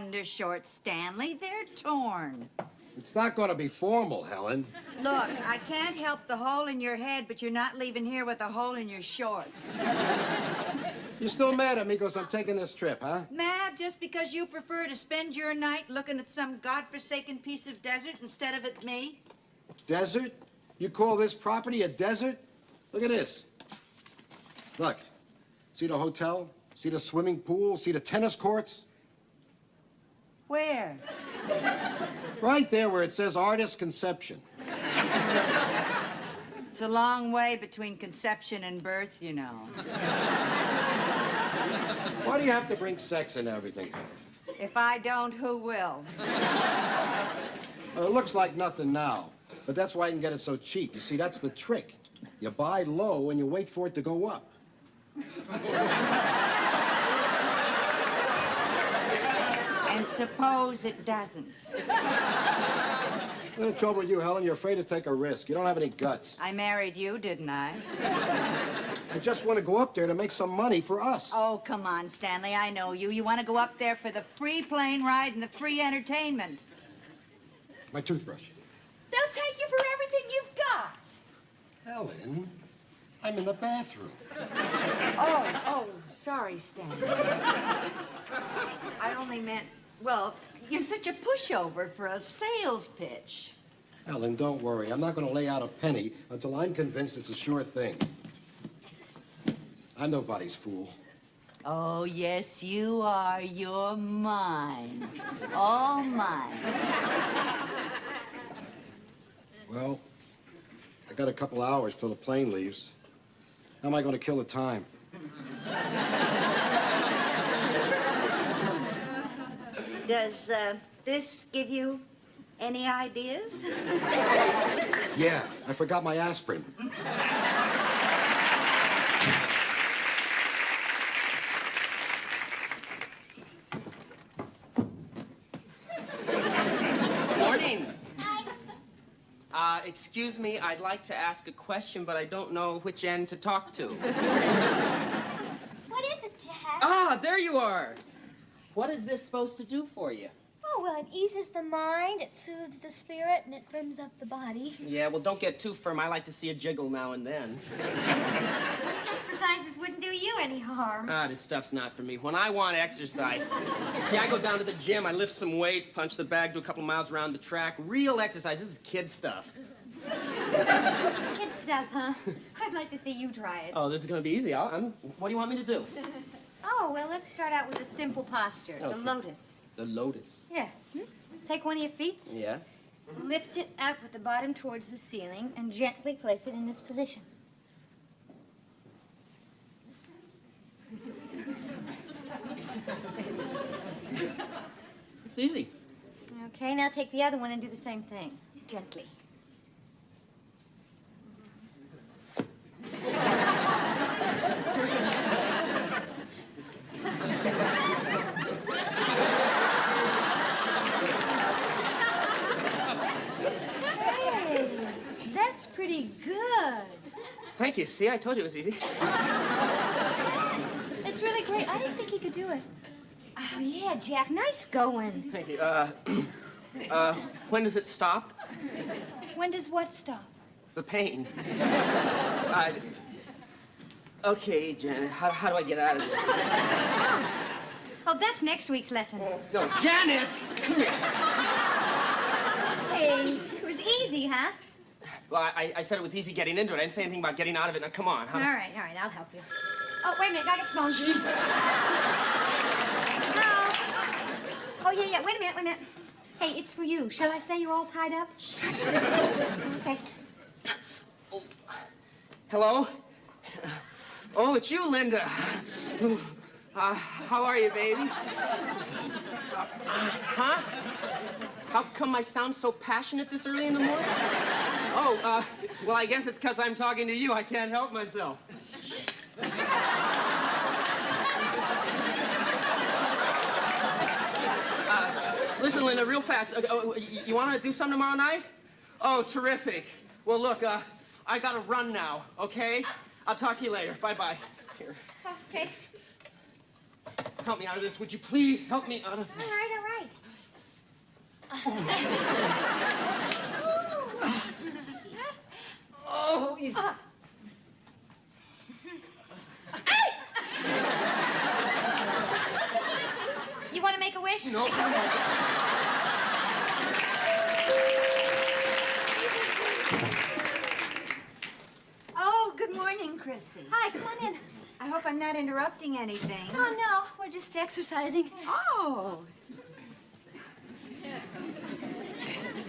undershorts, Stanley. They're torn. It's not going to be formal, Helen. Look, I can't help the hole in your head, but you're not leaving here with a hole in your shorts. You're still mad at me because I'm taking this trip, huh? Mad just because you prefer to spend your night looking at some godforsaken piece of desert instead of at me? Desert? You call this property a desert? Look at this. Look. See the hotel? See the swimming pool? See the tennis courts? Where? Right there where it says Artist Conception. It's a long way between conception and birth, you know. Why do you have to bring sex into everything? If I don't, who will? Well, it looks like nothing now, but that's why I can get it so cheap. You see, that's the trick. You buy low and you wait for it to go up. And suppose it doesn't. The trouble with you, Helen, you're afraid to take a risk. You don't have any guts. I married you, didn't I? I just want to go up there to make some money for us. Oh, come on, Stanley. I know you. You want to go up there for the free plane ride and the free entertainment. My toothbrush. They'll take you for everything you've got. Helen, I'm in the bathroom. Oh, sorry, Stanley. I only meant, well, you're such a pushover for a sales pitch. Helen, don't worry. I'm not going to lay out a penny until I'm convinced it's a sure thing. I'm nobody's fool. Oh, yes, you are. You're mine. All mine. Well, I got a couple hours till the plane leaves. How am I going to kill the time? Does this give you any ideas? Yeah, I forgot my aspirin. Morning. Excuse me, I'd like to ask a question, but I don't know which end to talk to. What is it, Jack? Ah, there you are. What is this supposed to do for you? Oh, well, it eases the mind, it soothes the spirit, and it firms up the body. Yeah, well, don't get too firm. I like to see a jiggle now and then. Exercises wouldn't do you any harm. Ah, this stuff's not for me. When I want to exercise, I go down to the gym, I lift some weights, punch the bag, do a couple miles around the track. Real exercise. This is kid stuff. Kid stuff, huh? I'd like to see you try it. Oh, this is going to be easy. What do you want me to do? Oh, well, let's start out with a simple posture, the lotus. The lotus. Yeah. Take one of your feet. Yeah? Lift it up with the bottom towards the ceiling and gently place it in this position. It's easy. Okay, now take the other one and do the same thing, gently. Hey, that's pretty good. Thank you. See, I told you it was easy. It's really great. I didn't think he could do it. Oh, yeah, Jack, nice going. Thank you. When does it stop? When does what stop? The pain. Okay, Janet, how do I get out of this? Oh, that's next week's lesson. No, Janet! Come here. Hey, it was easy, huh? Well, I said it was easy getting into it. I didn't say anything about getting out of it. Now, come on. All right, I'll help you. Oh, wait a minute, I got the phone. Hello? Oh, yeah, wait a minute. Hey, it's for you. Shall I say you're all tied up? Okay. Oh. Hello? Oh, it's you, Linda. How are you, baby? Huh? How come I sound so passionate this early in the morning? Oh, well, I guess it's because I'm talking to you. I can't help myself. Listen, Linda, real fast. You want to do something tomorrow night? Oh, terrific. Well, look, I got to run now, okay? I'll talk to you later. Bye-bye. Here. Okay. Help me out of this, would you please? Help me out of this. All right. Oh, he's... You want to make a wish? No. Oh, good morning, Chrissy. Hi, come on in. I hope I'm not interrupting anything. Oh, no, we're just exercising. Oh.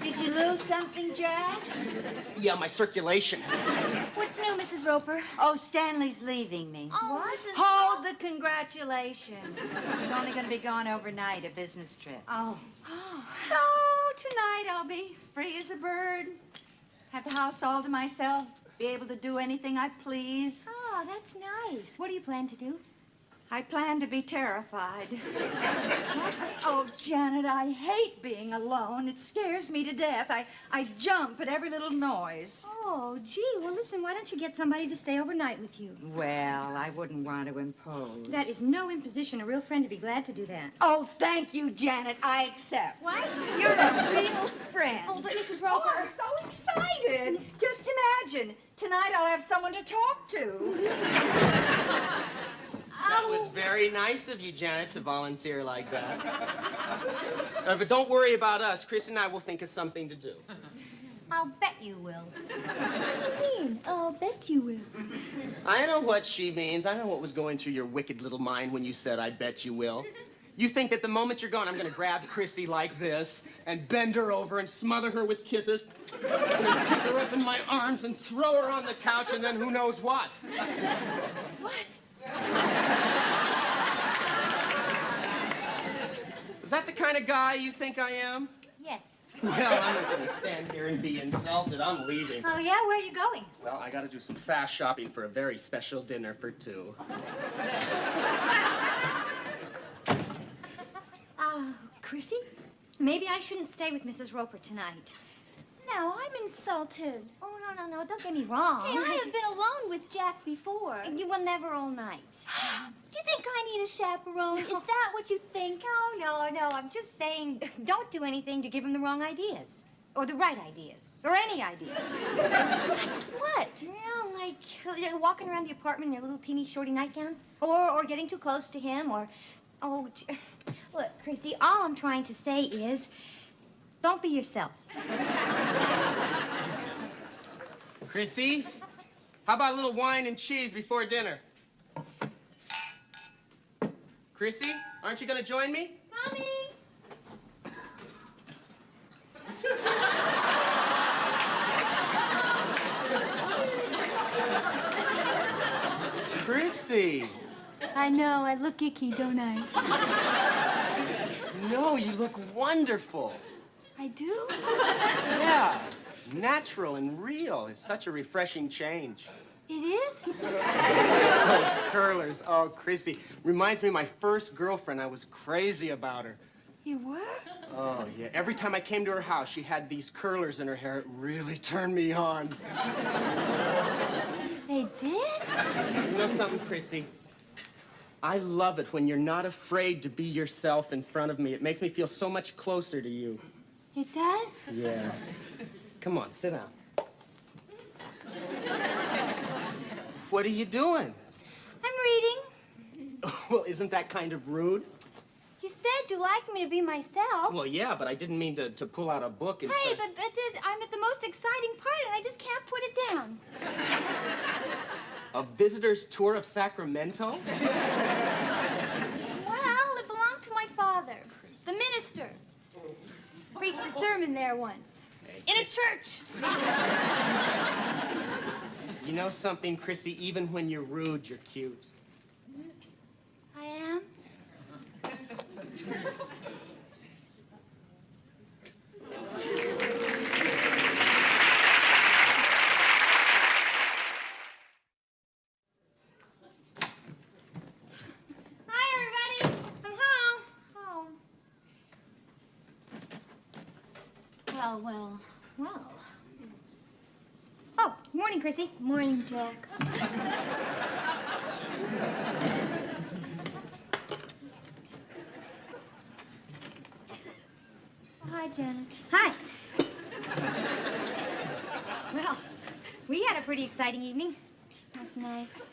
Did you lose something, Jack? Yeah, my circulation. What's new, Mrs. Roper? Oh, Stanley's leaving me. Oh, Mrs. Hold the congratulations. He's only going to be gone overnight, a business trip. Oh. So tonight I'll be free as a bird. Have the house all to myself. Be able to do anything I please. Oh, that's nice. What do you plan to do? I plan to be terrified. Oh, Janet, I hate being alone. It scares me to death. I jump at every little noise. Oh, gee, well, listen, why don't you get somebody to stay overnight with you? Well, I wouldn't want to impose. That is no imposition. A real friend would be glad to do that. Oh, thank you, Janet. I accept. What? You're a real friend. Oh, but Mrs. Oh, Roper... I'm so excited. Just imagine. Tonight I'll have someone to talk to. That was very nice of you, Janet, to volunteer like that. But don't worry about us. Chris and I will think of something to do. I'll bet you will. What do you mean? I'll bet you will. I know what she means. I know what was going through your wicked little mind when you said, I bet you will. You think that the moment you're gone, I'm going to grab Chrissy like this and bend her over and smother her with kisses and then pick her up in my arms and throw her on the couch and then who knows what. What? Is that the kind of guy you think I am? Yes. Well, I'm not going to stand here and be insulted. I'm leaving. Oh, yeah? Where are you going? Well, I got to do some fast shopping for a very special dinner for two. Chrissy? Maybe I shouldn't stay with Mrs. Roper tonight. No, I'm insulted. Oh, no, don't get me wrong. Hey, I have been alone with Jack before. You were never all night. Do you think I need a chaperone? Is that what you think? No, I'm just saying, don't do anything to give him the wrong ideas. Or the right ideas. Or any ideas. What? Yeah, like walking around the apartment in your little teeny shorty nightgown. Or getting too close to him, or... Oh, look, Chrissy, all I'm trying to say is, don't be yourself. Chrissy, how about a little wine and cheese before dinner? Chrissy, aren't you going to join me? Mommy! Chrissy. I know, I look icky, don't I? No, you look wonderful. I do? Yeah, natural and real. It's such a refreshing change. It is? Those curlers, oh, Chrissy. Reminds me of my first girlfriend. I was crazy about her. You were? Oh, yeah. Every time I came to her house, she had these curlers in her hair. It really turned me on. They did? You know something, Chrissy? I love it when you're not afraid to be yourself in front of me. It makes me feel so much closer to you. It does? Yeah. Come on, sit down. What are you doing? I'm reading. Well, isn't that kind of rude? You said you liked me to be myself. Well, yeah, but I didn't mean to pull out a book and Hey, start... but I'm at the most exciting part, and I just can't put it down. A visitor's tour of Sacramento? Well, it belonged to my father, the minister. Preached a sermon there once. In a church. You know something, Chrissy? Even when you're rude, you're cute. I am? Hi, everybody. I'm home. Oh. Well. Oh, morning, Chrissy. Morning, Jack. Hi, Janet. Hi. Well, we had a pretty exciting evening. That's nice.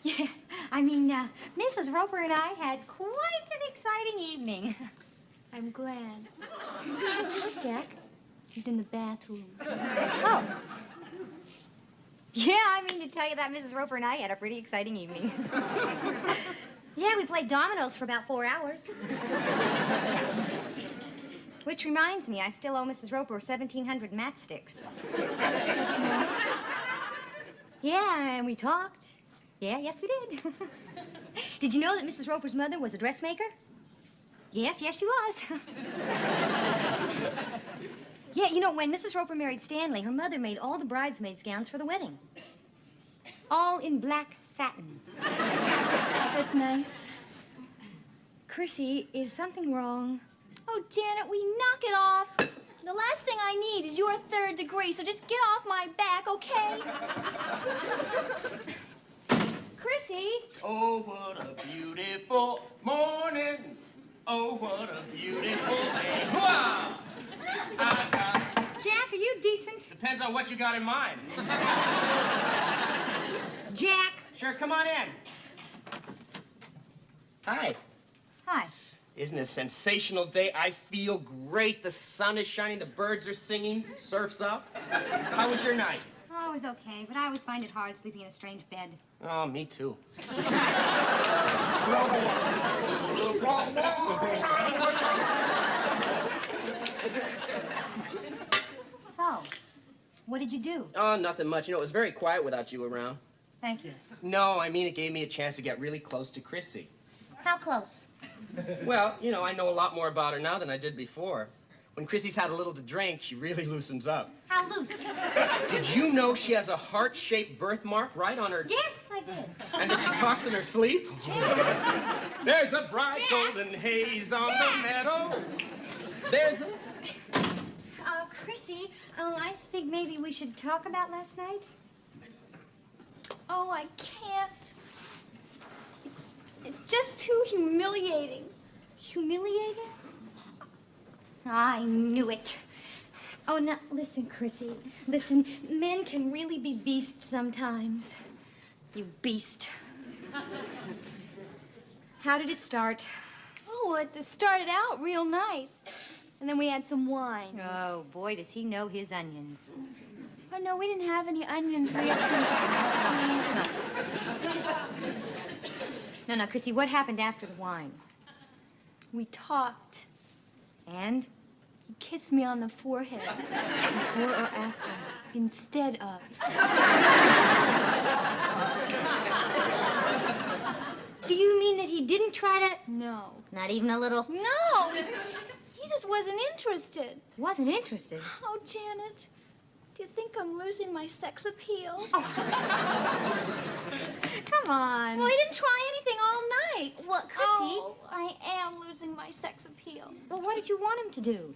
Yeah, I mean, Mrs. Roper and I had quite an exciting evening. I'm glad. Where's Jack? He's in the bathroom. Oh. Yeah, I mean to tell you that Mrs. Roper and I had a pretty exciting evening. Yeah, we played dominoes for about 4 hours. Which reminds me, I still owe Mrs. Roper 1,700 matchsticks. That's nice. Yeah, and we talked. Yeah, yes, we did. Did you know that Mrs. Roper's mother was a dressmaker? Yes, yes, she was. Yeah, you know, when Mrs. Roper married Stanley, her mother made all the bridesmaids' gowns for the wedding. All in black satin. That's nice. Chrissy, is something wrong? Oh, Janet, we knock it off. The last thing I need is your 3rd degree, so just get off my back, okay? Chrissy? Oh, what a beautiful morning. Oh, what a beautiful day. Hooah! Jack, are you decent? Depends on what you got in mind. Jack! Sure, come on in. Hi. Hi. Isn't it a sensational day? I feel great. The sun is shining, the birds are singing, surf's up. How was your night? Oh, it was okay, but I always find it hard sleeping in a strange bed. Oh, me too. So, what did you do? Oh, nothing much. You know, it was very quiet without you around. Thank you. No, I mean, it gave me a chance to get really close to Chrissy. How close? Well, you know, I know a lot more about her now than I did before. When Chrissy's had a little to drink, she really loosens up. How loose? Did you know she has a heart-shaped birthmark right on her... Yes, I did. And that she talks in her sleep? There's a bright golden haze on the meadow. There's a... Chrissy, I think maybe we should talk about last night. Oh, I can't. It's just too humiliating. Humiliating? I knew it. Oh, now, listen, Chrissy. Listen, men can really be beasts sometimes. You beast. How did it start? Oh, it started out real nice. And then we had some wine. Oh, boy, does he know his onions. Oh, no, we didn't have any onions. We had some cheese. No, Chrissy, what happened after the wine? We talked. And? He kissed me on the forehead. Before or after? Instead of. Do you mean that he didn't try to... No. Not even a little... No! He just wasn't interested. Wasn't interested? Oh, Janet, do you think I'm losing my sex appeal? Oh. Come on. Well, he didn't try anything all night. Well, Chrissy... Oh, I am losing my sex appeal. Well, what did you want him to do?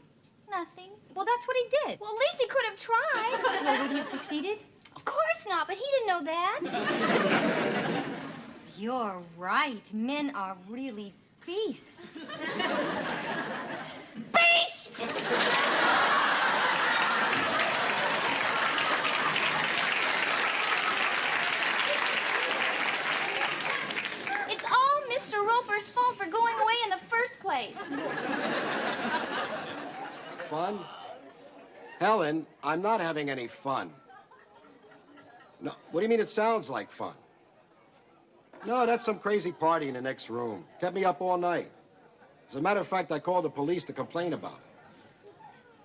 Nothing. Well, that's what he did. Well, at least he could have tried. Well, would he have succeeded? Of course not, but he didn't know that. You're right. Men are really beasts. Beast! It's all Mr. Roper's fault for going away in the first place. Fun? Helen, I'm not having any fun. No, what do you mean it sounds like fun? No, that's some crazy party in the next room. Kept me up all night. As a matter of fact, I called the police to complain about it.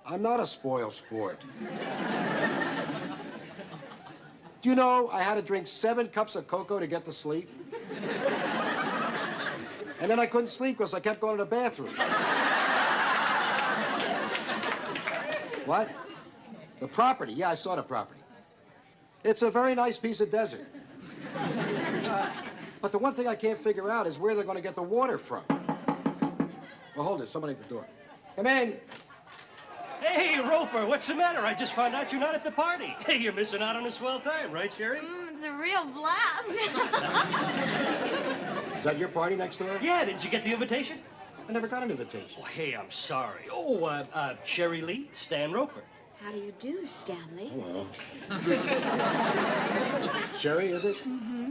I'm not a spoiled sport. Do you know I had to drink 7 cups of cocoa to get to sleep? And then I couldn't sleep because I kept going to the bathroom. What? The property. Yeah, I saw the property. It's a very nice piece of desert. But the one thing I can't figure out is where they're going to get the water from. Well, hold it. Somebody at the door. Come in. Hey, Roper, what's the matter? I just found out you're not at the party. Hey, you're missing out on a swell time, right, Sherry? It's a real blast. Is that your party next door? Yeah, didn't you get the invitation? I never got an invitation. Oh, hey, I'm sorry. Oh, Sherry Lee, Stan Roper. How do you do, Stanley? Hello. Sherry, is it?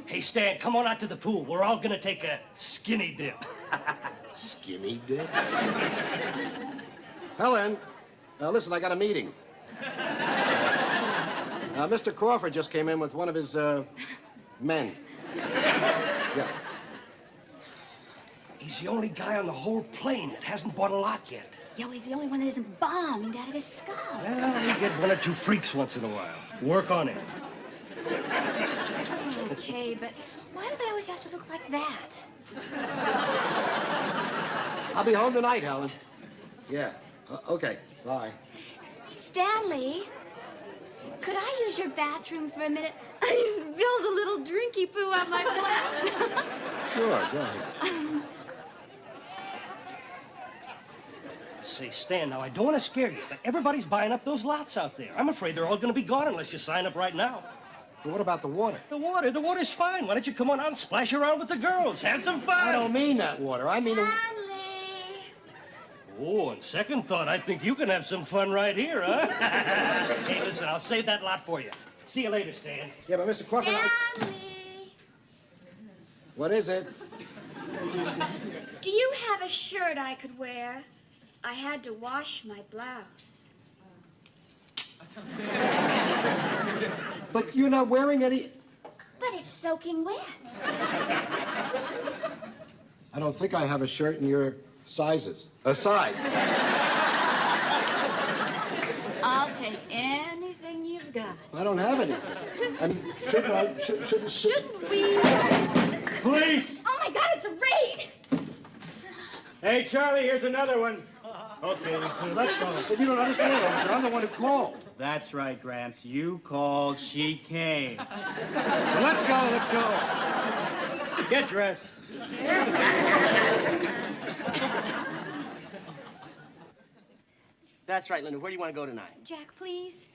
Hey, Stan, come on out to the pool. We're all gonna take a skinny dip. Skinny dip? Helen, listen, I got a meeting. Mr. Crawford just came in with one of his, men. Yeah. He's the only guy on the whole plane that hasn't bought a lot yet. Yo, he's the only one that isn't bombed out of his skull. Well, we get one or two freaks once in a while. Work on it. Okay, but why do they always have to look like that? I'll be home tonight, Helen. Yeah. Okay. Bye. Stanley, could I use your bathroom for a minute? I spilled a little drinky poo on my blouse. Sure, go ahead. Say, Stan, now I don't want to scare you, but everybody's buying up those lots out there. I'm afraid they're all going to be gone unless you sign up right now. But what about the water? The water's fine. Why don't you come on out and splash around with the girls? Have some fun. I don't mean that water. I mean... Stanley! Oh, on second thought, I think you can have some fun right here, huh? Hey, listen, I'll save that lot for you. See you later, Stan. Yeah, but Mr. Crawford... Stanley! What is it? Do you have a shirt I could wear? I had to wash my blouse. But you're not wearing any... But it's soaking wet. I don't think I have a shirt in your sizes. A size. I'll take anything you've got. I don't have anything. I mean, shouldn't I... Shouldn't we? Police! Oh my God, it's a raid! Hey, Charlie, here's another one. Okay, let's go. But you don't understand, officer. I'm the one who called. That's right, Gramps. You called, she came. So let's go. Get dressed. That's right, Linda. Where do you want to go tonight? Jack, please.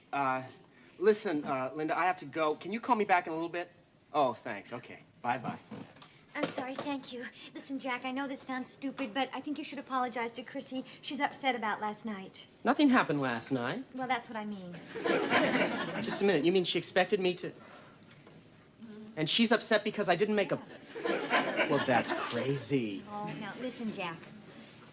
Listen, Linda, I have to go. Can you call me back in a little bit? Oh, thanks. Okay. Bye-bye. I'm sorry, thank you. Listen, Jack, I know this sounds stupid, but I think you should apologize to Chrissy. She's upset about last night. Nothing happened last night. Well, that's what I mean. Just a minute. You mean she expected me to... And she's upset because I didn't make a... Well, that's crazy. Oh, now, listen, Jack.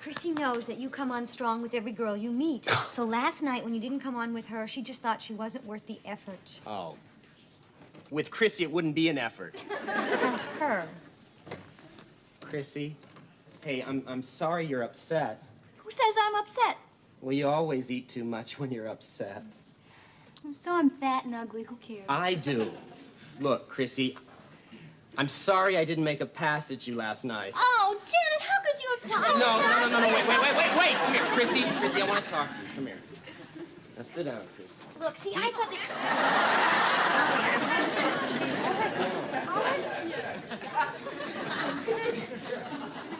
Chrissy knows that you come on strong with every girl you meet. So last night, when you didn't come on with her, she just thought she wasn't worth the effort. Oh. With Chrissy, it wouldn't be an effort. Tell her. Chrissy, hey, I'm sorry you're upset. Who says I'm upset? Well, you always eat too much when you're upset. So I'm fat and ugly. Who cares? I do. Look, Chrissy, I'm sorry I didn't make a pass at you last night. Oh, Janet, how could you have done that? No, wait. Come here, Chrissy. Chrissy, I want to talk to you. Come here. Now, sit down, Chrissy. Look, see, I thought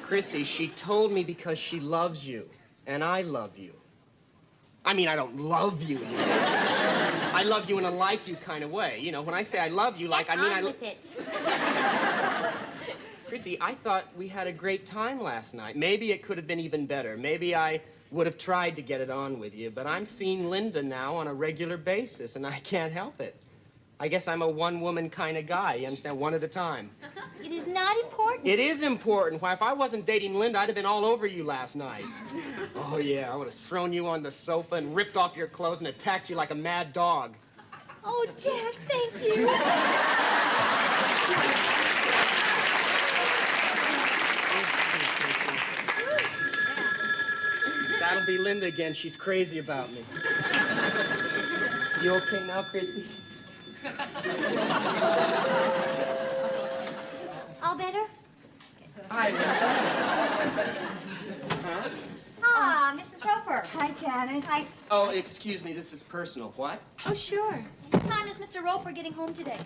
Chrissy, she told me because she loves you, and I love you. I mean, I don't love you. I love you in a like you kind of way. You know, when I say I love you, like, I mean, with it. Chrissy, I thought we had a great time last night. Maybe it could have been even better. Maybe I would have tried to get it on with you, but I'm seeing Linda now on a regular basis, and I can't help it. I guess I'm a one-woman kind of guy, you understand, one at a time. It is not important. It is important. Why, if I wasn't dating Linda, I'd have been all over you last night. Oh, yeah, I would have thrown you on the sofa and ripped off your clothes and attacked you like a mad dog. Oh, Jack, thank you. That'll be Linda again. She's crazy about me. You okay now, Chrissy? All better? Hi, Linda. Huh? Ah, Mrs. Roper. Hi, Janet. Hi. Oh, excuse me. This is personal. What? Oh, sure. What time is Mr. Roper getting home today?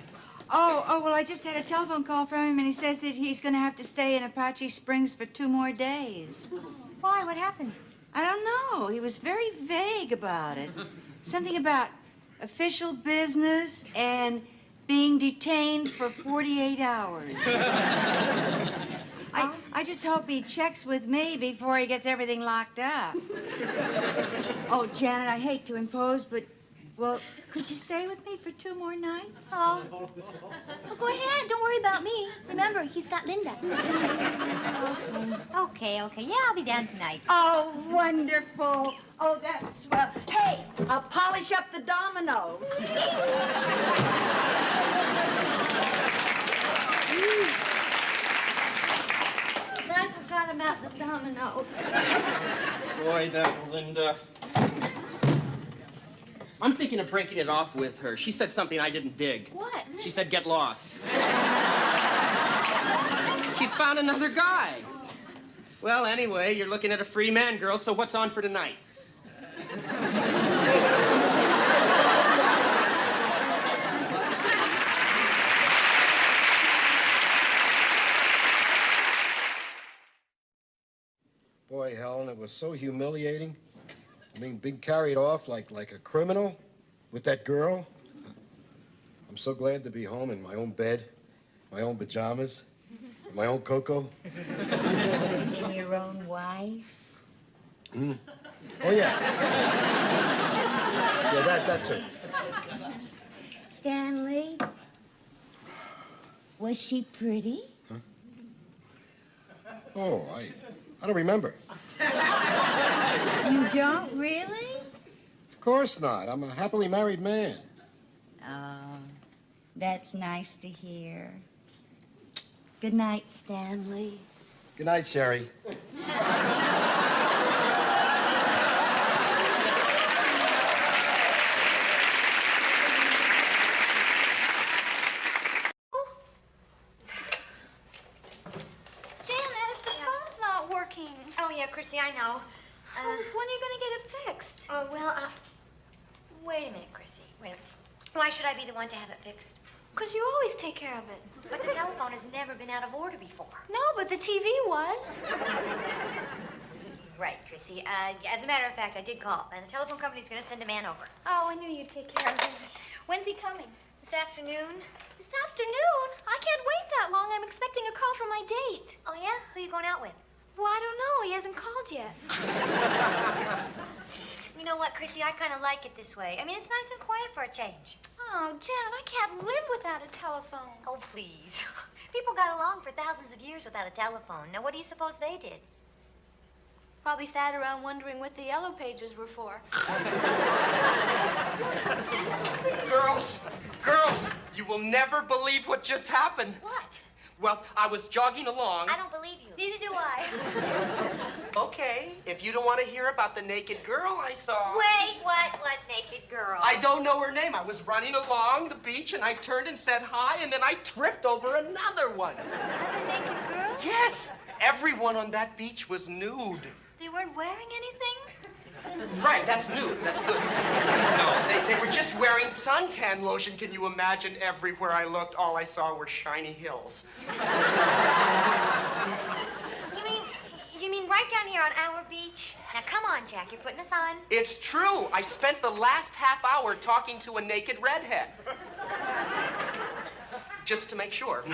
Oh, well, I just had a telephone call from him, and he says that he's going to have to stay in Apache Springs for 2 more days. Why? What happened? I don't know. He was very vague about it. Something about official business and being detained for 48 hours. I I just hope he checks with me before he gets everything locked up. Oh, Janet, I hate to impose, but, well, could you stay with me for 2 more nights? Oh. Well, go ahead. Don't worry about me. Remember, he's got Linda. Okay. Yeah, I'll be down tonight. Oh, wonderful. Oh, that's swell. Hey, I'll polish up the dominoes. I forgot about the dominoes. Boy, that Linda. I'm thinking of breaking it off with her. She said something I didn't dig. What? She said, get lost. She's found another guy. Well, anyway, you're looking at a free man, girl, so what's on for tonight? Boy, Helen, it was so humiliating. I mean, being carried off like a criminal with that girl. I'm so glad to be home in my own bed, my own pajamas, my own cocoa. And your own wife? Oh, yeah. Yeah, that too. Stanley, was she pretty? Oh, I don't remember. You don't really? Of course not. I'm a happily married man. Oh, that's nice to hear. Good night, Stanley. Good night, Sherry. Janet, the phone's not working. Oh, yeah, Chrissy, I know. When are you going to get it fixed? Oh, well, wait a minute, Chrissy. Wait a minute. Why should I be the one to have it fixed? Because you always take care of it. But the telephone has never been out of order before. No, but the TV was. Right, Chrissy. As a matter of fact, I did call, and the telephone company's going to send a man over. Oh, I knew you'd take care of it. When's he coming? This afternoon? This afternoon? I can't wait that long. I'm expecting a call from my date. Oh, yeah? Who are you going out with? Well, I don't know. He hasn't called yet. You know what, Chrissy? I kind of like it this way. I mean, it's nice and quiet for a change. Oh, Janet, I can't live without a telephone. Oh, please. People got along for thousands of years without a telephone. Now, what do you suppose they did? Probably sat around wondering what the yellow pages were for. Girls, you will never believe what just happened. What? Well, I was jogging along. I don't believe you. Neither do I. Okay, if you don't want to hear about the naked girl I saw. Wait, what? What naked girl? I don't know her name. I was running along the beach and I turned and said hi and then I tripped over another one. Another naked girl? Yes, everyone on that beach was nude. They weren't wearing anything? Right, that's nude. That's good. No, they were just wearing suntan lotion. Can you imagine? Everywhere I looked, all I saw were shiny hills. You mean right down here on our beach? Now, come on, Jack. You're putting us on. It's true. I spent the last half hour talking to a naked redhead. Just to make sure. I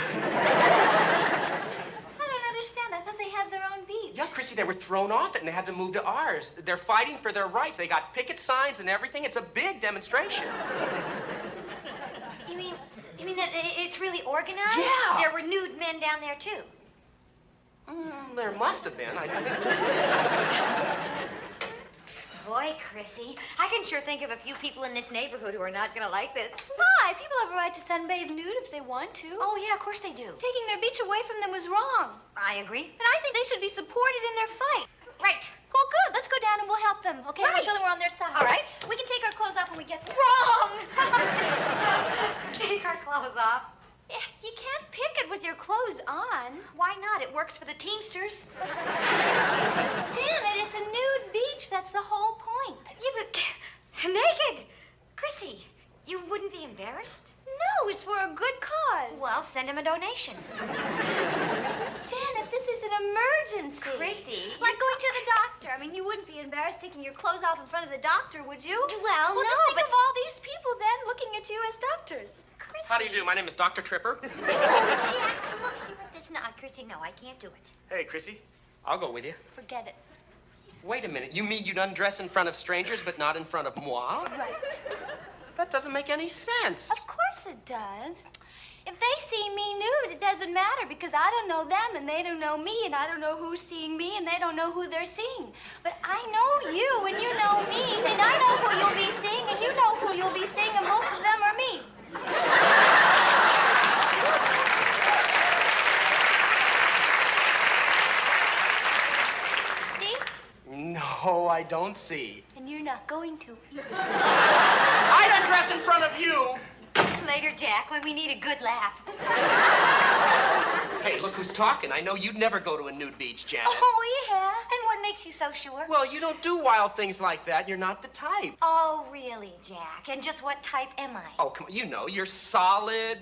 don't understand. I thought they had their own beach. Yeah, Chrissy, they were thrown off it and they had to move to ours. They're fighting for their rights. They got picket signs and everything. It's a big demonstration. You mean that it's really organized? Yeah. There were nude men down there, too. There must have been. Boy, Chrissy, I can sure think of a few people in this neighborhood who are not going to like this. Why? People have a right to sunbathe nude if they want to. Oh, yeah, of course they do. Taking their beach away from them was wrong. I agree. And I think they should be supported in their fight. Right. Well, good. Let's go down and we'll help them, okay? Right. We'll show them we're on their side. All right. We can take our clothes off when we get there. Wrong! Take our clothes off. Yeah, you can't pick it with your clothes on. Why not? It works for the Teamsters. Janet, it's a nude beach. That's the whole point. Yeah, but naked. Chrissy, you wouldn't be embarrassed? No, it's for a good cause. Well, send him a donation. Janet, this is an emergency. Chrissy. Like going to the doctor. I mean, you wouldn't be embarrassed taking your clothes off in front of the doctor, would you? Well, no, just think but... of all these people then looking at you as doctors. Chrissy. How do you do? My name is Dr. Tripper. Oh, Jack, look here at this. No, Chrissy, no, I can't do it. Hey, Chrissy, I'll go with you. Forget it. Wait a minute. You mean you'd undress in front of strangers, but not in front of moi? Right. That doesn't make any sense. Of course it does. If they see me nude, it doesn't matter because I don't know them and they don't know me and I don't know who's seeing me and they don't know who they're seeing. But I know you and you know me and I know who you'll be seeing and you know who you'll be seeing and both of them are me. See? No, I don't see. And you're not going to. I'd undress in front of you. Later, Jack, when we need a good laugh. Hey, look who's talking. I know you'd never go to a nude beach, Janet. Oh, yeah? And what makes you so sure? Well, you don't do wild things like that. You're not the type. Oh, really, Jack? And just what type am I? Oh, come on. You know, you're solid,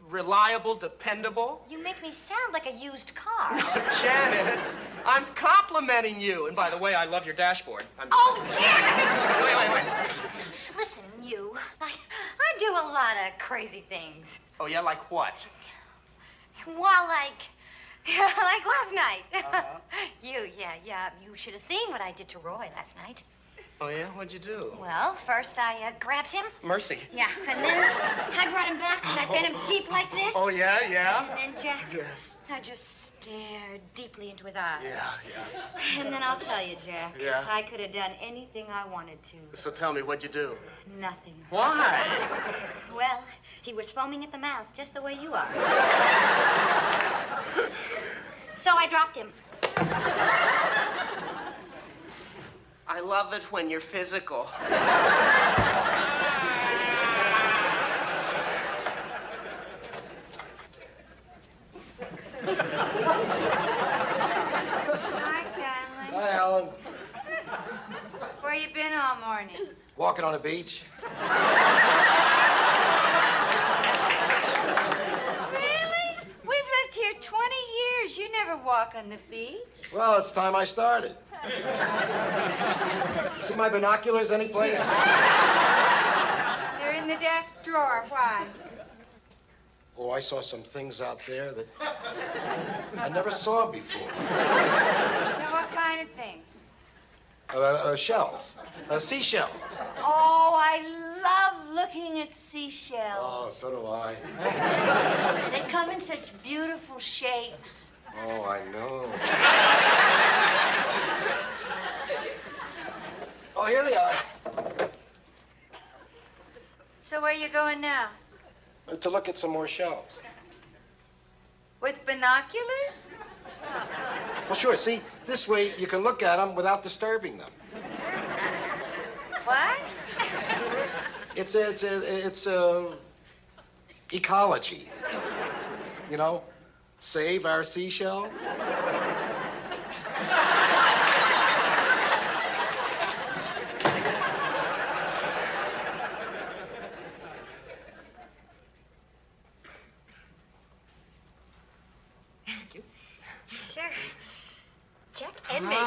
reliable, dependable. You make me sound like a used car. Janet, I'm complimenting you. And by the way, I love your dashboard. Oh, Jack! Wait. Listen, you. I do a lot of crazy things. Oh, yeah, like what? Well, like last night. You should have seen what I did to Roy last night. Oh, yeah? What'd you do? Well, first I grabbed him. Mercy. Yeah, and then I brought him back and I bent him deep like this. Oh, yeah? And then, Jack, Yes. I just stared deeply into his eyes. Yeah. And then I'll tell you, Jack. Yeah? I could have done anything I wanted to. So tell me, what'd you do? Nothing. Why? Well, he was foaming at the mouth, just the way you are. So I dropped him. I love it when you're physical. Hi, Stanley. Hi, Alan. Where you been all morning? Walking on the beach? Really? We've lived here 20 years. You never walk on the beach. Well, it's time I started. See my binoculars anyplace? They're in the desk drawer. Why? Oh, I saw some things out there that I never saw before. Now, what kind of things? Shells. Seashells. Oh, I love looking at seashells. Oh, so do I. They come in such beautiful shapes. Oh, I know. Oh, here they are. So where you going now? To look at some more shells. With binoculars? Well, sure. See, this way you can look at them without disturbing them. What? It's ecology. You know, save our seashells. Sure. Check and mate.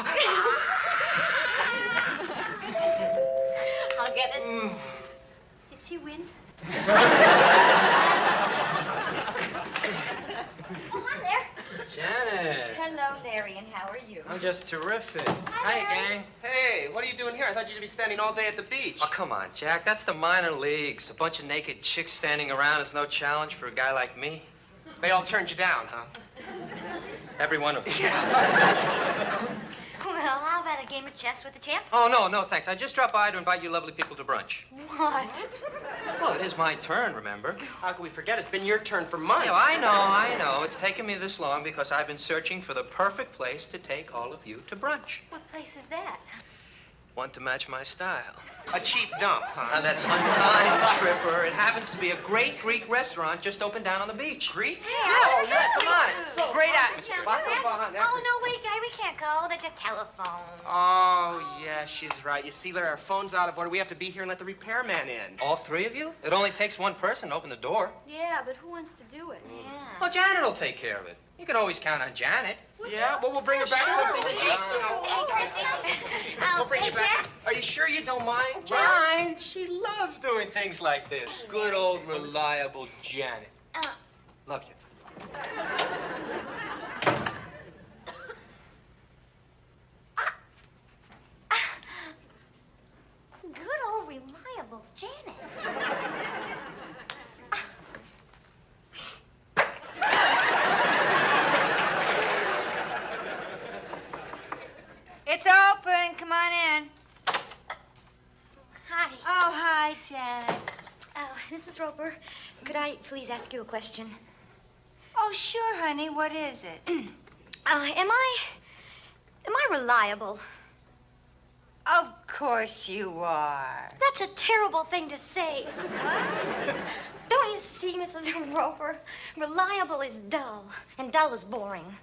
I'll get it. Did she win? Oh, hi there. Janet, Hello, Darian. How are you? I'm just terrific. Hi, Hi, gang. Hey, what are you doing here? I thought you'd be spending all day at the beach. Oh, come on, Jack. That's the minor leagues. A bunch of naked chicks standing around is no challenge for a guy like me. They all turned you down, huh? Every one of them. Well, how about a game of chess with the champ? Oh, no, thanks. I just dropped by to invite you lovely people to brunch. What? Well, it is my turn, remember? How can we forget? It's been your turn for months. Yeah, I know. It's taken me this long because I've been searching for the perfect place to take all of you to brunch. What place is that? One to match my style. A cheap dump, huh? Now, that's unkind, Tripper. It happens to be a great Greek restaurant just opened down on the beach. Greek? Yeah, come on. Great atmosphere. Oh, no, wait, guy, we can't go. There's a telephone. Oh, yeah, she's right. You see, there, our phone's out of order. We have to be here and let the repairman in. All three of you? It only takes one person to open the door. Yeah, but who wants to do it? Yeah. Well, Janet will take care of it. You can always count on Janet. Yeah, well, we'll bring her back something to eat. Hey, Chrissy. We'll bring Hey, you back. Jack. Are you sure you don't mind? Mind? She loves doing things like this. Good old reliable Janet. Love you. Good old reliable Janet. It's open. Come on in. Hi. Oh, hi, Janet. Oh, Mrs. Roper, could I please ask you a question? Oh, sure, honey. What is it? Am I reliable? Of course you are. That's a terrible thing to say. Don't you see, Mrs. Roper? Reliable is dull, and dull is boring.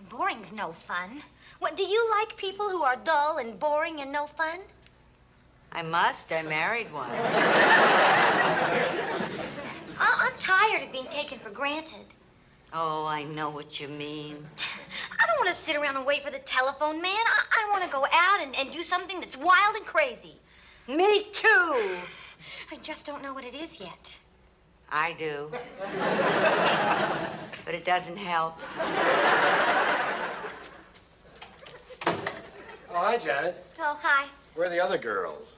Boring's no fun. What, do you like people who are dull and boring and no fun? I must. I married one. I'm tired of being taken for granted. Oh, I know what you mean. I don't want to sit around and wait for the telephone man. I want to go out and do something that's wild and crazy. Me too. I just don't know what it is yet. I do. But it doesn't help. Oh, hi, Janet. Oh, hi. Where are the other girls?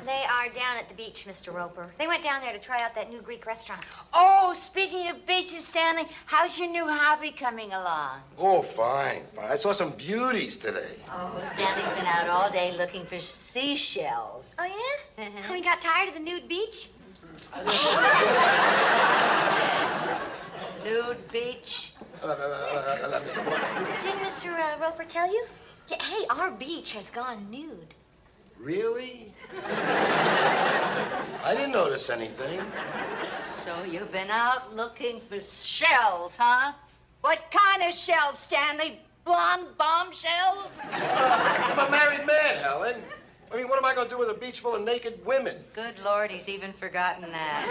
They are down at the beach, Mr. Roper. They went down there to try out that new Greek restaurant. Oh, speaking of beaches, Stanley, how's your new hobby coming along? Oh, fine. I saw some beauties today. Oh, Stanley's been out all day looking for seashells. Oh, yeah? We got tired of the nude beach? Nude beach? Didn't Mr. Roper tell you? Yeah, hey, our beach has gone nude. Really? I didn't notice anything. So you've been out looking for shells, huh? What kind of shells, Stanley? Blonde bombshells? I'm a married man, Helen. I mean, what am I going to do with a beach full of naked women? Good Lord, he's even forgotten that.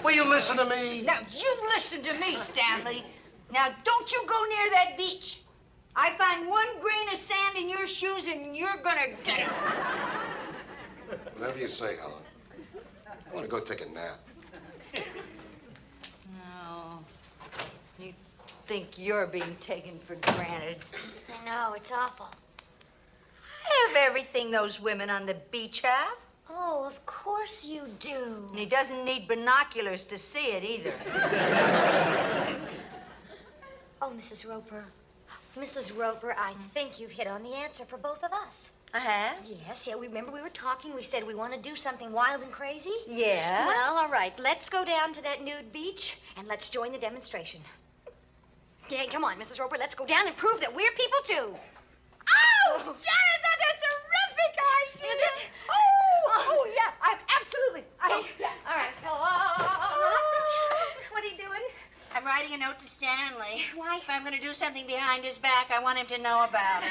Will you listen to me? Now, you listen to me, Stanley. Now, don't you go near that beach. I find one grain of sand in your shoes and you're gonna get it. Whatever you say, Helen. I want to go take a nap. No. You think you're being taken for granted. I know, it's awful. I have everything those women on the beach have. Oh, of course you do. And he doesn't need binoculars to see it either. Oh, Mrs. Roper. Mrs. Roper, I think you've hit on the answer for both of us. I have? Yes, yeah, remember we were talking. We said we want to do something wild and crazy? Yeah. Well, all right. Let's go down to that nude beach and let's join the demonstration. Yeah, come on, Mrs. Roper. Let's go down and prove that we're people too. Oh, Janet, that's a terrific idea. Is it? Oh, yeah, absolutely. Yeah. All right. Hello. What are you doing? I'm writing a note to Stanley. Why? If I'm going to do something behind his back, I want him to know about it.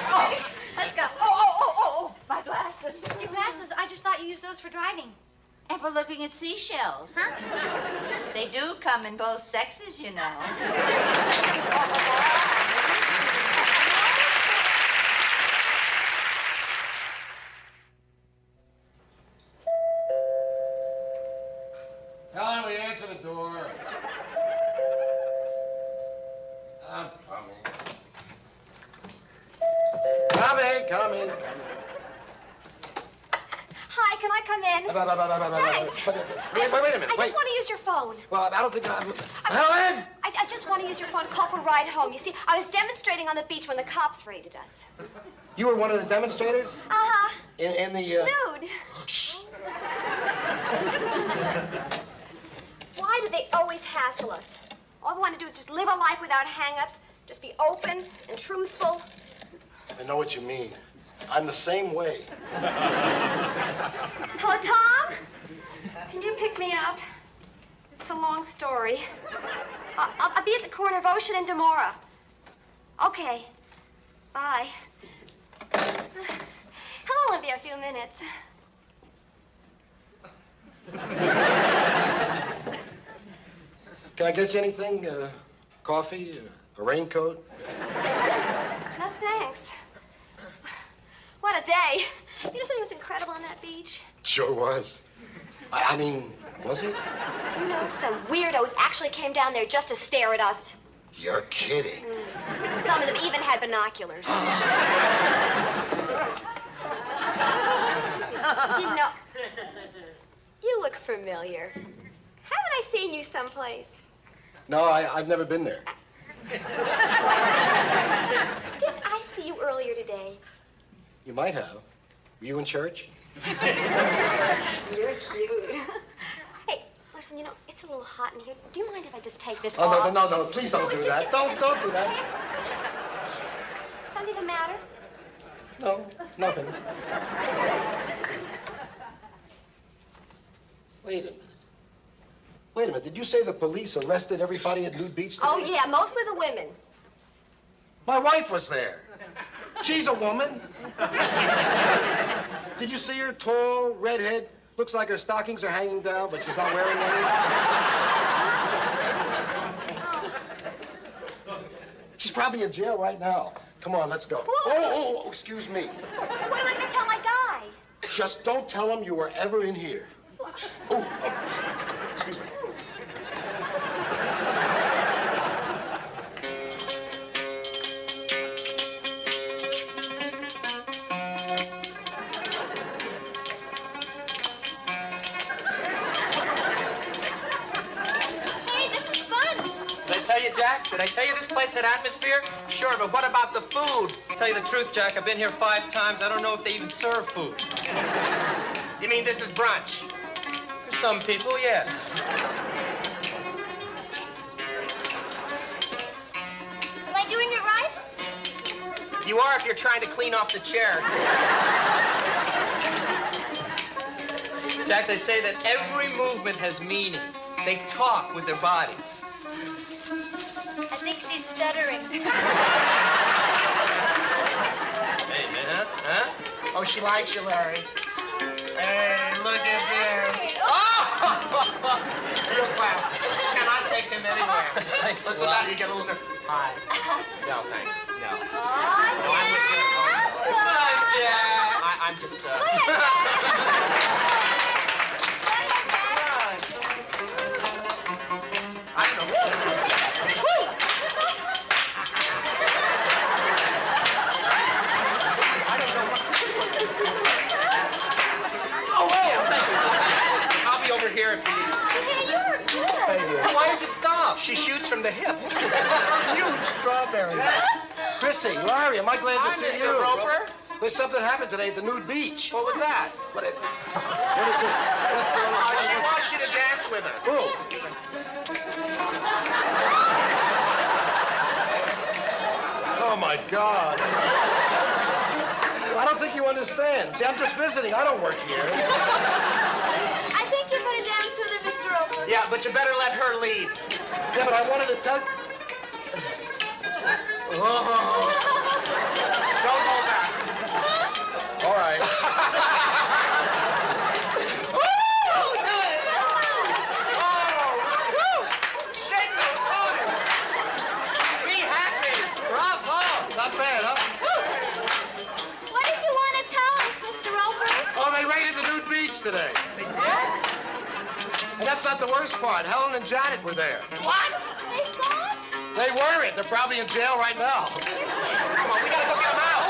Oh, let's go. Oh, my glasses. Your glasses, I just thought you used those for driving. And for looking at seashells. Huh? They do come in both sexes, you know. Helen, will you answer the door? I'm coming. Coming. Hi, can I come in? Thanks. Wait a minute. I just want to use your phone. Well, I don't think I'm... Helen! I just want to use your phone to call for a ride home. You see, I was demonstrating on the beach when the cops raided us. You were one of the demonstrators? Uh-huh. In the... Nude. Why do they always hassle us? All we want to do is just live a life without hang-ups, just be open and truthful. I know what you mean. I'm the same way. Hello, Tom? Can you pick me up? It's a long story. I'll be at the corner of Ocean and Demora. Okay. Bye. It'll only be a few minutes. Can I get you anything? Coffee? A raincoat? No, thanks. What a day. You know something was incredible on that beach? Sure was. I mean, was it? You know, some weirdos actually came down there just to stare at us. You're kidding. Some of them even had binoculars. You know, you look familiar. Haven't I seen you someplace? No, I've never been there. Didn't I see you earlier today? You might have. Were you in church? You're cute. Hey, listen, you know, it's a little hot in here. Do you mind if I just take this Oh, off? no, please don't do that. Don't do that. Something the matter? No, nothing. Wait a minute. Did you say the police arrested everybody at Nude Beach today? Oh, yeah, mostly the women. My wife was there. She's a woman. Did you see her? Tall, redhead. Looks like her stockings are hanging down, but she's not wearing any. She's probably in jail right now. Come on, let's go. Oh, excuse me. What am I going to tell my guy? Just don't tell him you were ever in here. Oh, excuse me. Jack? Did I tell you this place had atmosphere? Sure, but what about the food? Tell you the truth, Jack, I've been here 5 times. I don't know if they even serve food. You mean this is brunch? For some people, yes. Am I doing it right? You are if you're trying to clean off the chair. Jack, they say that every movement has meaning. They talk with their bodies. I think she's stuttering. Hey, man, huh? Oh, she likes you, Larry. Hey, look at this. Oh! Real class. Cannot take them anywhere. Thanks What's a the lot. matter? You get a little... Hi. No, thanks. No. Oh, No, I'm with you. I'm just, I don't know. I'll be over here if you need. hey, you were good. Why did you stop? She shoots from the hip. Huge strawberry. Chrissy, Larry, am I glad Hi, to see Mr. you? Roper. There's something happened today at the Nude Beach. What was that? What is it? What's going on? She wants you to dance with her. Who? Oh, my God. I don't think you understand. See, I'm just visiting. I don't work here. I think you better dance with her, Mr. Roper. Yeah, but you better let her lead. Yeah, but I wanted to tell... Don't hold back. All right. Shake the booty. Be happy. Bravo. Not bad, huh? What did you want to tell us, Mr. Roper? Oh, they raided the Nude Beach today. They did? And that's not the worst part. Helen and Janet were there. What? They thought? They weren't. They're probably in jail right now. Come on, we gotta go get them out.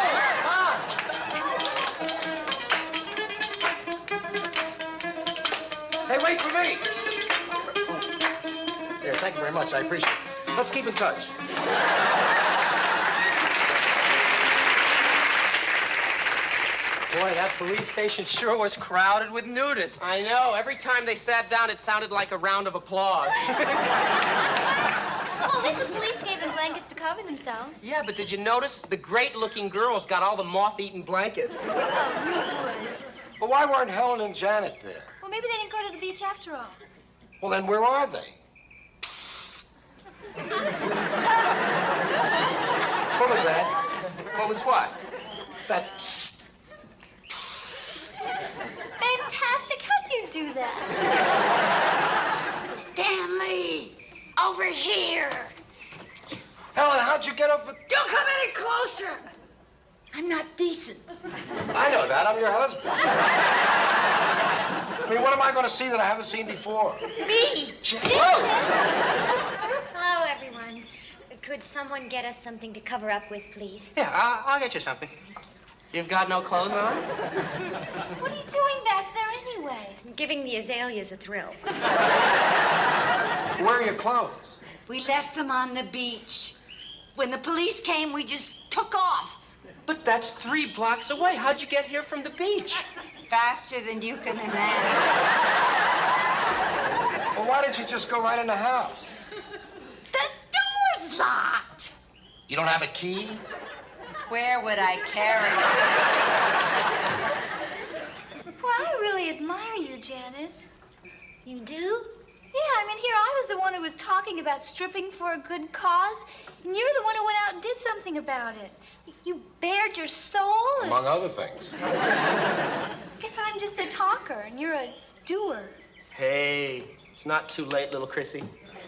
Hey, wait for me. Here, thank you very much. I appreciate it. Let's keep in touch. Boy, that police station sure was crowded with nudists. I know. Every time they sat down, it sounded like a round of applause. Well, at least the police gave them blankets to cover themselves. Yeah, but did you notice the great-looking girls got all the moth-eaten blankets? Oh, you would. But why weren't Helen and Janet there? Well, maybe they didn't go to the beach after all. Well, then where are they? What was that? What was what? That... Fantastic. How'd you do that? Stanley, over here. how'd you get up with... Don't come any closer! I'm not decent. I know that. I'm your husband. I mean, what am I going to see that I haven't seen before? Me! Hello, everyone. Could someone get us something to cover up with, please? Yeah, I'll get you something. You've got no clothes on? What are you doing back there anyway? Giving the azaleas a thrill. Where are your clothes? We left them on the beach. When the police came, we just took off. But that's 3 blocks away. How'd you get here from the beach? Faster than you can imagine. Well, why didn't you just go right in the house? The door's locked. You don't have a key? Where would I carry it? Well, I really admire you, Janet. You do? Yeah, I mean, here I was the one who was talking about stripping for a good cause, and you're the one who went out and did something about it. You bared your soul. Among other things. I guess I'm just a talker, and you're a doer. Hey, it's not too late, little Chrissy.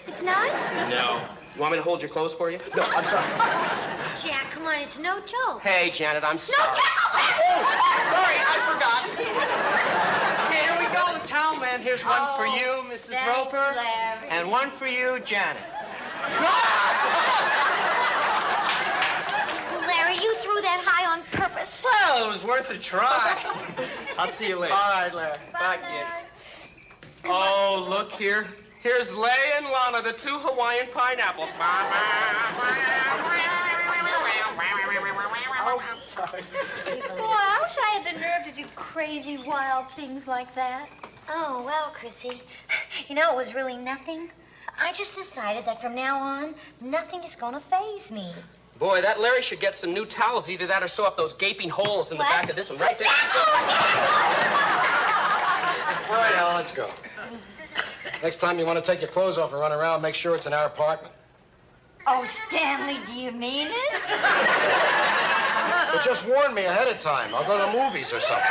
It's not? No. You want me to hold your clothes for you? No, I'm sorry. Jack, come on, it's no joke. Hey, Janet, I'm sorry. No, Jack! Sorry, I forgot. Okay, here we go, the towel man. Here's one for you, Mrs. Thanks, Roper. Larry. And one for you, Janet. Larry, you threw that high on purpose. Well, it was worth a try. I'll see you later. All right, Larry. Bye, kid. Oh, look here. Here's Leia and Lana, the 2 Hawaiian pineapples. Oh, sorry. Boy, I wish I had the nerve to do crazy, wild things like that. Oh, well, Chrissy, you know, it was really nothing. I just decided that from now on, nothing is gonna faze me. Boy, that Larry should get some new towels. Either that or sew up those gaping holes in the back of this one right there. All right, Alan, let's go. Next time you want to take your clothes off and run around, make sure it's in our apartment. Oh, Stanley, do you mean it? But just warn me ahead of time. I'll go to the movies or something.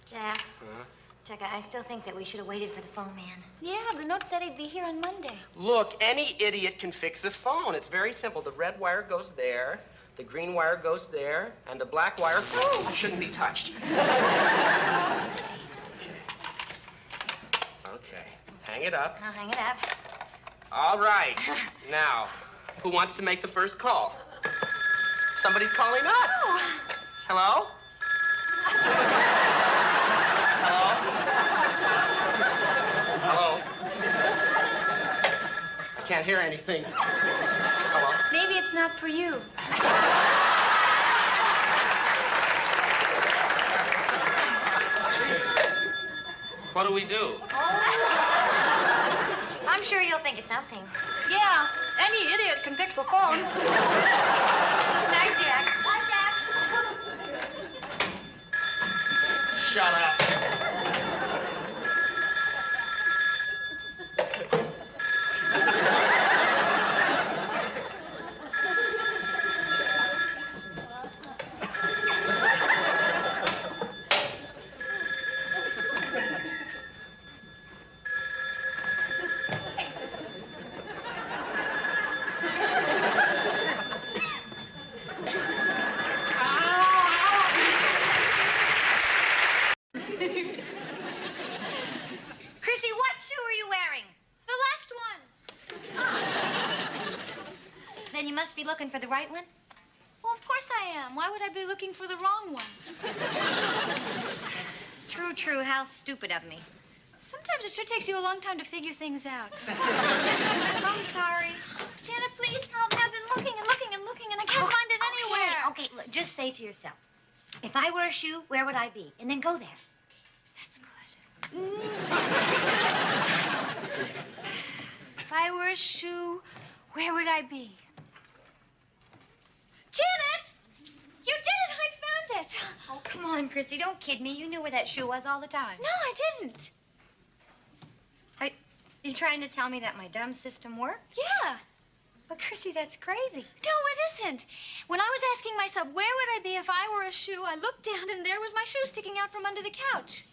Jack, Jack, I still think that we should have waited for the phone man. Yeah, the note said he'd be here on Monday. Look, any idiot can fix a phone. It's very simple. The red wire goes there, the green wire goes there, and the black wire shouldn't be touched. Okay, hang it up. I'll hang it up. All right. Now, who wants to make the first call? Somebody's calling us. Hello? Hello? Hello? I can't hear anything. Hello? Maybe it's not for you. What do we do? I'm sure you'll think of something. Yeah, any idiot can fix a phone. Night, Jack. Bye, Jack. Shut up. Chrissy, what shoe are you wearing? The left one. Then you must be looking for the right one. Well, of course I am. Why would I be looking for the wrong one? True, true. How stupid of me. Sometimes it sure takes you a long time to figure things out. I'm sorry. Janet, please help me. I've been looking and looking and looking, and I can't find it anywhere. Okay, look, just say to yourself, if I were a shoe, where would I be? And then go there. That's good. If I were a shoe, where would I be? Janet! You did it! I found it! Oh, come on, Chrissy. Don't kid me. You knew where that shoe was all the time. No, I didn't. Are you trying to tell me that my dumb system worked? Yeah. But, Chrissy, that's crazy. No, it isn't. When I was asking myself, where would I be if I were a shoe, I looked down and there was my shoe sticking out from under the couch.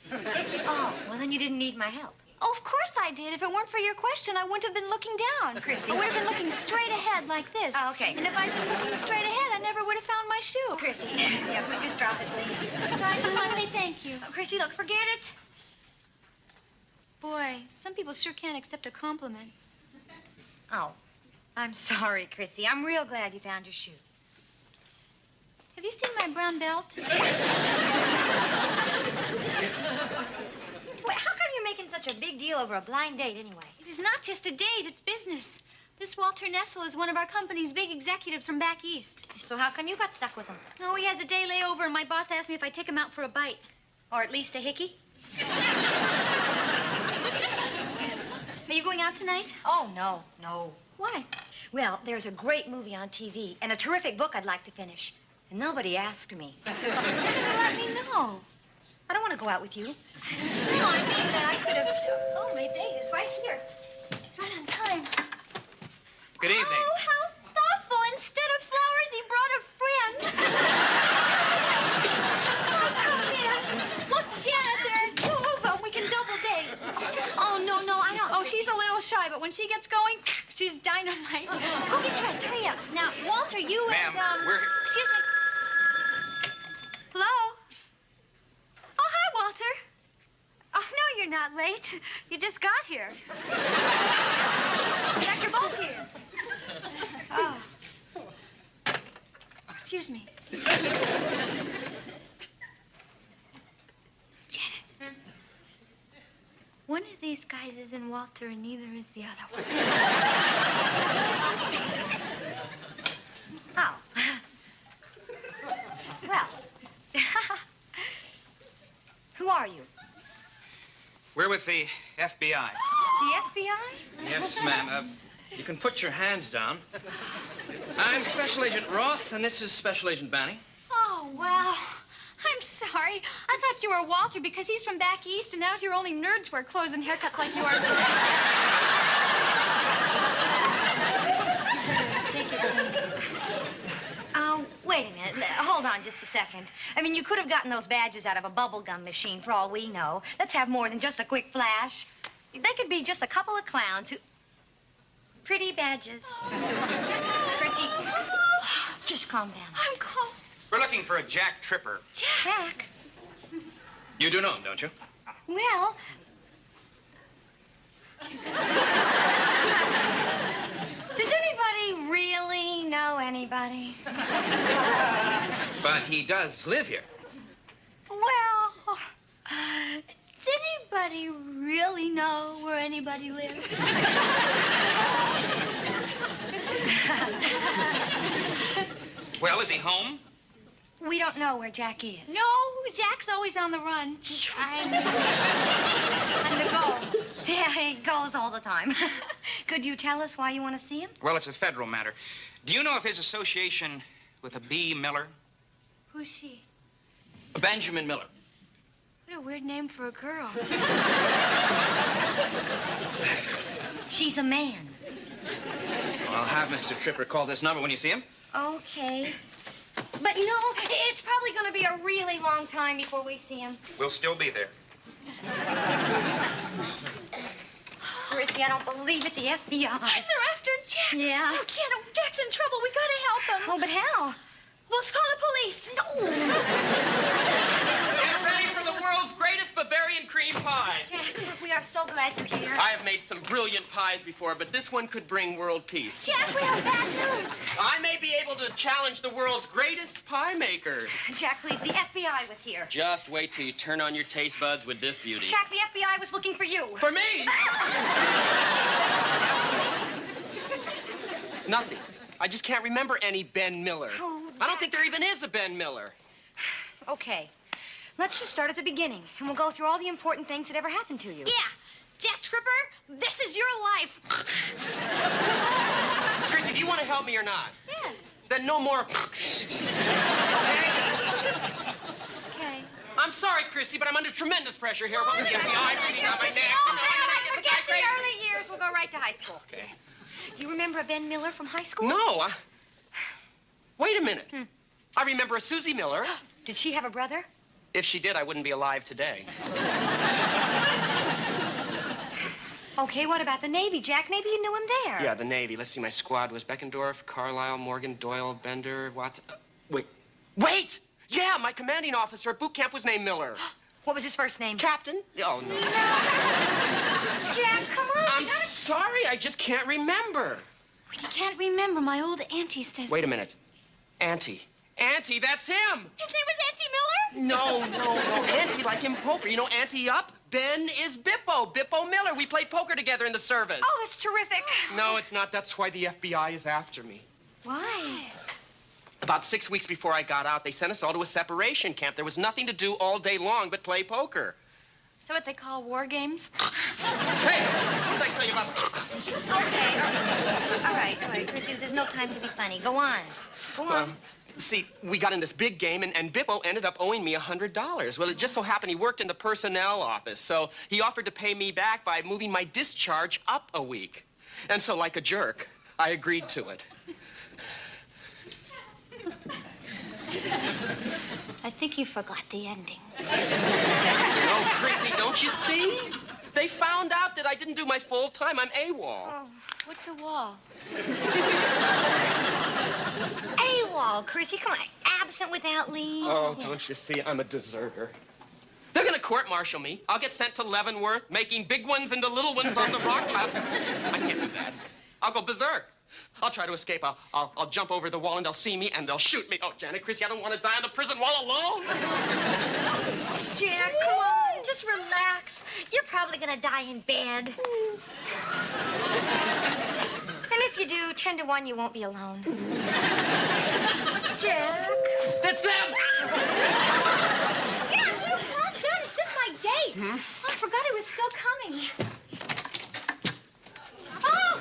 Oh, well, then mean you didn't need my help? Oh, of course I did. If it weren't for your question, I wouldn't have been looking down. Chrissy. I would have been looking straight ahead like this. Oh, okay. And if I'd been looking straight ahead, I never would have found my shoe. Chrissy, yeah, would you just drop it, please? So I just want to say thank you. Oh, Chrissy, look, forget it. Boy, some people sure can't accept a compliment. Oh, I'm sorry, Chrissy. I'm real glad you found your shoe. Have you seen my brown belt? Wait, how come you're making such a big deal over a blind date anyway? It is not just a date, it's business. This Walter Nessel is one of our company's big executives from back east. So how come you got stuck with him? Oh, he has a day layover, and my boss asked me if I'd take him out for a bite. Or at least a hickey? Are you going out tonight? Oh, no, no. Why? Well, there's a great movie on TV and a terrific book I'd like to finish. And nobody asked me. You should have let me know. I don't want to go out with you. No, I mean that I could have... Oh, my date is right here. It's right on time. Good evening. Oh, how thoughtful. Instead of flowers, he brought a friend. Oh, come here. Look, Janet, there are two of them. We can double date. Oh, no, I don't. Oh, she's a little shy, but when she gets going, she's dynamite. Go get dressed. Hurry up. Now, Walter, you and, Ma'am, we're... Excuse me. Hello? Oh, hi, Walter. Oh, no, you're not late. You just got here. Jack, you're both here. Oh. Excuse me. Janet. One of these guys isn't Walter, and neither is the other one. Oh. Well. Who are you? We're with the FBI. The FBI? Yes, ma'am. You can put your hands down. I'm Special Agent Roth, and this is Special Agent Banny. Oh, well, I'm sorry. I thought you were Walter because he's from back east, and out here only nerds wear clothes and haircuts like yours. Take your time. Wait a minute. Hold on just a second. I mean, you could have gotten those badges out of a bubblegum machine for all we know. Let's have more than just a quick flash. They could be just a couple of clowns who... Pretty badges. Chrissy, just calm down. I'm calm. We're looking for a Jack Tripper. Jack? You do know him, don't you? Well... Does anybody really know anybody? But he does live here. Well, does anybody really know where anybody lives? Well, is he home? We don't know where Jack is. No, Jack's always on the run. On the go. Yeah, he goes all the time. Could you tell us why you want to see him? Well, it's a federal matter. Do you know of his association with a B. Miller? Who's she? Benjamin Miller. What a weird name for a girl. She's a man. Well, I'll have Mr. Tripper call this number when you see him. Okay. But, you know, it's probably going to be a really long time before we see him. We'll still be there. Chrissy, I don't believe it. The FBI. They're after Jack. Yeah. Oh, Janet, Jack's in trouble. We gotta help him. Oh, but how? Well, let's call the police. Get ready for the world's greatest Bavarian cream pie. Jack, look, we are so glad you're here. I have made some brilliant pies before, but this one could bring world peace. Jack, we have bad news. I may be able to challenge the world's greatest pie makers. Jack, please, the FBI was here. Just wait till you turn on your taste buds with this beauty. Jack, the FBI was looking for you. For me? Nothing. I just can't remember any Ben Miller. Oh, I don't think there even is a Ben Miller. Okay. Let's just start at the beginning, and we'll go through all the important things that ever happened to you. Yeah. Jack Tripper, this is your life. Chrissy, do you want to help me or not? Yeah. Then no more. Okay. I'm sorry, Chrissy, but I'm under tremendous pressure here. What with the FBI breathing on my neck? Forget the early years. We'll go right to high school. Okay. Do you remember a Ben Miller from high school? No. Wait a minute. I remember a Susie Miller. Did she have a brother? If she did, I wouldn't be alive today. Okay, what about the Navy, Jack? Maybe you knew him there. Yeah, the Navy. Let's see, my squad was Beckendorf, Carlisle, Morgan, Doyle, Bender, Watson. Wait! Yeah, my commanding officer at boot camp was named Miller. What was his first name? Captain? Oh, no. Jack, come on. I'm sorry, I just can't remember. You can't remember. My old auntie says... Wait a minute. Auntie. Auntie, that's him! His name was Auntie Miller? No. Auntie, like in poker. You know Auntie up? Ben is Bippo. Bippo Miller. We played poker together in the service. Oh, that's terrific. No, it's not. That's why the FBI is after me. Why? About 6 weeks before I got out, they sent us all to a separation camp. There was nothing to do all day long but play poker. Is that what they call war games? Hey, what did I tell you about? Okay. All right, Chrissy, there's no time to be funny. Go on. Go on. See, we got in this big game, and Bippo ended up owing me $100. Well, it just so happened he worked in the personnel office, so he offered to pay me back by moving my discharge up a week. And so, like a jerk, I agreed to it. I think you forgot the ending. No, Chrissy, don't you see? They found out that I didn't do my full time. I'm AWOL. Oh, what's a wall? AWOL, Chrissy, come on. Absent without leave. Oh, don't you see? I'm a deserter. They're gonna court-martial me. I'll get sent to Leavenworth, making big ones into little ones on the rock. I can't do that. I'll go berserk. I'll try to escape. I'll jump over the wall, and they'll see me, and they'll shoot me. Oh, Janet, Chrissy, I don't want to die on the prison wall alone. Jack, come on. Just relax. You're probably going to die in bed. And if you do, 10 to 1, you won't be alone. Jack. That's them! Jack, we're all done. It's just my date. Oh, I forgot it was still coming. Oh!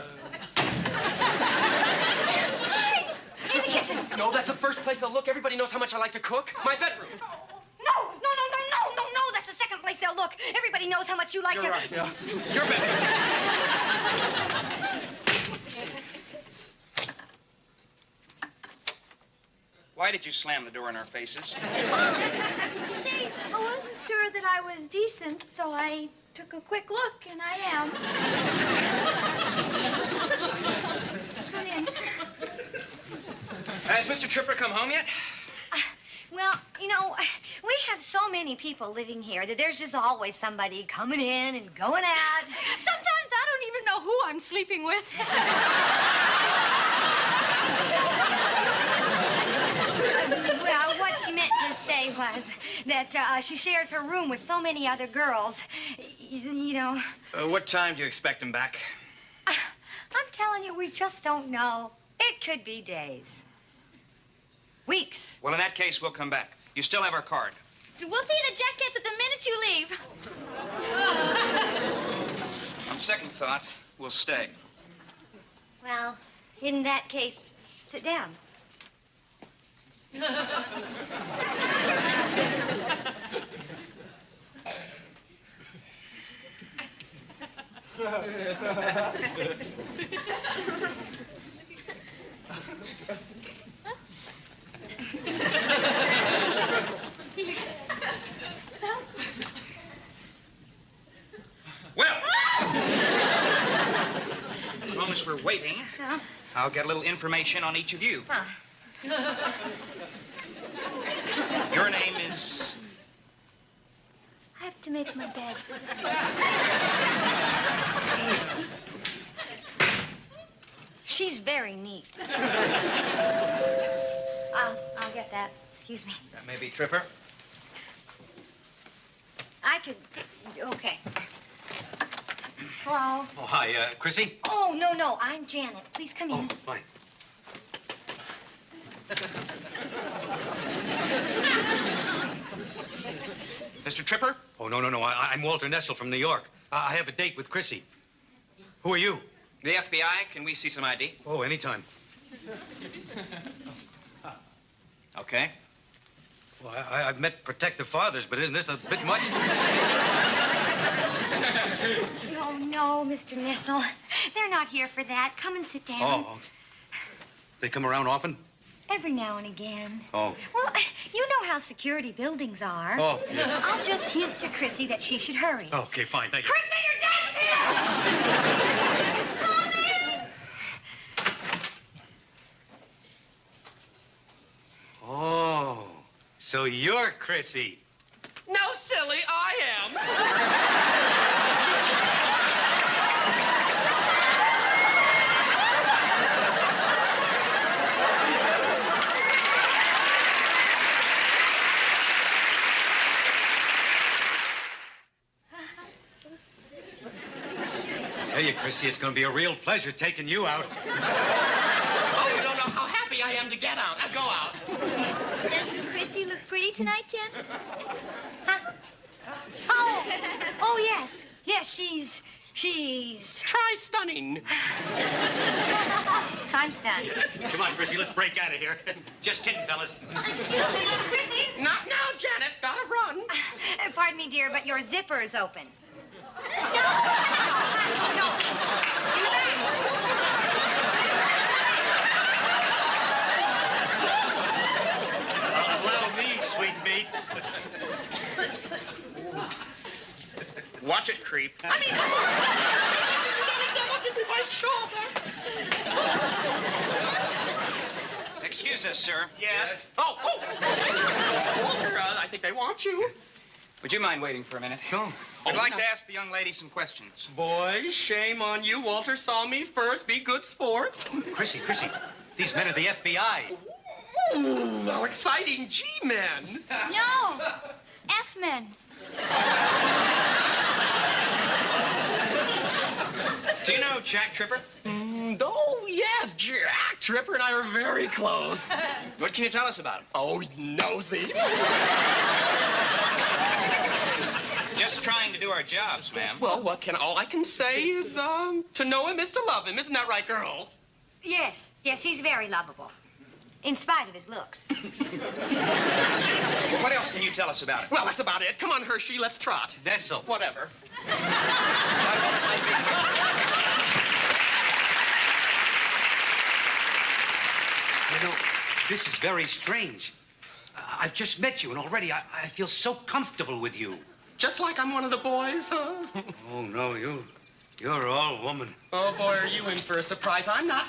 Hide! In the kitchen. No, that's the first place they'll look. Everybody knows how much I like to cook. My bedroom. No. That's the second place they'll look. Everybody knows how much you like to... You're right, yeah. Your bedroom. Why did you slam the door in our faces? You see, I wasn't sure that I was decent, so I took a quick look, and I am. Come in. Has Mr. Tripper come home yet? Well, you know, we have so many people living here that there's just always somebody coming in and going out. Sometimes I don't even know who I'm sleeping with. Well, what she meant to say was that she shares her room with so many other girls. You know. What time do you expect him back? I'm telling you, we just don't know. It could be days. Weeks. Well, in that case, we'll come back. You still have our card. We'll see you at Jacket's at the minute you leave. On second thought, we'll stay. Well, in that case, sit down. Well, as long as we're waiting, I'll get a little information on each of you. Your name is... I have to make my bed. She's very neat. I'll get that. Excuse me. That may be Tripper. I could... Okay. Hello? Oh, hi, Chrissy? Oh, no. I'm Janet. Please come in. Oh, fine. Mr. Tripper? Oh, no. I'm Walter Nessel from New York. I have a date with Chrissy. Who are you? The FBI. Can we see some ID? Oh, anytime. Okay. Well, I've met protective fathers, but isn't this a bit much? No, Mr. Nessel. They're not here for that. Come and sit down. Oh. They come around often? Every now and again. Oh. Well, you know how security buildings are. Oh, yeah. I'll just hint to Chrissy that she should hurry. Okay, fine, thank you. Chrissy, your dad's here! Oh, so you're Chrissy. No, silly, I am. I tell you, Chrissy, it's going to be a real pleasure taking you out. Oh, you don't know how happy I am to get out. Now go out. Doesn't Chrissy look pretty tonight, Janet? Huh? Oh, yes. Yes, she's... Try stunning. I'm stunned. Come on, Chrissy, let's break out of here. Just kidding, fellas. Excuse me, Chrissy. Not now, Janet. Gotta run. Pardon me, dear, but your zipper's open. No. In the back. Allow me, sweet meat. Watch it, creep. I mean, my shoulder. Excuse us, sir. Yes. Oh. Walter, I think they want you. Would you mind waiting for a minute? No. I'd like to ask the young lady some questions. Boy, shame on you. Walter saw me first. Be good sports. Chrissy, these men are the FBI. Ooh, how exciting. G-men. No, F-men. Do you know Jack Tripper? Oh, yes, Jack Tripper and I are very close. What can you tell us about him? Oh, nosy. Just trying to do our jobs, ma'am. Well, all I can say is, to know him is to love him. Isn't that right, girls? Yes, he's very lovable. In spite of his looks. What else can you tell us about him? Well, that's about it. Come on, Hershey, let's trot. Nessel. Whatever. You know, this is very strange. I've just met you, and already I feel so comfortable with you. Just like I'm one of the boys, huh? Oh, no, you're all woman. Oh, boy, are you in for a surprise. I'm not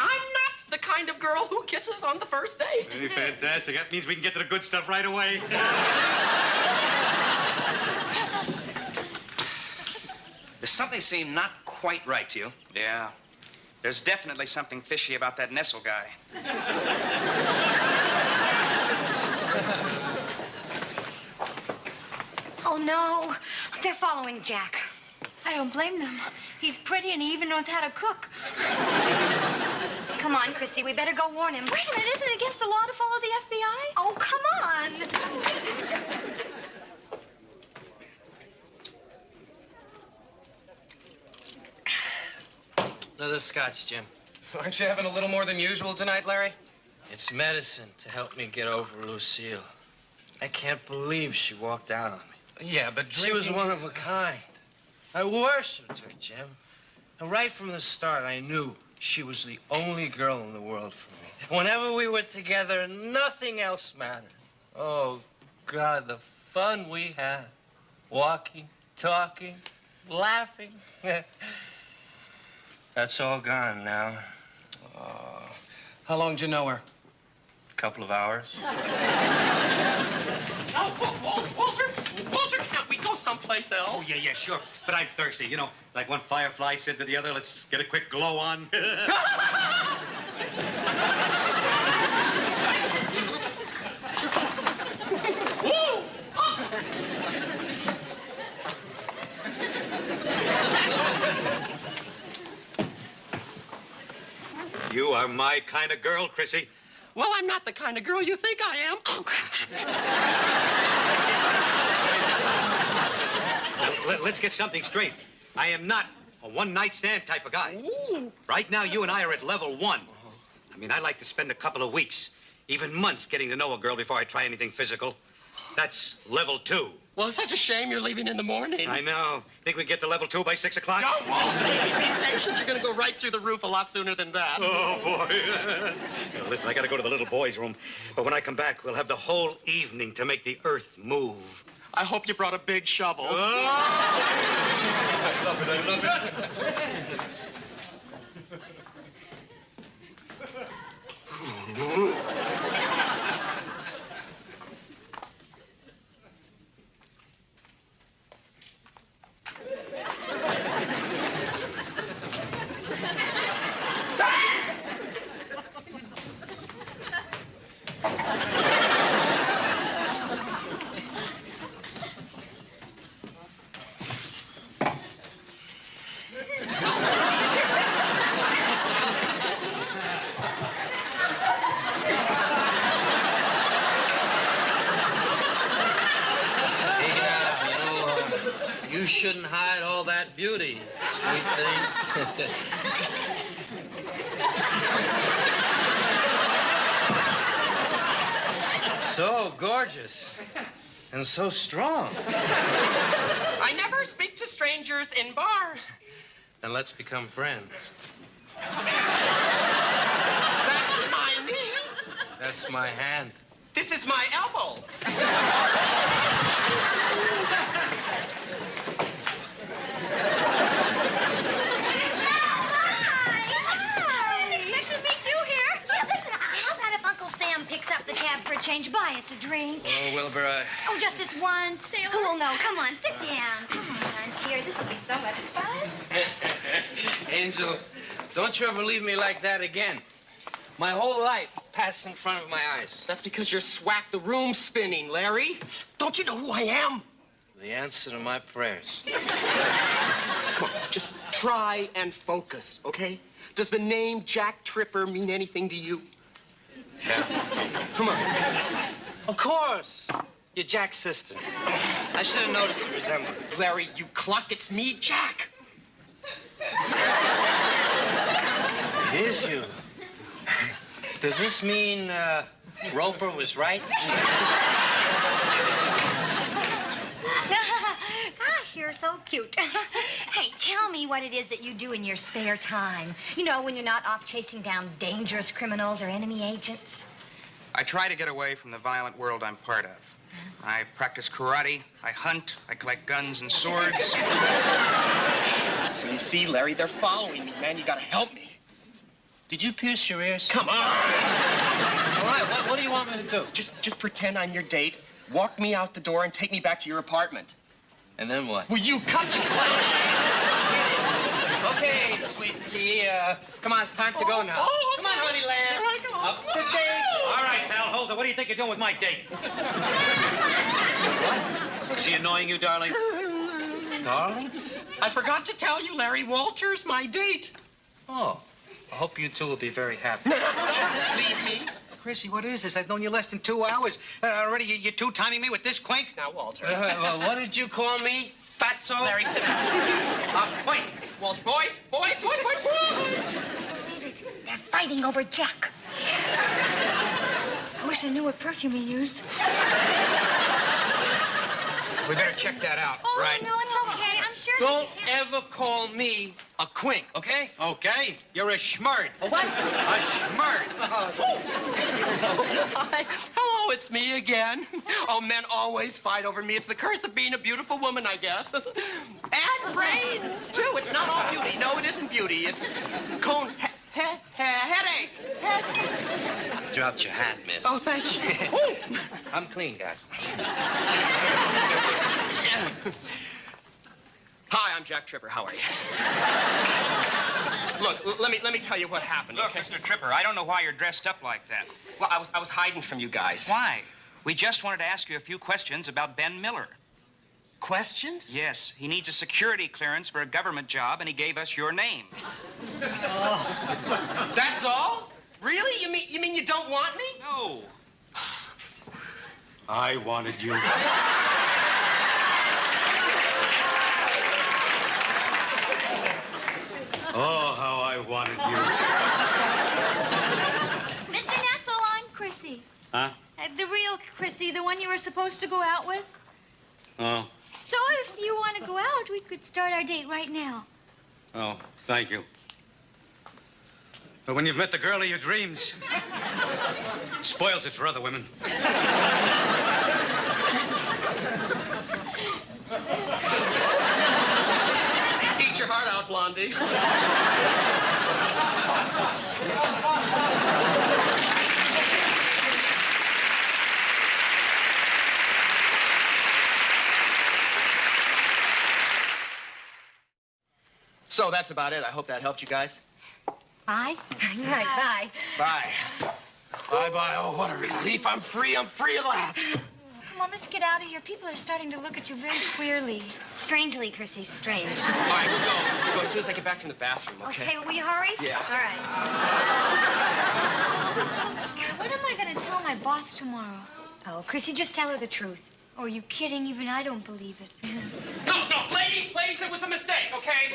the kind of girl who kisses on the first date. Hey, fantastic. That means we can get to the good stuff right away. Does something seem not quite right to you? Yeah. There's definitely something fishy about that Nessel guy. Oh, no. They're following Jack. I don't blame them. He's pretty and he even knows how to cook. Come on, Chrissy, we better go warn him. Wait a minute, isn't it against the law to follow the FBI? Oh, come on. Another scotch, Jim. Aren't you having a little more than usual tonight, Larry? It's medicine to help me get over Lucille. I can't believe she walked out on me. Yeah, but She was one of a kind. I worshipped her, Jim. And right from the start, I knew she was the only girl in the world for me. Whenever we were together, nothing else mattered. Oh, God, the fun we had. Walking, talking, laughing. That's all gone now. How long did you know her? A couple of hours. Walter, can't we go someplace else? Oh, yeah, sure. But I'm thirsty. You know, it's like one firefly said to the other, let's get a quick glow on. You are my kind of girl, Chrissy. Well, I'm not the kind of girl you think I am. Let's get something straight. I am not a one-night stand type of guy. Ooh. Right now, you and I are at level 1. I mean, I like to spend a couple of weeks, even months, getting to know a girl before I try anything physical. That's level 2. Well, it's such a shame you're leaving in the morning. I know. Think we can get to level 2 by 6 o'clock? No, Walter, be patient. You're going to go right through the roof a lot sooner than that. Oh, boy. Now, listen, I got to go to the little boy's room. But when I come back, we'll have the whole evening to make the earth move. I hope you brought a big shovel. Oh! I love it. You shouldn't hide all that beauty, sweet thing. So gorgeous and so strong. I never speak to strangers in bars. Then let's become friends. That's my knee. That's my hand. This is my elbow. Picks up the tab for a change. Buy us a drink. Oh, Wilbur, Oh, just this once. Who'll know? Come on, sit down. Come on, here. This will be so much fun. Angel, don't you ever leave me like that again. My whole life passed in front of my eyes. That's because you're swack the room spinning, Larry. Don't you know who I am? The answer to my prayers. Come on, just try and focus, okay? Does the name Jack Tripper mean anything to you? Yeah. Come on. Of course. You're Jack's sister. I should have noticed the resemblance. Larry, you cluck. It's me, Jack. It is you. Does this mean Roper was right? Gosh, you're so cute. Hey, tell me what it is that you do in your spare time. You know, when you're not off chasing down dangerous criminals or enemy agents. I try to get away from the violent world I'm part of. I practice karate, I hunt, I collect guns and swords. So you see, Larry, they're following me, man. You gotta help me. Did you pierce your ears? Come on. All right, what do you want me to do? Just pretend I'm your date, walk me out the door, and take me back to your apartment. And then what? Well, you cousin clown. Okay, sweet pea. Come on, it's time to go now. Oh, come on, honey lamb. Here I go. Up to date. All right, pal, hold it. What do you think you're doing with my date? What? Is he annoying you, darling? Darling? I forgot to tell you, Larry, Walter's my date. Oh, I hope you two will be very happy. Don't leave me. Chrissy, what is this? I've known you less than 2 hours. Already you're two-timing me with this quink? Now, Walter. What did you call me? Fatso? Larry, sit down. Quink. Walter, boys. Believe it. They're fighting over Jack. I wish I knew what perfume he used. We better check that out. Oh, Right. no, it's okay. I'm sure Don't ever call me a quink, okay? Okay, you're a schmurd. A what? A schmurd. Hi. Hello, it's me again. Oh, men always fight over me. It's the curse of being a beautiful woman, I guess. And brains, too. It's not all beauty. No, it isn't beauty. It's headache. Dropped your hat, miss. Oh, thank you. I'm clean, guys. Hi, I'm Jack Tripper. How are you? Look, let me tell you what happened. Look, Okay? Mr. Tripper, I don't know why you're dressed up like that. Well, I was hiding from you guys. Why? We just wanted to ask you a few questions about Ben Miller. Questions? Yes, he needs a security clearance for a government job, and he gave us your name. That's all? Really? You mean you don't want me? No. I wanted you. Oh, how I wanted you. Mr. Nessel, I'm Chrissy. Huh? The real Chrissy, the one you were supposed to go out with. Oh, So if you want to go out, we could start our date right now. oh, thank you. But when you've met the girl of your dreams, it spoils it for other women. Eat your Blondie. So that's about it. I hope that helped you guys. Bye? Right, bye. Bye. Bye-bye. Oh, what a relief. I'm free. I'm free at last. Come on, let's get out of here. People are starting to look at you very queerly. Strangely, Chrissy, strange. All right, we'll go. We'll go as soon as I get back from the bathroom, okay? Okay, will you hurry? Yeah. All right. What am I going to tell my boss tomorrow? Oh, Chrissy, just tell her the truth. Oh, are you kidding? Even I don't believe it. No, ladies, it was a mistake, okay?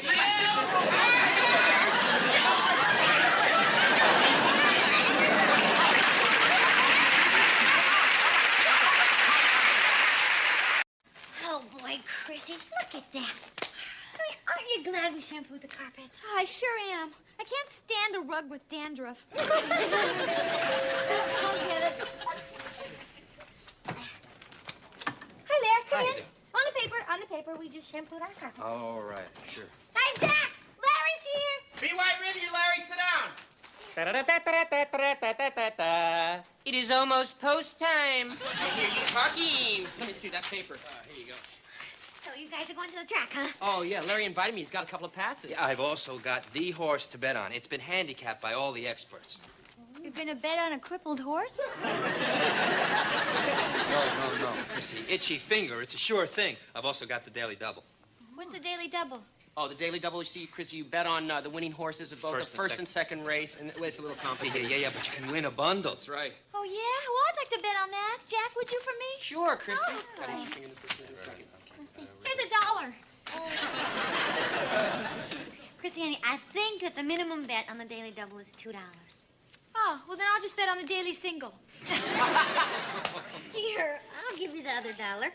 Oh, boy, Chrissy, look at that. Aren't you glad we shampooed the carpets? I sure am. I can't stand a rug with dandruff. I'll get it. Hi there, come in. On the paper, we just shampooed our carpet. All right, sure. Hi, Jack! Larry's here! Be right with you, Larry. Sit down. It is almost post time. I hear you talking. Let me see that paper. Here you go. So you guys are going to the track, huh? Oh, yeah, Larry invited me. He's got a couple of passes. Yeah, I've also got the horse to bet on. It's been handicapped by all the experts. You're gonna bet on a crippled horse? No, Chrissy. Itchy finger. It's a sure thing. I've also got the daily double. What's the daily double? Oh, the daily double, you see, Chris, you bet on the winning horses of both the first and second race, and it's a little complicated. Yeah, but you can win a bundle. That's right. Oh, yeah? Well, I'd like to bet on that. Jack, would you for me? Sure, Chrissy. Oh, Got good. your finger in the first in a second. Let's see. Here's $1. Chrissy, honey, I think that the minimum bet on the daily double is $2. Oh, well, then I'll just bet on the daily single. Here, I'll give you the other $1.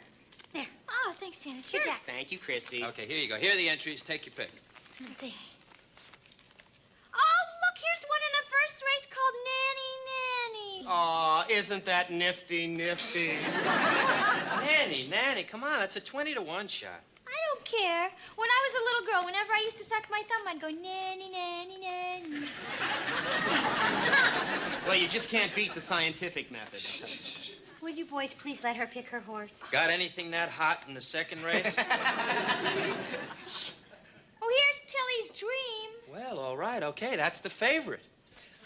There. Oh, thanks, Janet. Sure. Jack. Thank you, Chrissy. Okay, here you go. Here are the entries. Take your pick. Let's see. Oh, look, here's one in the first race called Nanny. Aw, isn't that nifty? Nanny, come on. That's a 20-to-1 shot. I don't care. When I was a little girl, whenever I used to suck my thumb, I'd go, nanny. Well, you just can't beat the scientific method. Would you boys please let her pick her horse? Got anything that hot in the second race? Oh, here's Tilly's Dream. Well, all right, okay. That's the favorite.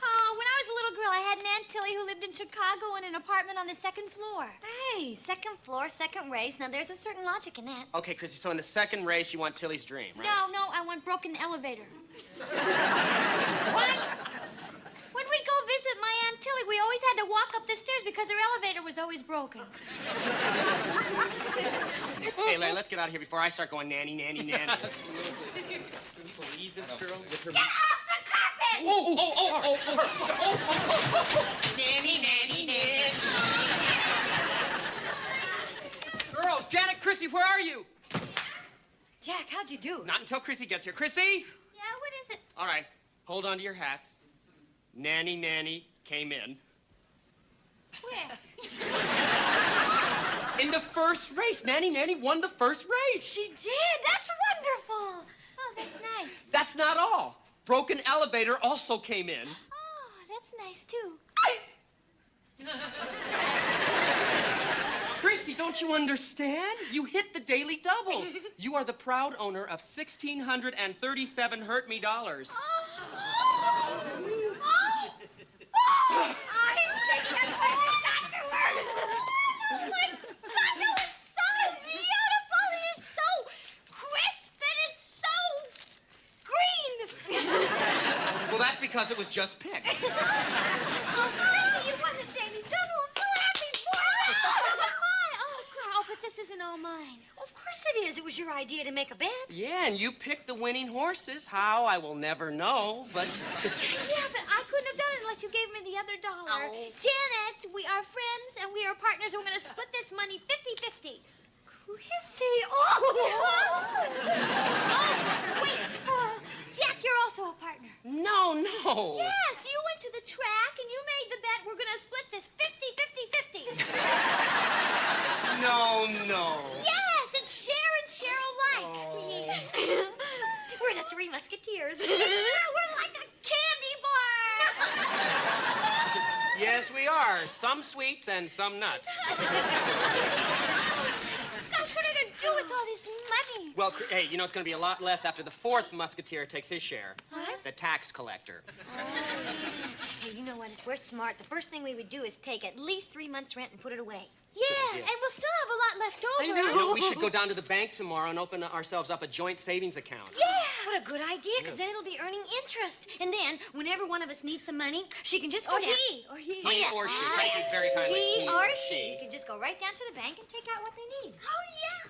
Oh, when I was a little girl, I had an Aunt Tilly who lived in Chicago in an apartment on the second floor. Hey, second floor, second race. Now, there's a certain logic in that. Okay, Chrissy, so in the second race, you want Tilly's Dream, right? No, I want Broken Elevator. What? When we'd go visit my Aunt Tilly, we always had to walk up the stairs because her elevator was always broken. Hey, Larry, let's get out of here before I start going nanny. Absolutely. Can you believe this girl with her... Get off the carpet! Nanny. Girls, Janet, Chrissy, where are you? Jack, how'd you do? Not until Chrissy gets here. Chrissy? Yeah, what is it? All right, hold on to your hats. Nanny came in. Where? In the first race. Nanny won the first race. She did. That's wonderful. Oh, that's nice. That's not all. Broken Elevator also came in. Oh, that's nice, too. Chrissy, don't you understand? You hit the daily double. You are the proud owner of 1,637 hurt me dollars. I think that's what we got to her. Oh, my gosh, it was so beautiful. And it's so crisp and it's so green. Well, that's because it was just picked. Oh, you won the daily double. I'm so happy for you. Oh, but this isn't all mine. Of course it is. It was your idea to make a bet. Yeah, and you picked the winning horses. How, I will never know, but... Yeah, but I couldn't have done it unless you gave me the other $1. Oh. Janet, we are friends and we are partners and we're going to split this money 50-50. Chrissy, oh! Wait. Jack, you're also a partner. No. Yes, you went to the track and you made the bet we're going to split this 50-50-50. No. Yes, it's share and share alike. We're the Three Musketeers. years. We're like a candy bar. Yes, we are. Some sweets and some nuts. Gosh, what are you going to do with all this money? Well, hey, you know it's going to be a lot less after the fourth musketeer takes his share. What? The tax collector. Hey, you know what? If we're smart, the first thing we would do is take at least 3 months' rent and put it away. Yeah, and we'll still have a lot left over. I know. You know, we should go down to the bank tomorrow and open ourselves up a joint savings account. Yeah, what a good idea, because then it'll be earning interest. And then, whenever one of us needs some money, she can just go down. Or he. He or she. Thank you very kindly. He or she can just go right down to the bank and take out what they need. Oh, yeah.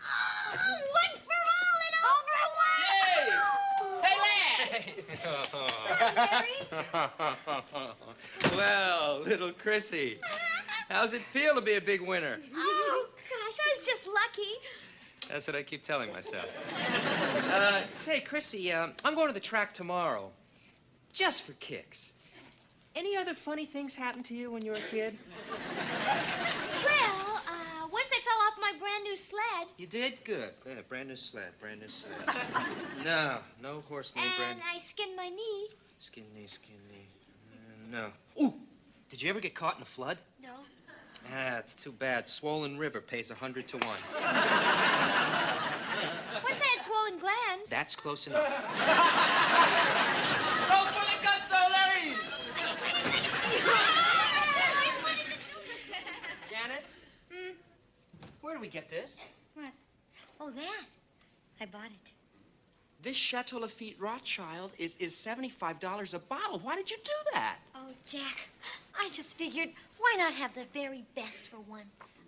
Oh, one for all and over one. Hey! Well, little Chrissy, how's it feel to be a big winner? Oh, gosh, I was just lucky. That's what I keep telling myself. Say, Chrissy, I'm going to the track tomorrow. Just for kicks. Any other funny things happen to you when you were a kid? Well, once I fell off my brand new sled. You did? Good. Yeah, brand new sled, brand new sled. No horse named And I skinned my knee. Skin knee. No. Ooh! Did you ever get caught in a flood? No. Ah, it's too bad. Swollen River pays 100 to 1. Once I had swollen glands. That's close enough. Go for the gusto, Larry! Janet? Where do we get this? What? Oh, that. I bought it. This Chateau Lafitte Rothschild is $75 a bottle. Why did you do that? Oh, Jack, I just figured, why not have the very best for once?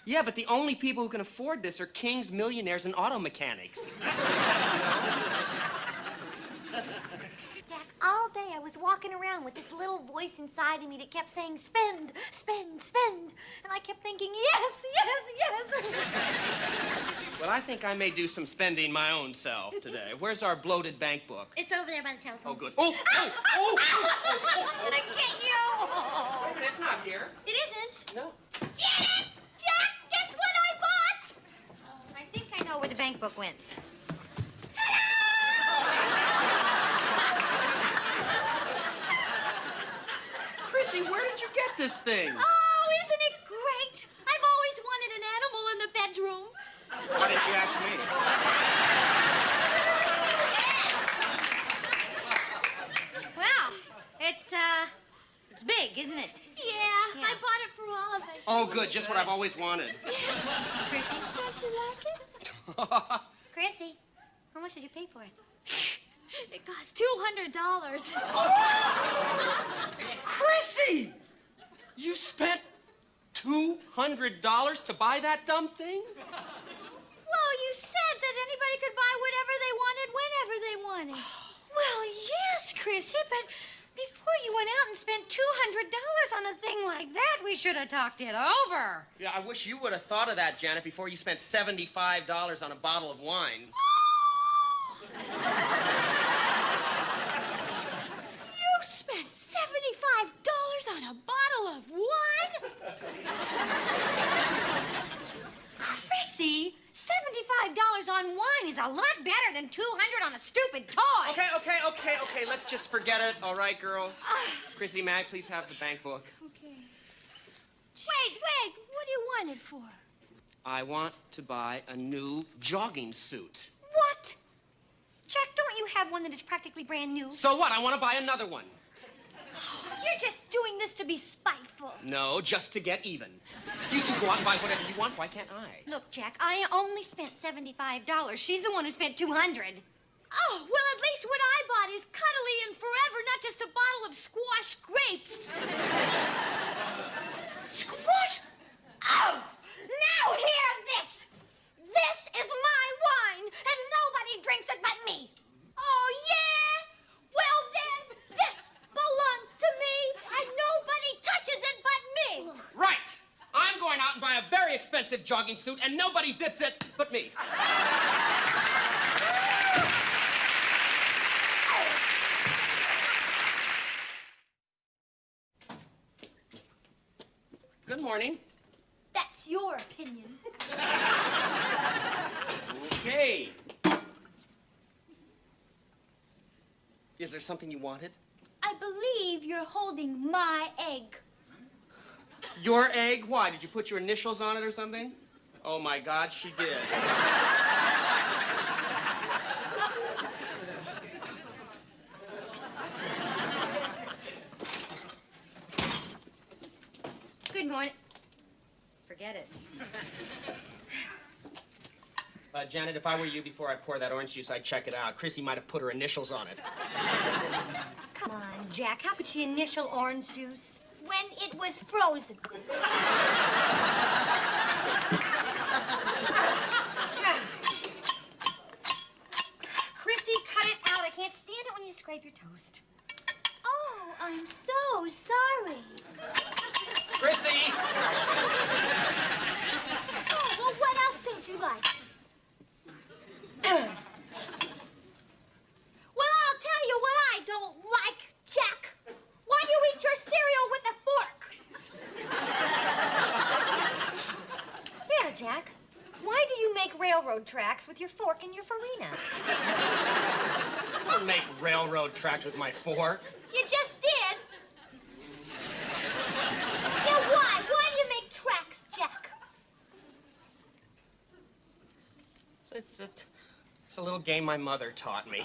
Yeah, but the only people who can afford this are kings, millionaires, and auto mechanics. Jack, all day I was walking around with this little voice inside of me that kept saying, spend, spend, spend. And I kept thinking, yes, yes, yes. Well, I think I may do some spending my own self today. Where's our bloated bank book? It's over there by the telephone. Oh, good. Oh! Did I get you? It's not here. It isn't. No. Get it! Jack, guess what I bought? I think I know where the bank book went. Chrissy, where did you get this thing? Oh, isn't it great? I've always wanted an animal in the bedroom. Why didn't you ask me? Well, it's big, isn't it? Yeah, I bought it for all of us. Oh, good. Just what I've always wanted. Chrissy? Don't you like it? Chrissy, how much did you pay for it? It cost $200. Chrissy! You spent $200 to buy that dumb thing? Well, you said that anybody could buy whatever they wanted whenever they wanted. Well, yes, Chrissy, but before you went out and spent $200 on a thing like that, we should have talked it over. Yeah, I wish you would have thought of that, Janet, before you spent $75 on a bottle of wine. You spent $75 on a bottle of wine? Chrissy, $75 on wine is a lot better than $200 on a stupid toy. Okay. Let's just forget it, all right, girls? Chrissy, may I please have the bank book? Okay. Wait, what do you want it for? I want to buy a new jogging suit. What? Jack, don't you have one that is practically brand new? So what? I want to buy another one. You're just doing this to be spiteful. No, just to get even. You two go out and buy whatever you want. Why can't I? Look, Jack, I only spent $75. She's the one who spent $200. Oh, well, at least what I bought is cuddly and forever, not just a bottle of squash grapes. Squash? Oh! Now hear this! This is my wine, and nobody drinks it but me. Oh, yeah? Well, then, this belongs to me, and nobody touches it but me. Right! I'm going out and buy a very expensive jogging suit, and nobody zips it but me. Good morning. That's your opinion. Okay. Is there something you wanted? I believe you're holding my egg. Your egg? Why? Did you put your initials on it or something? Oh, my God, she did. Good morning. Forget it. Janet, if I were you, before I pour that orange juice, I'd check it out. Chrissy might have put her initials on it. Come on, Jack. How could she initial orange juice? When it was frozen. Chrissy, cut it out. I can't stand it when you scrape your toast. Oh, I'm so sorry. Chrissy! Oh, well, what else don't you like? Well, I'll tell you what I don't like, Jack. Why do you eat your cereal with a fork? Yeah, Jack. Why do you make railroad tracks with your fork in your farina? I don't make railroad tracks with my fork. You just did. Yeah, why? Why do you make tracks, Jack? It's a little game my mother taught me.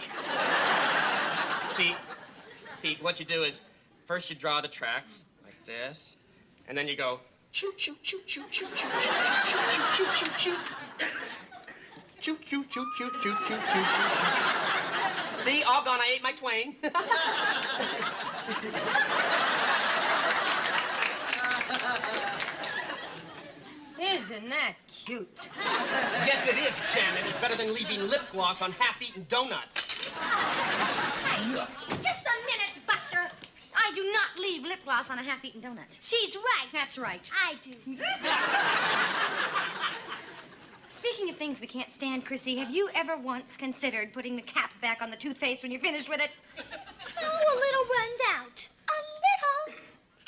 See, what you do is, first you draw the tracks, like this, and then you go, shoot, shoot, shoot, shoot, shoot, shoot, shoot, shoot, shoot, shoot, shoot. Shoot, shoot, shoot, shoot, shoot, shoot, shoot. See, all gone, I ate my twain. Isn't that cute? Yes, it is, Janet. It's better than leaving lip gloss on half-eaten donuts. Just a minute, Buster. I do not leave lip gloss on a half-eaten donut. She's right. That's right. I do. Speaking of things we can't stand, Chrissy, have you ever once considered putting the cap back on the toothpaste when you're finished with it? Oh, a little runs out. A little?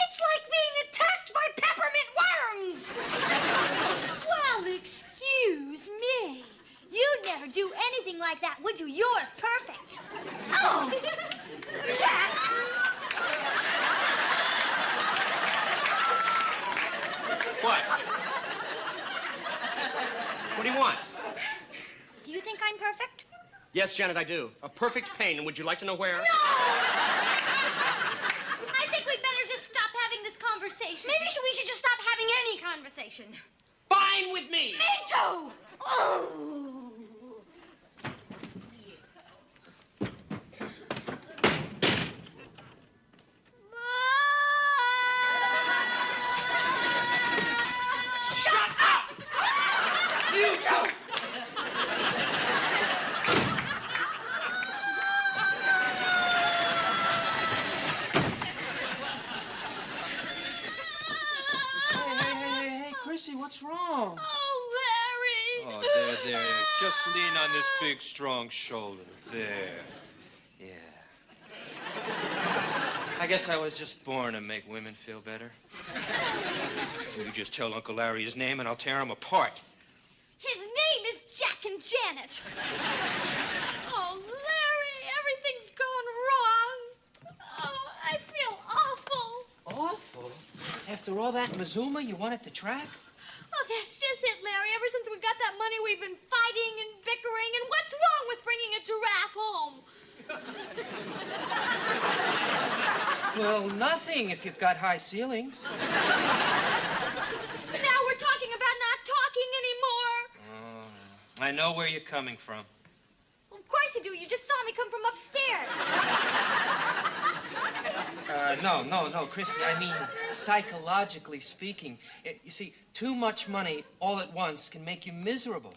It's like being attacked by peppermint worms! Well, excuse me. You'd never do anything like that, would you? You're perfect. Oh! Jack! What? What do you want? Do you think I'm perfect? Yes, Janet, I do. A perfect pain, and would you like to know where? No! I think we'd better just stop having this conversation. Maybe we should just stop having any conversation. Fine with me! Me too! Oh! Shut up! You two! Hey, Chrissy, what's wrong? Oh, Larry. Oh, there. Just lean on this big, strong shoulder. There. Yeah. I guess I was just born to make women feel better. You just tell Uncle Larry his name, and I'll tear him apart. His name is Jack and Janet. Oh, Larry, everything's gone wrong. Oh, I feel awful. Awful? After all that Mazuma, you wanted to track? Oh, that's just it, Larry. Ever since we got that money, we've been fighting and bickering. And what's wrong with bringing a giraffe home? Well, nothing if you've got high ceilings. Now we're talking about not talking anymore. I know where you're coming from. Well, of course you do. You just saw me come from upstairs. No, Chrissy. I mean, psychologically speaking. You see, too much money all at once can make you miserable.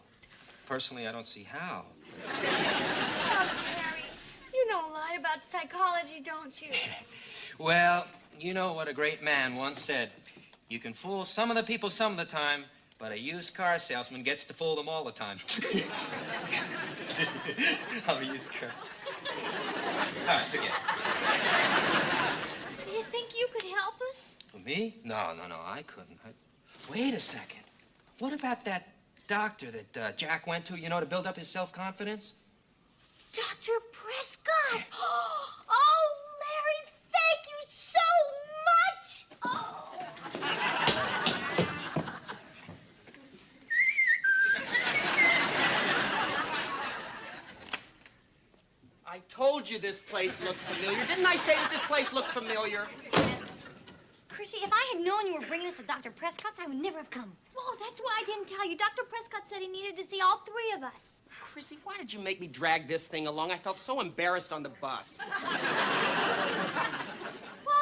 Personally, I don't see how. Oh, Larry, you know a lot about psychology, don't you? Well, you know what a great man once said. You can fool some of the people some of the time, but a used car salesman gets to fool them all the time. I'm a used car. All right, forget it. Do you think you could help us? Me? No, I couldn't. Wait a second. What about that doctor that Jack went to, to build up his self-confidence? Dr. Prescott! Oh, Larry, thank you so much! Oh. I told you this place looked familiar. Didn't I say that this place looked familiar? Chrissy, if I had known you were bringing us to Dr. Prescott's, I would never have come. Oh, that's why I didn't tell you. Dr. Prescott said he needed to see all three of us. Chrissy, why did you make me drag this thing along? I felt so embarrassed on the bus. Well,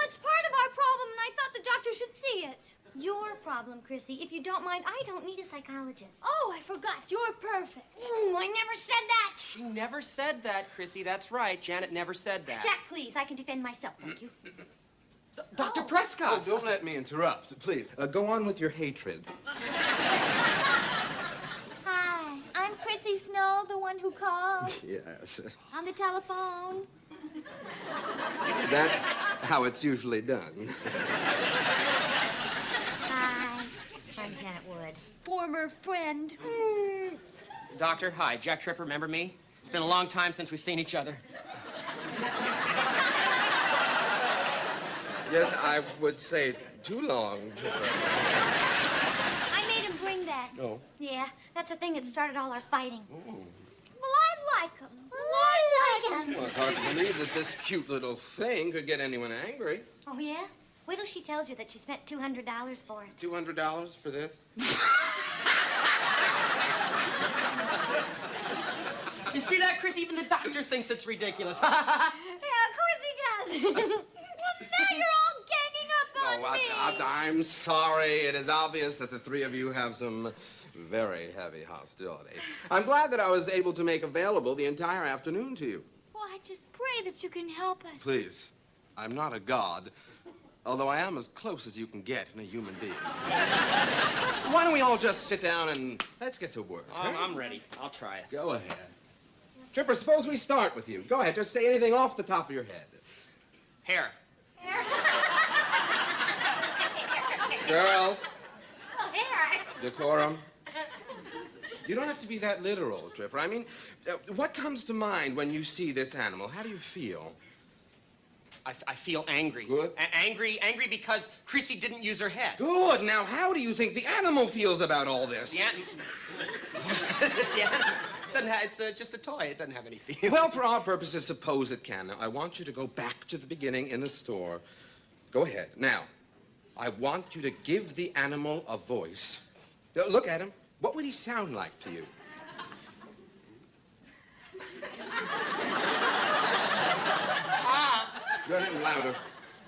it's part of our problem, and I thought the doctor should see it. Your problem, Chrissy. If you don't mind, I don't need a psychologist. Oh, I forgot. You're perfect. Ooh, I never said that. She never said that, Chrissy. That's right. Janet never said that. Jack, please. I can defend myself. Thank you. Dr. Prescott! Oh, don't let me interrupt, please. Go on with your hatred. Hi, I'm Chrissy Snow, the one who called Yes. on the telephone. That's how it's usually done. Hi, I'm Janet Wood. Former friend. Doctor, hi. Jack Tripp, remember me? It's been a long time since we've seen each other. Yes, I would say too long. I made him bring that. Oh. Yeah, that's the thing that started all our fighting. Well, I like him. I like him. Well, it's hard to believe that this cute little thing could get anyone angry. Oh, yeah? Wait till she tells you that she spent $200 for it. $200 for this? You see that, Chris? Even the doctor thinks it's ridiculous. Yeah, of course he does. Well, now you're all ganging up on me. I'm sorry. It is obvious that the three of you have some very heavy hostility. I'm glad that I was able to make available the entire afternoon to you. Well, I just pray that you can help us. Please, I'm not a god, although I am as close as you can get in a human being. Why don't we all just sit down and let's get to work? I'm ready. I'll try it. Go ahead. Tripper, suppose we start with you. Go ahead, just say anything off the top of your head. Hair. Girls, Hair. decorum. You don't have to be that literal, Tripper. I mean, what comes to mind when you see this animal? How do you feel? I feel angry. Good. Angry because Chrissy didn't use her head. Good. Now, how do you think the animal feels about all this? Yeah. It's just a toy. It doesn't have any feeling. Well, for our purposes, suppose it can. Now, I want you to go back to the beginning in the store. Go ahead. Now, I want you to give the animal a voice. Look at him. What would he sound like to you? Good, and louder.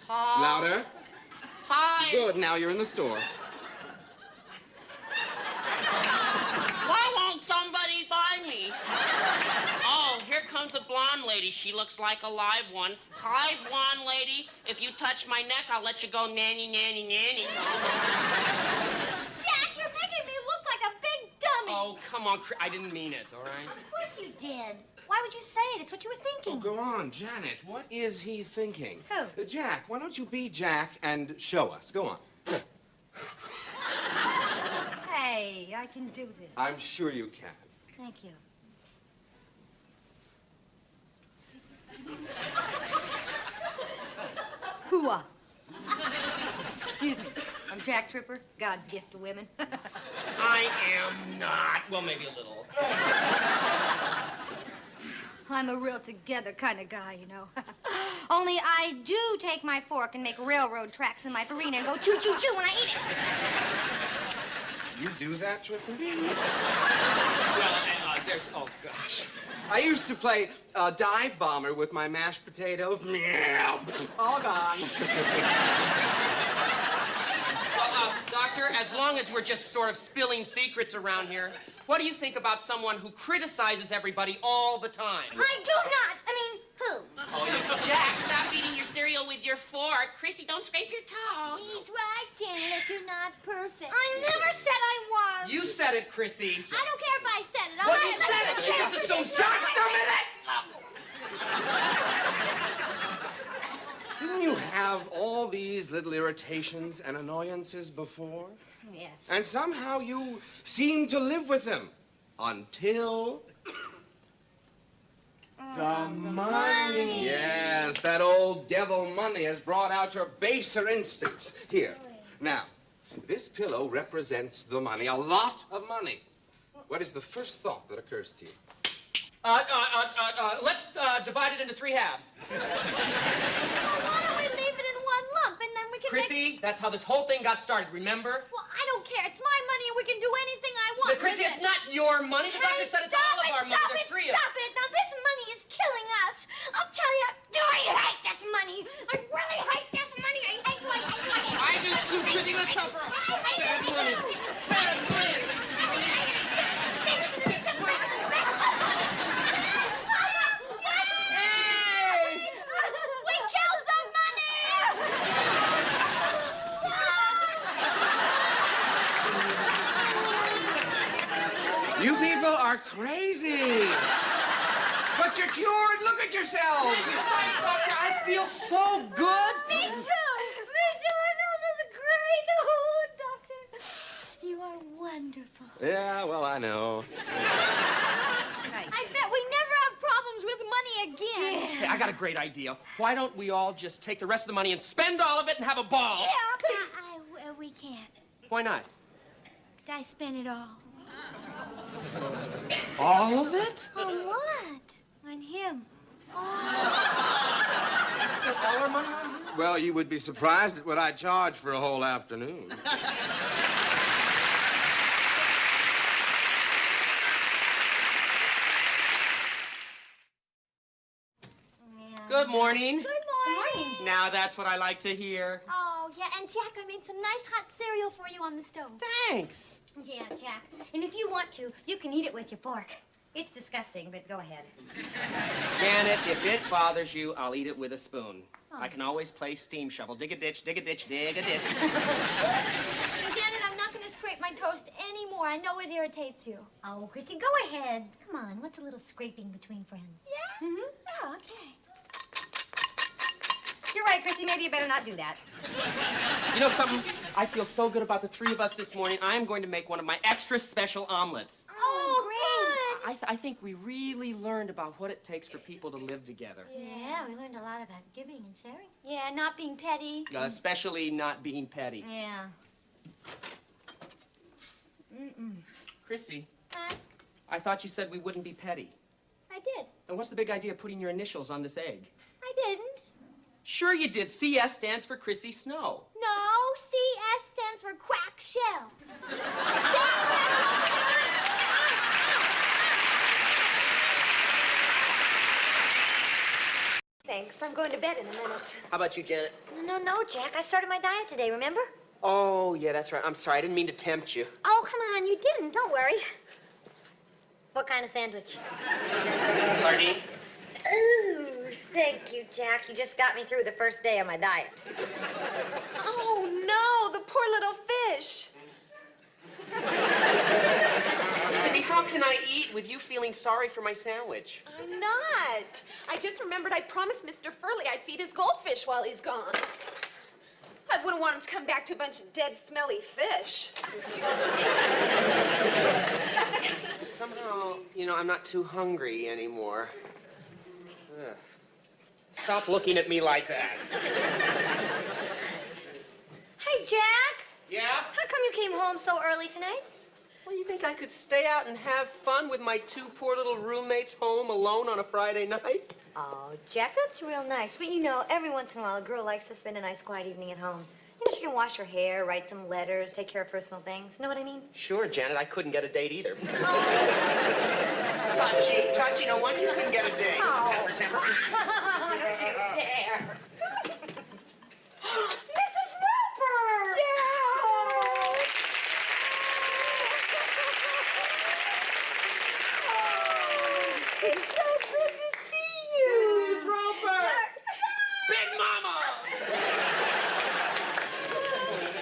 Louder. Hi. Good, now you're in the store. Why won't somebody buy me? Oh, here comes a blonde lady. She looks like a live one. Hi, blonde lady. If you touch my neck, I'll let you go nanny, nanny, nanny. Jack, you're making me look like a big dummy. Oh, come on. I didn't mean it, all right? Of course you did. Why would you say it? It's what you were thinking. Oh, go on, Janet. What is he thinking? Who? Jack. Why don't you be Jack and show us? Go on. Hey, I can do this. I'm sure you can. Thank you. Hooah. Excuse me. I'm Jack Tripper, God's gift to women. I am not. Well, maybe a little. I'm a real together kind of guy, you know. Only I do take my fork and make railroad tracks in my farina and go choo-choo-choo when I eat it. You do that, Tripper? Well, oh, gosh. I used to play dive bomber with my mashed potatoes. Meow. All gone. Doctor, as long as we're just sort of spilling secrets around here, what do you think about someone who criticizes everybody all the time? I do not. I mean, who? Oh, yeah. Jack, stop eating your cereal with your fork. Chrissy, don't scrape your toes. He's right, Janet. You're not perfect. I never said I was. You said it, Chrissy. I don't care if I said it. Well, you said it. Just a minute! Didn't you have all these little irritations and annoyances before? Yes. And somehow you seem to live with them until... The money. Yes, that old devil money has brought out your baser instincts. Here, now, this pillow represents the money, a lot of money. What is the first thought that occurs to you? Let's divide it into 3 halves. Well, why don't we leave it in one lump and then we can Chrissy, that's how this whole thing got started, remember? Well, I don't care. It's my money and we can do anything I want. Chrissy, with it's it. not your money. The doctor said it's all of our money. There's 3 of Stop it! Now, this money is killing us. I'll tell you, do I hate this money? I really hate this money. I hate you. I do too, Chrissy. Let's help her. I hate it. We killed the money! You people are crazy. But you're cured. Look at yourselves. Right, doctor. I feel so good. Me too. Me too. I feel this great. Oh, doctor, you are wonderful. Yeah, well, I know. I bet we never have problems with money again. Hey, I got a great idea. Why don't we all just take the rest of the money and spend all of it and have a ball? Yeah. We can't. Why not? 'Cause I spent it all. All of it? On what? On him. All our money on him? Well, you would be surprised at what I charge for a whole afternoon. Good morning. Good morning. Now that's what I like to hear. Oh, yeah, and Jack, I made some nice hot cereal for you on the stove. Thanks. Yeah, Jack. And if you want to, you can eat it with your fork. It's disgusting, but go ahead. Janet, if it bothers you, I'll eat it with a spoon. I can always play steam shovel. Dig a ditch, dig a ditch, dig a ditch. Janet, I'm not going to scrape my toast anymore. I know it irritates you. Oh, Chrissy, go ahead. Come on, what's a little scraping between friends? Yeah? Mm-hmm. Oh, okay. You're right, Chrissy. Maybe you better not do that. You know something? I feel so good about the 3 of us this morning. I'm going to make one of my extra special omelets. Oh, great. I think we really learned about what it takes for people to live together. Yeah, we learned a lot about giving and sharing. Yeah, not being petty. Especially not being petty. Yeah. Chrissy, Huh? I thought you said we wouldn't be petty. I did. And what's the big idea of putting your initials on this egg? I didn't. Sure you did. CS stands for Chrissy Snow. No, CS stands for quack shell. Thanks. I'm going to bed in a minute. How about you, Janet? No, Jack. I started my diet today, remember? Oh, yeah, that's right. I'm sorry. I didn't mean to tempt you. Oh, come on. You didn't. Don't worry. What kind of sandwich? Sardine? Ooh, thank you, Jack. You just got me through the first day of my diet. Oh, no, the poor little fish. Cindy, how can I eat with you feeling sorry for my sandwich? I'm not. I just remembered I promised Mr. Furley I'd feed his goldfish while he's gone. I wouldn't want him to come back to a bunch of dead, smelly fish. Somehow, I'm not too hungry anymore. Ugh. Stop looking at me like that. Hey, Jack. Yeah? How come you came home so early tonight? Well, you think I could stay out and have fun with my 2 poor little roommates home alone on a Friday night? Oh, Jack, that's real nice. But every once in a while, a girl likes to spend a nice, quiet evening at home. She can wash her hair, write some letters, take care of personal things. You know what I mean? Sure, Janet. I couldn't get a date either. Oh. Touchy, no wonder you couldn't get a date. Oh. Temper. Don't you dare. Mrs. Roper! Yeah! It's so good to see you. Mrs. Roper! Big Mama!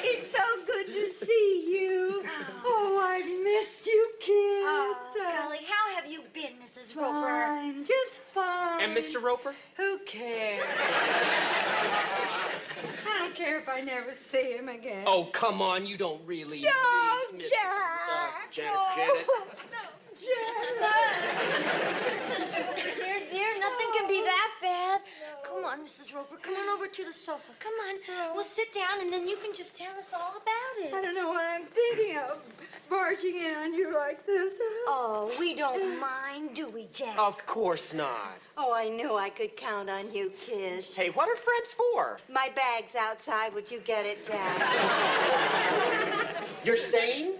It's so good to see you. Oh, I've missed you, kids. Oh, golly, how have you been, Mrs. Roper? Fine, just fine. And Mr. Roper? Who cares? I don't care if I never see him again. Oh, come on. You don't really. No, need Jack. Janet. No, Janet. Mrs. Roper, they're be that bad. Come on, Mrs. Roper. Come on over to the sofa. Come on. We'll sit down, and then you can just tell us all about it. I don't know what I'm thinking of, barging in on you like this. Oh, we don't mind, do we, Jack? Of course not. Oh, I knew I could count on you, kids. Hey, what are friends for? My bag's outside. Would you get it, Jack? You're staying?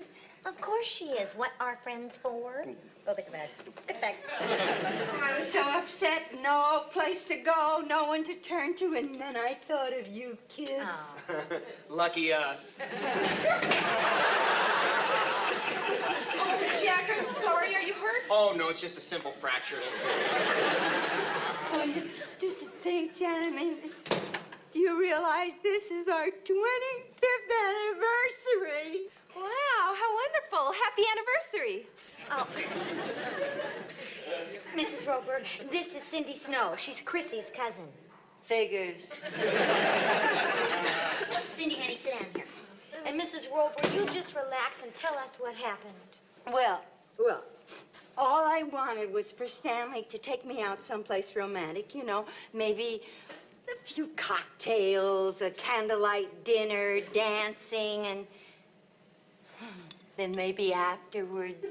Of course she is. What are friends for? Go get the bag. Get the bag. I was so upset. No place to go, no one to turn to, and then I thought of you, kids. Oh. Lucky us. Oh, Jack, I'm sorry. Are you hurt? Oh, no, it's just a simple fracture. Oh, just to think, Jan, I mean, you realize this is our 25th anniversary. Wow, how wonderful. Happy anniversary. Oh. Mrs. Roper, this is Cindy Snow. She's Chrissy's cousin. Figures. Cindy, honey, sit down here. And Mrs. Roper, you just relax and tell us what happened. Well, all I wanted was for Stanley to take me out someplace romantic, you know, maybe a few cocktails, a candlelight dinner, dancing, and then maybe afterwards.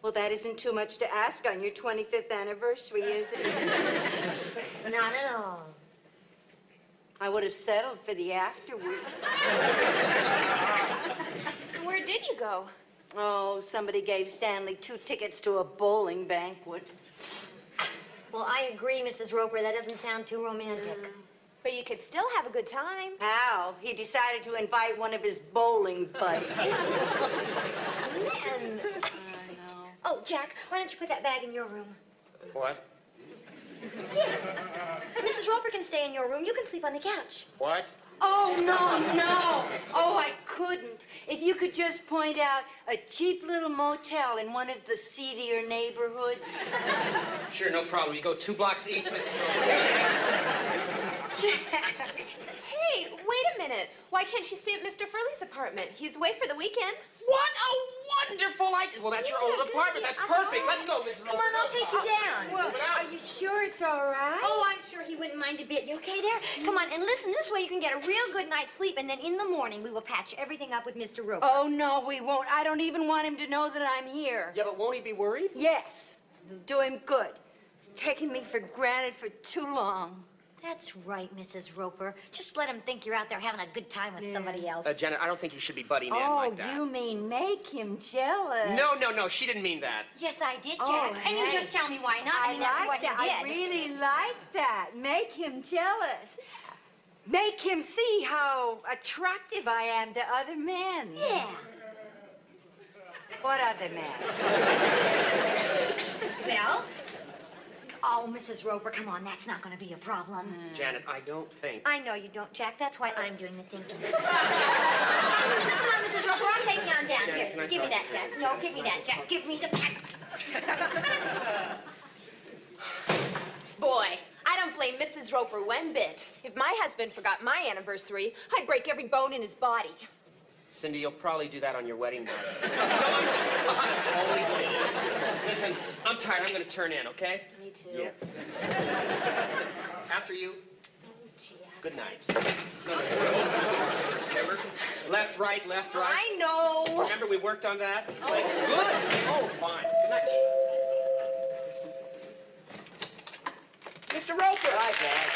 Well, that isn't too much to ask on your 25th anniversary, is it? Not at all. I would have settled for the afterwards. So where did you go? Oh, somebody gave Stanley 2 tickets to a bowling banquet. Well, I agree, Mrs. Roper. That doesn't sound too romantic. But you could still have a good time. How? He decided to invite one of his bowling buddies. And... Oh, Jack, why don't you put that bag in your room? What? Yeah. Mrs. Roper can stay in your room. You can sleep on the couch. What? Oh, no. Oh, I couldn't. If you could just point out a cheap little motel in one of the seedier neighborhoods. Sure, no problem. You go 2 blocks east, Mrs. Jack. Hey, wait a minute. Why can't she stay at Mr. Furley's apartment? He's away for the weekend. What a wonderful idea. Well, that's your old apartment. That's perfect. Let's go, Mrs. Come on, I'll take you down. Well, are you sure it's all right? Oh, I'm sure he wouldn't mind a bit. You okay there? Come on, and listen, this way you can get a real good night's sleep, and then in the morning we will patch everything up with Mr. Roper. Oh, no, we won't. I don't even want him to know that I'm here. Yeah, but won't he be worried? Yes. It'll do him good. He's taken me for granted for too long. That's right, Mrs. Roper. Just let him think you're out there having a good time with somebody else. Janet, I don't think you should be buddy man like that. Oh, you mean make him jealous? No, she didn't mean that. Yes, I did, Jack. Oh, and you hey. just tell me why not. I mean, that's like what that. you did. I really like that. Make him jealous. Make him see how attractive I am to other men. Yeah. What other men? Well... Oh, Mrs. Roper, come on. That's not going to be a problem. Janet, I don't think. I know you don't, Jack. That's why I'm doing the thinking. Come on, Mrs. Roper. I'll take you on down. Janet, Here, give me that, Jack. No, give me that, Jack. Give me the pack. Boy, I don't blame Mrs. Roper one bit. If my husband forgot my anniversary, I'd break every bone in his body. Cindy, you'll probably do that on your wedding night. I'm only kidding. Listen, I'm tired. I'm going to turn in, okay? Me too. Yeah. After you. Good night. No. Remember? Left, right. I know. Remember we worked on that? It's like, good. Oh, fine. Good night. Mr. Roper. Hi, Dad.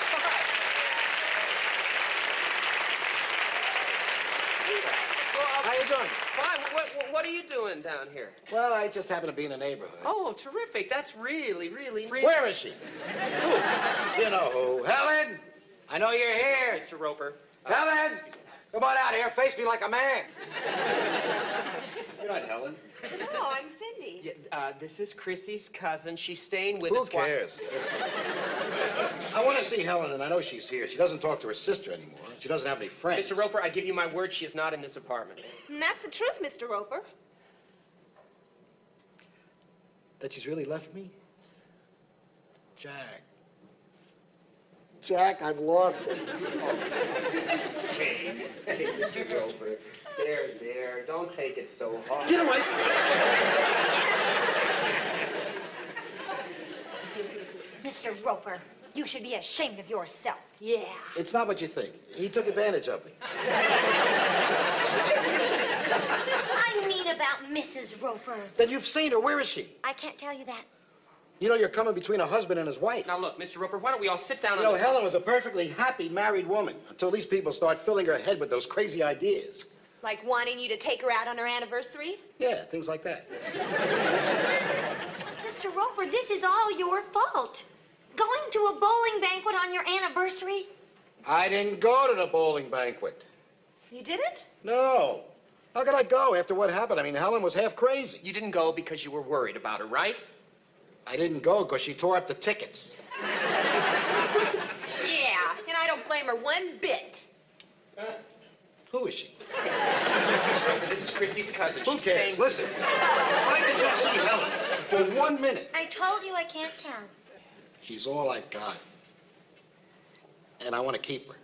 How you doing? Fine. What are you doing down here? Well, I just happen to be in the neighborhood. Oh, terrific. That's really... Where is she? Who? You know who. Helen! I know you're here. Mr. Roper. Helen! Come on out here. Face me like a man. You're not Helen. No, I'm Cindy. Yeah, this is Chrissy's cousin. She's staying with Who us. cares? I want to see Helen, and I know she's here. She doesn't talk to her sister anymore. She doesn't have any friends. Mr. Roper, I give you my word, she is not in this apartment. And that's the truth, Mr. Roper. That she's really left me? Jack. Jack, I've lost her. Hey, Mr. Roper. There. Don't take it so hard. Get away! Mr. Roper, you should be ashamed of yourself. Yeah. It's not what you think. He took advantage of me. I mean about Mrs. Roper. Then you've seen her. Where is she? I can't tell you that. You know you're coming between a husband and his wife. Now, look, Mr. Roper, why don't we all sit down You know, Helen was a perfectly happy married woman until these people start filling her head with those crazy ideas. Like wanting you to take her out on her anniversary? Yeah, things like that. Mr. Roper, this is all your fault. Going to a bowling banquet on your anniversary? I didn't go to the bowling banquet. You didn't? No. How could I go after what happened? I mean, Helen was half crazy. You didn't go because you were worried about her, right? I didn't go because she tore up the tickets. Yeah, and I don't blame her one bit. Who is she? Mr. Roper, this is Chrissy's cousin. Who She's cares? staying... Listen, if I could just see Helen for 1 minute. I told you I can't tell. She's all I've got. And I want to keep her.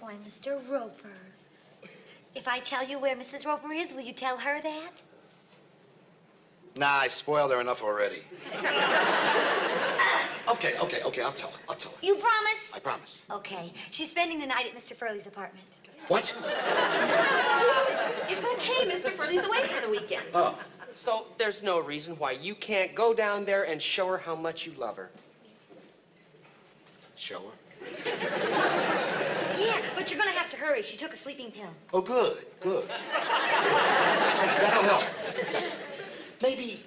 Why, Mr. Roper, if I tell you where Mrs. Roper is, will you tell her that? Nah, I spoiled her enough already. Okay, I'll tell her. You promise? I promise. Okay. She's spending the night at Mr. Furley's apartment. What? It's okay, Mr. Furley's away for the weekend. Oh. So there's no reason why you can't go down there and show her how much you love her. Show her? Yeah, but you're gonna have to hurry. She took a sleeping pill. Oh, good. That'll help. Maybe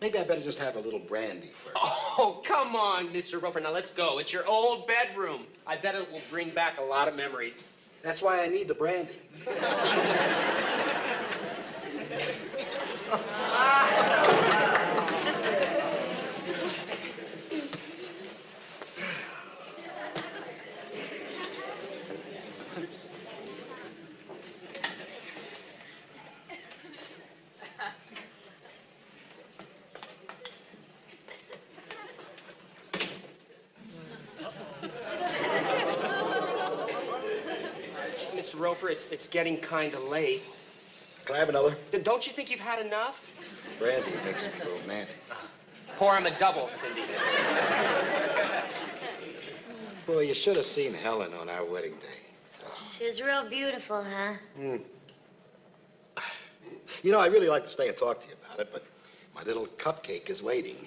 I better just have a little brandy first. Oh, come on, Mr. Roper. Now let's go. It's your old bedroom. I bet it will bring back a lot of memories. That's why I need the brandy. Mr. Roper, it's getting kind of late. Can I have another? Don't you think you've had enough? Brandy makes me romantic. Pour him a double, Cindy. Boy, you should have seen Helen on our wedding day. She's real beautiful, huh? You know, I really like to stay and talk to you about it, but my little cupcake is waiting.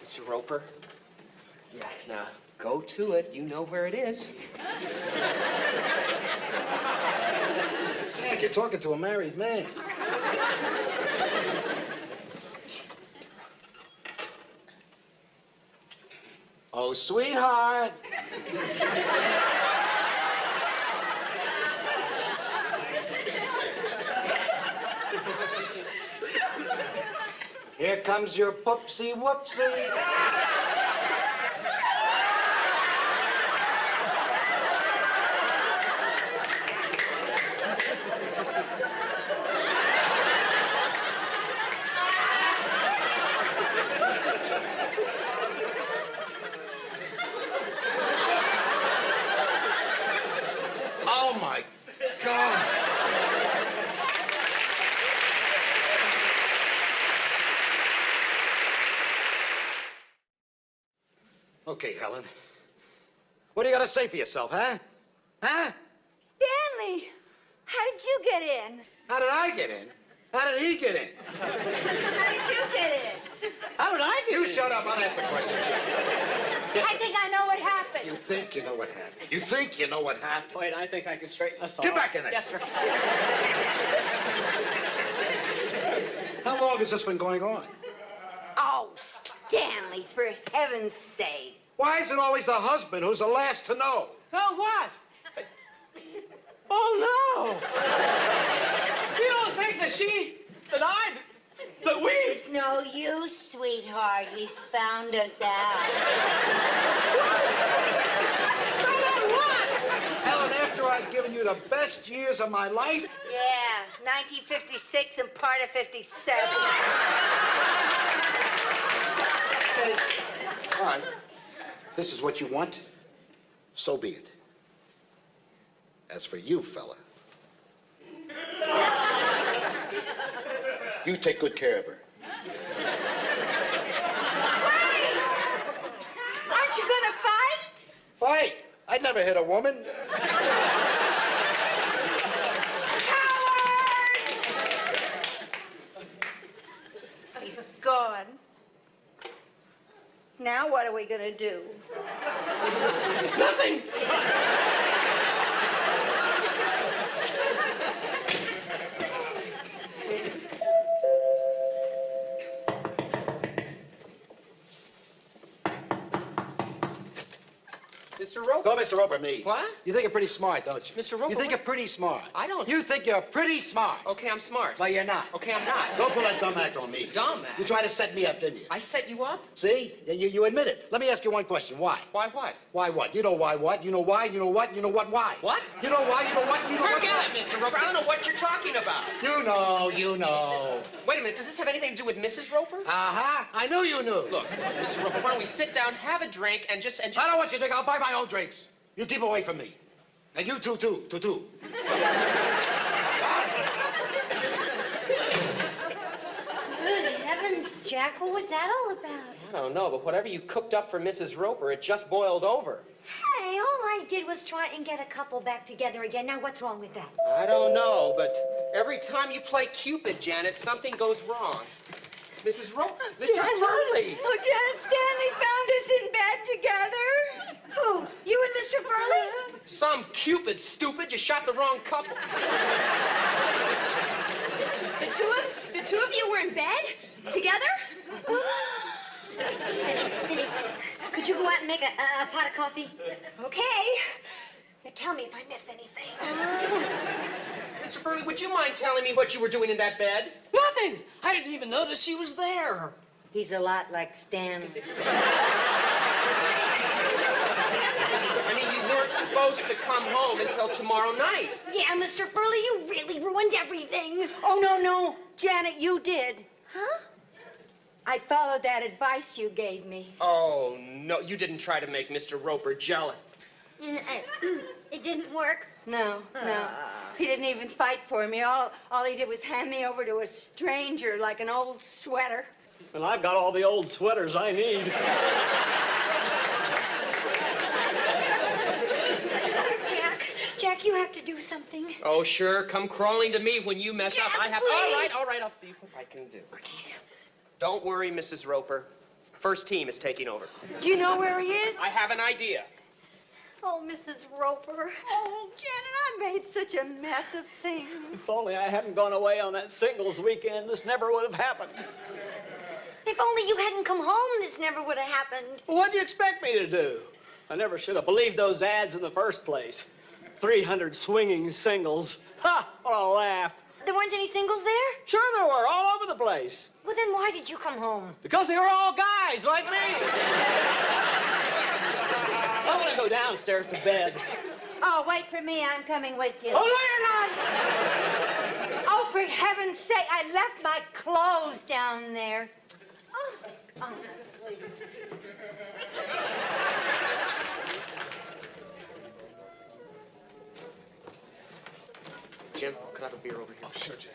Mr. Roper? Yeah, now, go to it. You know where it is. Heck, you're talking to a married man. Oh, sweetheart. Here comes your poopsie whoopsie. Oh, my God. Okay, Helen. What do you got to say for yourself, huh? Huh? Stanley, how did you get in? How did I get in? How did he get in? How did you get in? How did I get in? You shut up. I'll ask the question. I think I know what happened. You think you know what happened. You think you know what happened. Wait, I think I can straighten us Get back in there. Yes, sir. How long has this been going on? Oh, Stanley, for heaven's sake. Why is it always the husband who's the last to know? Oh, what? Oh, no. You don't think that we... It's no use, sweetheart. He's found us out. Helen, after I've given you the best years of my life? Yeah, 1956 and part of 57. Okay. All right. If this is what you want, so be it. As for you, fella, you take good care of her. Aren't you gonna fight? Fight? I'd never hit a woman. He's gone. Now what are we gonna do? Nothing. Mr. Roper? Go, Mr. Roper, me. What? You think you're pretty smart, don't you? Mr. Roper, You think what- you're pretty smart. I don't. You think you're pretty smart. Okay, I'm smart. But you're not. Okay, I'm not. Don't pull that dumb act on me. Dumb act? You tried to set me up, didn't you? I set you up? See? You admit it. Let me ask you one question. Why? Why what? Why what? You know why what? You know why? You know what? You know what? Why? What? You know why? You know what? You know what? Forget it, Mr. Roper. I don't know what you're talking about. You know. You know. Wait a minute. Does this have anything to do with Mrs. Roper? Uh-huh. I knew you knew. Look, Mr. Roper, why don't we sit down, have a drink, and just... I don't want you to drink. I'll buy my own drinks. You keep away from me. And you too. Good heavens, Jack, what was that all about? I don't know, but whatever you cooked up for Mrs. Roper, it just boiled over. Hey, all I did was try and get a couple back together again. Now, what's wrong with that? I don't know, but every time you play Cupid, Janet, something goes wrong. Mrs. Roper, Mr. Furley. Oh, Janet Stanley found us in bed together. Who? You and Mr. Furley? Some Cupid, stupid. You shot the wrong couple. The two of you were in bed? Together? Cindy, could you go out and make a pot of coffee? Okay. Now tell me if I missed anything. Mr. Furley, would you mind telling me what you were doing in that bed? Nothing. I didn't even notice she was there. He's a lot like Stanley. I mean, you weren't supposed to come home until tomorrow night. Yeah, Mr. Furley, you really ruined everything. Oh, no. Janet, you did. Huh? I followed that advice you gave me. Oh, no, you didn't try to make Mr. Roper jealous. It didn't work. No. He didn't even fight for me. All he did was hand me over to a stranger like an old sweater. And I've got all the old sweaters I need. Jack, you have to do something. Oh, sure. Come crawling to me when you mess up. Jack, I have. please. All right. I'll see what I can do. Okay. Don't worry, Mrs. Roper. First team is taking over. Do you know where he is? I have an idea. Oh, Mrs. Roper. Oh, Janet, I made such a mess of things. If only I hadn't gone away on that singles weekend, this never would have happened. If only you hadn't come home, this never would have happened. Well, what'd you expect me to do? I never should have believed those ads in the first place. 300 swinging singles. Ha! What a laugh. There weren't any singles there? Sure there were, all over the place. Well, then why did you come home? Because they were all guys like me. I'm gonna go downstairs to bed. Oh, wait for me. I'm coming with you. Oh, no, you're not! Oh, for heaven's sake, I left my clothes down there. Oh, honestly. Jim, could I have a beer over here? Oh, sure, Jack.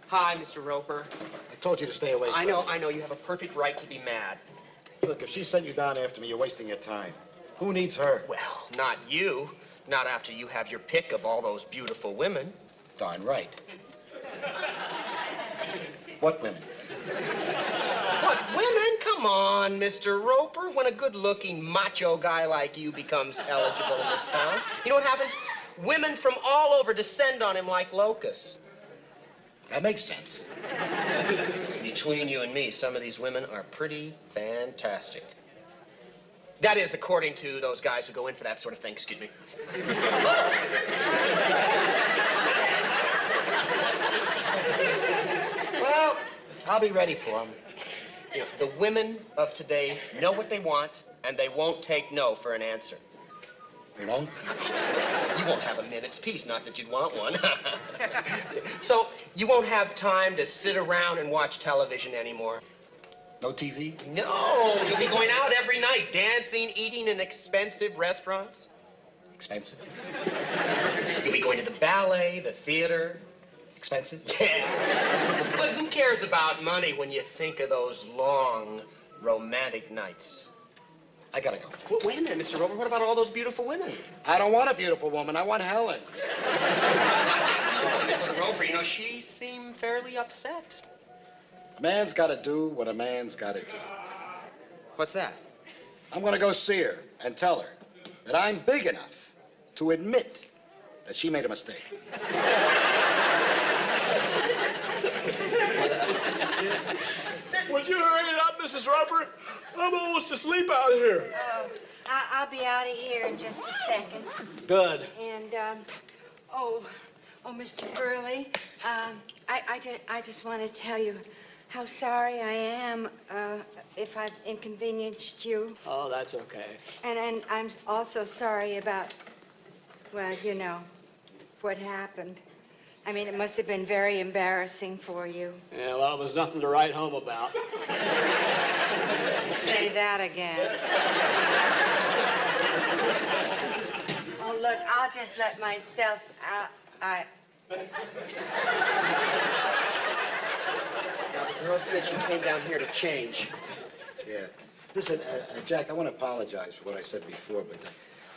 Hi, Mr. Roper. I told you to stay away from her. I know. You have a perfect right to be mad. Look, if she sent you down after me, you're wasting your time. Who needs her? Well, not you. Not after you have your pick of all those beautiful women. Darn right. What women? What, women? Come on, Mr. Roper. When a good-looking macho guy like you becomes eligible in this town, you know what happens? Women from all over descend on him like locusts. That makes sense. Between you and me, some of these women are pretty fantastic. That is, according to those guys who go in for that sort of thing. Excuse me. Well, I'll be ready for them. You know, the women of today know what they want, and they won't take no for an answer. You know? You won't have a minute's peace, not that you'd want one. So, you won't have time to sit around and watch television anymore? No TV? No, you'll be going out every night, dancing, eating in expensive restaurants. Expensive? You'll be going to the ballet, the theater. Expensive? Yeah. But who cares about money when you think of those long, romantic nights? I gotta go. Well, wait a minute, Mr. Roper. What about all those beautiful women? I don't want a beautiful woman. I want Helen. Oh, Mr. Roper, you know, she seemed fairly upset. A man's gotta do what a man's gotta do. What's that? I'm gonna go see her and tell her that I'm big enough to admit that she made a mistake. Would you hurry it up, Mrs. Roper? I'm almost asleep out here. Oh, I'll be out of here in just a second. Good. And, Mr. Furley, I just want to tell you how sorry I am if I've inconvenienced you. Oh, that's okay. And I'm also sorry about, well, you know, what happened. I mean, it must have been very embarrassing for you. Yeah, well, it was nothing to write home about. Say that again. Oh, look, I'll just let myself out. Now, the girl said she came down here to change. Yeah. Listen, Jack, I want to apologize for what I said before, but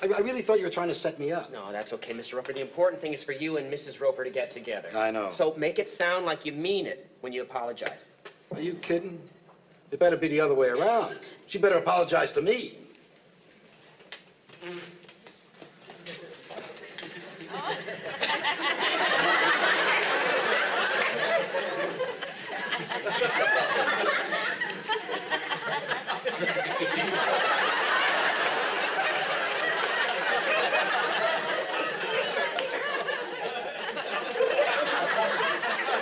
I really thought you were trying to set me up. No, that's okay, Mr. Roper. The important thing is for you and Mrs. Roper to get together. I know. So make it sound like you mean it when you apologize. Are you kidding? It better be the other way around. She better apologize to me.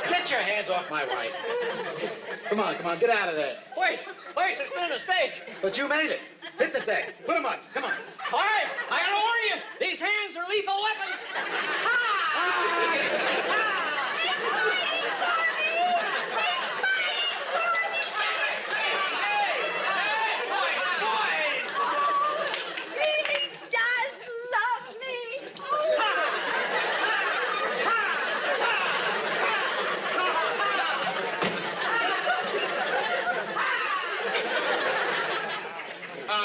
Get your hands off my wife. Come on, get out of there. Wait, there's been a mistake. But you made it. Hit the deck. Put him on. Come on. All right, I gotta warn you, these hands are lethal weapons. He does love me.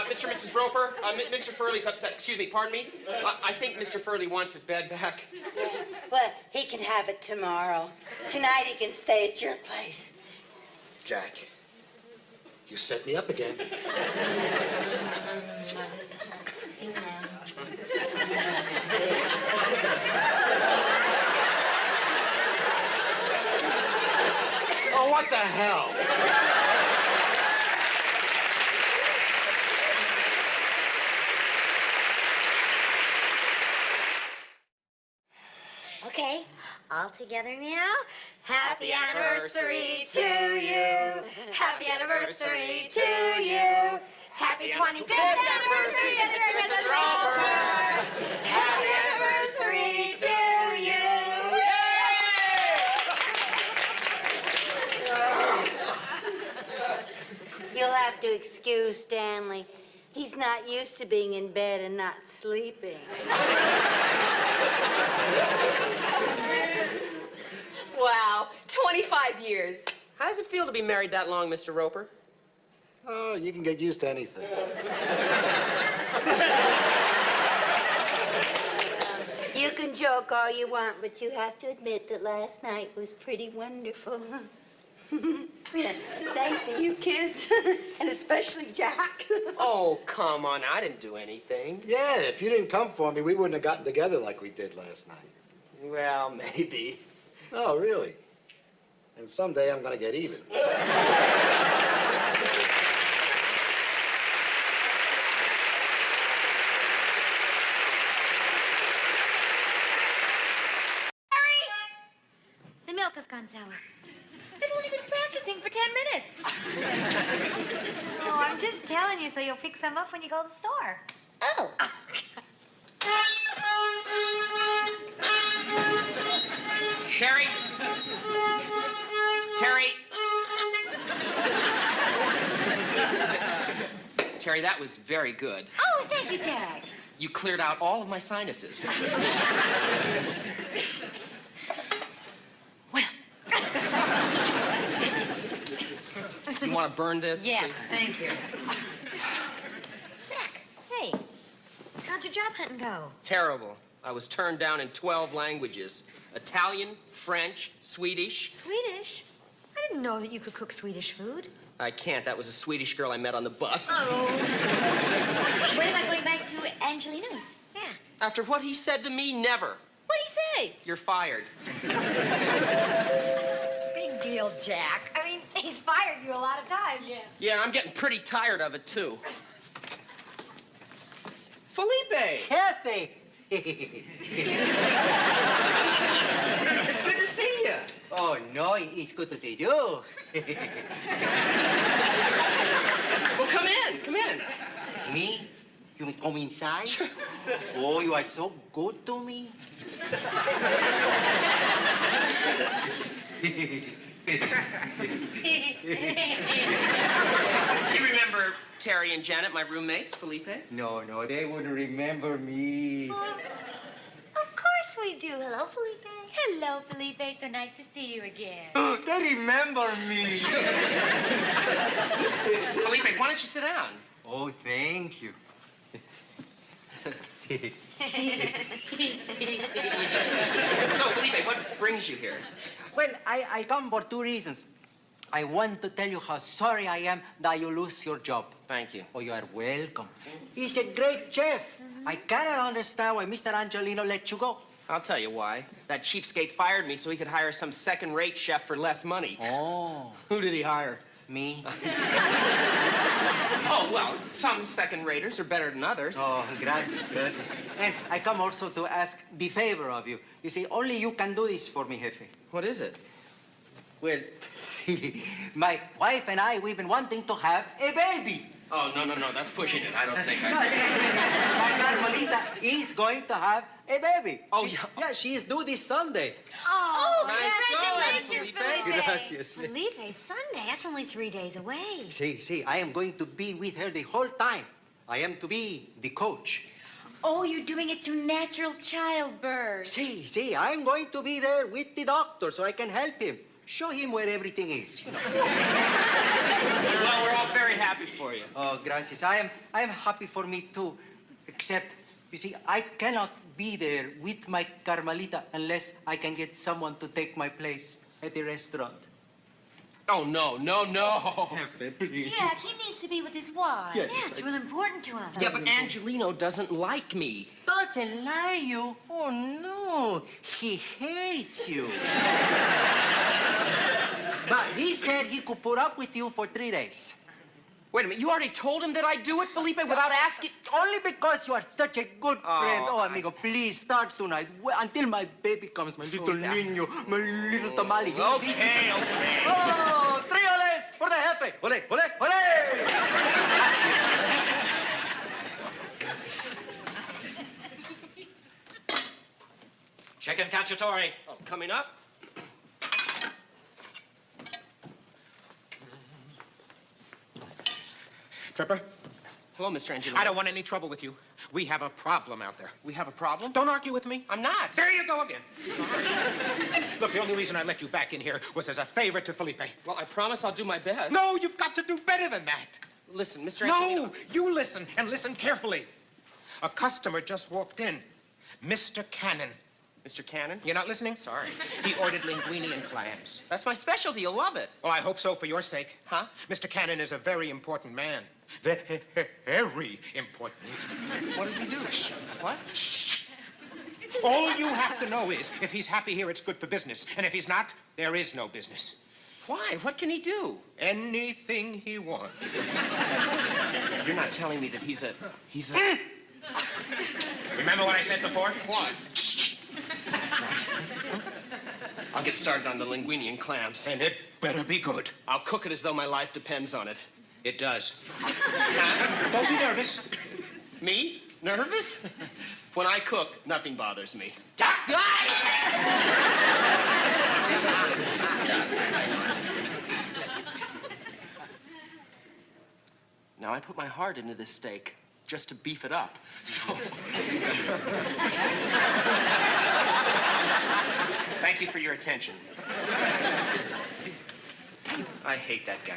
Mr. and Mrs. Roper, Mr. Furley's upset. Excuse me, pardon me? I think Mr. Furley wants his bed back. But he can have it tomorrow. Tonight he can stay at your place. Jack, you set me up again. Oh, what the hell? Okay, all together now. Happy anniversary to you. Happy anniversary to you. Happy 25th anniversary, Mrs. Roper. Happy anniversary to you. You'll have to excuse Stanley. He's not used to being in bed and not sleeping. Wow, 25 years. How does it feel to be married that long, Mr. Roper? Oh, you can get used to anything. You can joke all you want, but you have to admit that last night was pretty wonderful. Thanks to you kids, and especially Jack. Oh, come on. I didn't do anything. Yeah, if you didn't come for me, we wouldn't have gotten together like we did last night. Well, maybe. Oh, really? And someday I'm gonna get even. The milk has gone sour. I've only been practicing for 10 minutes. Oh, I'm just telling you so you'll pick some up when you go to the store. Oh. Terry? Terry? Terry, that was very good. Oh, thank you, Jack. You cleared out all of my sinuses. You want to burn this? Yes, please? thank you. Jack, hey, how'd your job hunting go? Terrible. I was turned down in 12 languages. Italian, French, Swedish. Swedish? I didn't know that you could cook Swedish food. I can't. That was a Swedish girl I met on the bus. Oh. When am I going back to Angelino's? Yeah. After what he said to me, never. What'd he say? You're fired. Big deal, Jack. I mean, he's fired you a lot of times. Yeah. Yeah, I'm getting pretty tired of it, too. Felipe! Jefe! It's good to see you. Oh, no, it's good to see you. Well, come in, come in. Me? You mean come inside? Oh, you are so good to me. You remember Terry and Janet, my roommates, Felipe? No, they wouldn't remember me. Of course we do. Hello, Felipe. Hello, Felipe. So nice to see you again. Oh, they remember me. Felipe, why don't you sit down? Oh, thank you. So, Felipe, what brings you here? Well, I come for two reasons. I want to tell you how sorry I am that you lose your job. Thank you. Oh, you are welcome. He's a great chef. I cannot understand why Mr. Angelino let you go. I'll tell you why. That cheapskate fired me so he could hire some second-rate chef for less money. Oh. Who did he hire? Me. Oh, well, some second-raters are better than others. Oh, gracias. And I come also to ask the favor of you. You see, only you can do this for me, Jefe. What is it? Well, my wife and I, we've been wanting to have a baby. Oh, no, that's pushing it. I don't think My Carmelita is going to have a baby. Oh, yeah, she is due this Sunday. Oh, Nice congratulations, going, Felipe. Gracias. Felipe, Sunday. That's only 3 days away. See, I am going to be with her the whole time. I am to be the coach. Oh, you're doing it through natural childbirth. See, I'm going to be there with the doctor so I can help him. Show him where everything is. You know. Well, we're all very happy for you. Oh, gracias. I am happy for me too. Except, you see, I cannot be there with my Carmelita unless I can get someone to take my place at the restaurant. Oh, no. Please. Jack, he needs to be with his wife. Yes, Yeah, it's real important to him. Yeah, but Angelino doesn't like me. Doesn't lie you? Oh, no. He hates you. But he said he could put up with you for 3 days. Wait a minute, you already told him that I'd do it, Felipe, without asking? Only because you are such a good friend. Oh, amigo, please start tonight. Until my baby comes, my little niño, my little tamale. Okay. Oh, 3 oles for the jefe. Ole. Chicken cacciatore. Oh, coming up. Tripper? Hello, Mr. Angelino. I don't want any trouble with you. We have a problem out there. We have a problem? Don't argue with me. I'm not. There you go again. Sorry. Look, the only reason I let you back in here was as a favor to Felipe. Well, I promise I'll do my best. No, you've got to do better than that. Listen, Mr. Angelino. No, you listen, and listen carefully. A customer just walked in. Mr. Cannon. Mr. Cannon? You're not listening? Sorry. He ordered linguine and clams. That's my specialty. You'll love it. Oh, I hope so for your sake. Huh? Mr. Cannon is a very important man. Very important. What does he do? Shh. What? Shh. All you have to know is, if he's happy here, it's good for business. And if he's not, there is no business. Why? What can he do? Anything he wants. You're not telling me that he's a... Remember what I said before? What? I'll get started on the linguine and clams. And it better be good. I'll cook it as though my life depends on it. It does. Don't be nervous. Me? Nervous? When I cook, nothing bothers me. I put my heart into this steak just to beef it up. So. Thank you for your attention. I hate that guy.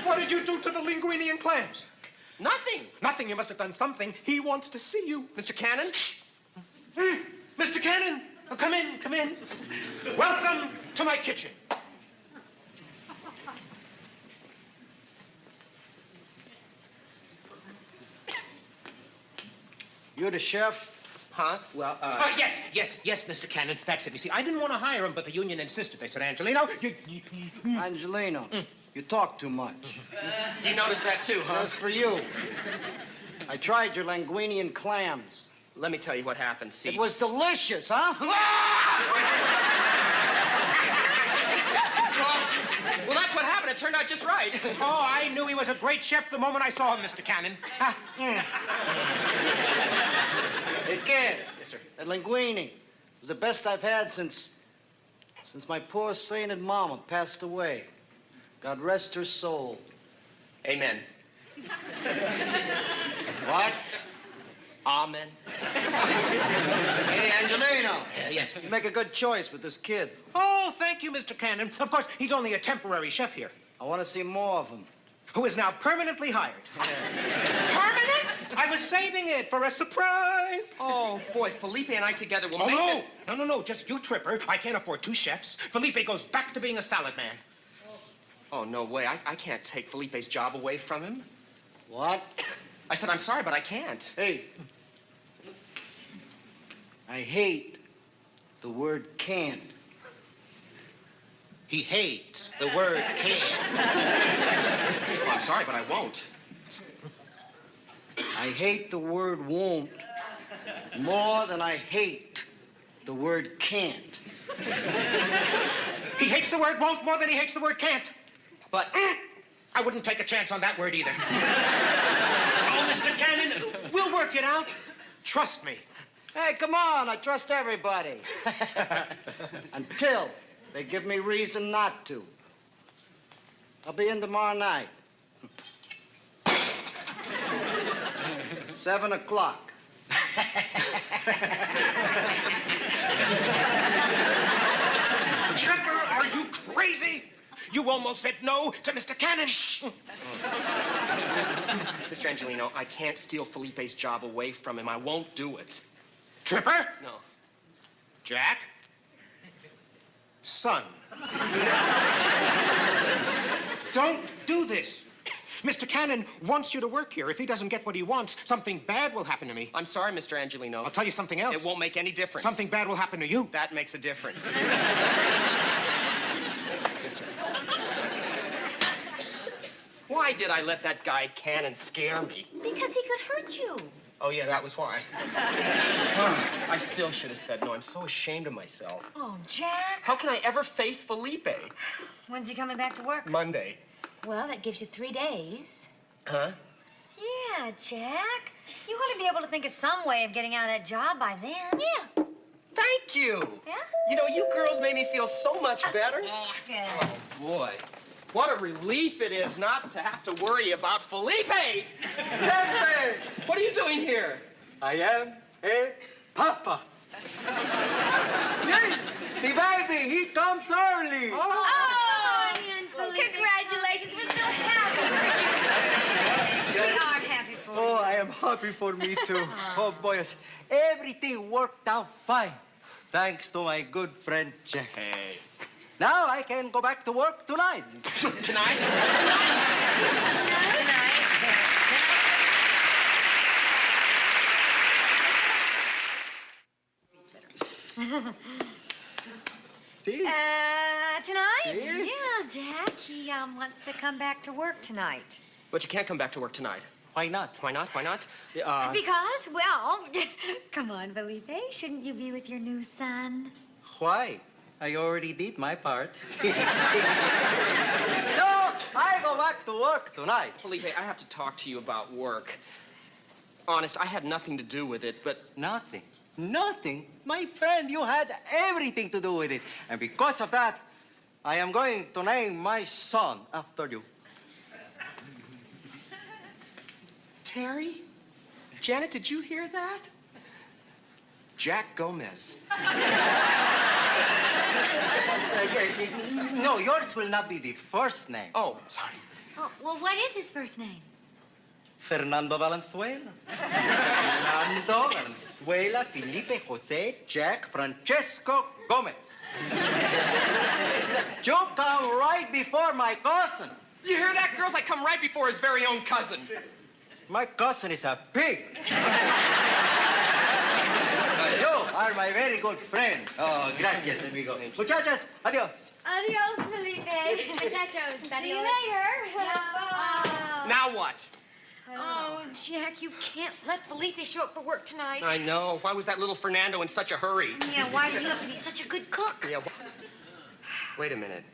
What did you do to the linguine and clams? Nothing. Nothing. You must have done something. He wants to see you. Mr. Cannon? Mr. Cannon, come in, come in. Welcome to my kitchen. You're the chef? Huh? Well, Yes, Mr. Cannon. That's it. You see, I didn't want to hire him, but the union insisted. They said, Angelino, Angelino, you talk too much. You noticed that too, huh? That's for you. I tried your linguine and clams. Let me tell you what happened. See, it was delicious, huh? Well, that's what happened. It turned out just right. Oh, I knew he was a great chef the moment I saw him, Mr. Cannon. Hey, kid. Yes, sir. That linguine was the best I've had since my poor sainted mama passed away. God rest her soul. Amen. What? Amen. Hey, Angelino. Yes. You make a good choice with this kid. Oh, thank you, Mr. Cannon. Of course, he's only a temporary chef here. I want to see more of him. Who is now permanently hired. Permanent? I was saving it for a surprise. Oh, boy, Felipe and I together will Oh, make no. this... No, just you, Tripper. I can't afford 2 chefs. Felipe goes back to being a salad man. Oh, no way. I can't take Felipe's job away from him. What? I said, I'm sorry, but I can't. Hey. I hate the word can't. He hates the word can. Oh, I'm sorry, but I won't. I hate the word won't more than I hate the word can't. He hates the word won't more than he hates the word can't. But I wouldn't take a chance on that word either. Oh, Mr. Cannon, we'll work it out. Trust me. Hey, come on, I trust everybody. Until they give me reason not to. I'll be in tomorrow night. 7 o'clock. Tripper, are you crazy? You almost said no to Mr. Cannon. Mr. Angelino, I can't steal Felipe's job away from him. I won't do it. Tripper? No. Jack? Son. Don't do this. Mr. Cannon wants you to work here. If he doesn't get what he wants, something bad will happen to me. I'm sorry, Mr. Angelino. I'll tell you something else. It won't make any difference. Something bad will happen to you. That makes a difference. Listen. Why did I let that guy Cannon scare me? Because he could hurt you. Oh, yeah, that was why. I still should have said no. I'm so ashamed of myself. Oh, Jack. How can I ever face Felipe? When's he coming back to work? Monday. Well, that gives you 3 days. Huh? Yeah, Jack. You ought to be able to think of some way of getting out of that job by then. Yeah. Thank you. Yeah? You know, you girls made me feel so much better. Yeah. Oh, boy. What a relief it is not to have to worry about Felipe! Pepe! What are you doing here? I am a papa. Yes, the baby, he comes early. Oh, congratulations. We're so happy for you. We are happy for you. Oh, I am happy for me too. Oh, boys, everything worked out fine. Thanks to my good friend Jack. Hey. Now I can go back to work tonight. Tonight? See? Tonight? See? Yeah, Jack. He wants to come back to work tonight. But you can't come back to work tonight. Why not? Why not? Why not? Because, well, come on, Felipe. Shouldn't you be with your new son? Why? I already did my part. So, I go back to work tonight. Felipe, I have to talk to you about work. Honest, I had nothing to do with it, but... Nothing. Nothing? My friend, you had everything to do with it. And because of that, I am going to name my son after you. Terry? Janet, did you hear that? Jack Gomez. No, yours will not be the first name. Oh, sorry. Oh, well, what is his first name? Fernando Valenzuela. Fernando Valenzuela Felipe Jose Jack Francesco Gomez. You come right before my cousin. You hear that, girls? I come right before his very own cousin. My cousin is a pig. You are my very good friend. Oh, gracias, amigo. Muchachas, adios. Adios, Felipe. Muchachos, See you adios. later. Now what? Oh, Jack, you can't let Felipe show up for work tonight. I know. Why was that little Fernando in such a hurry? Yeah, why do you have to be such a good cook? Yeah. Wait a minute.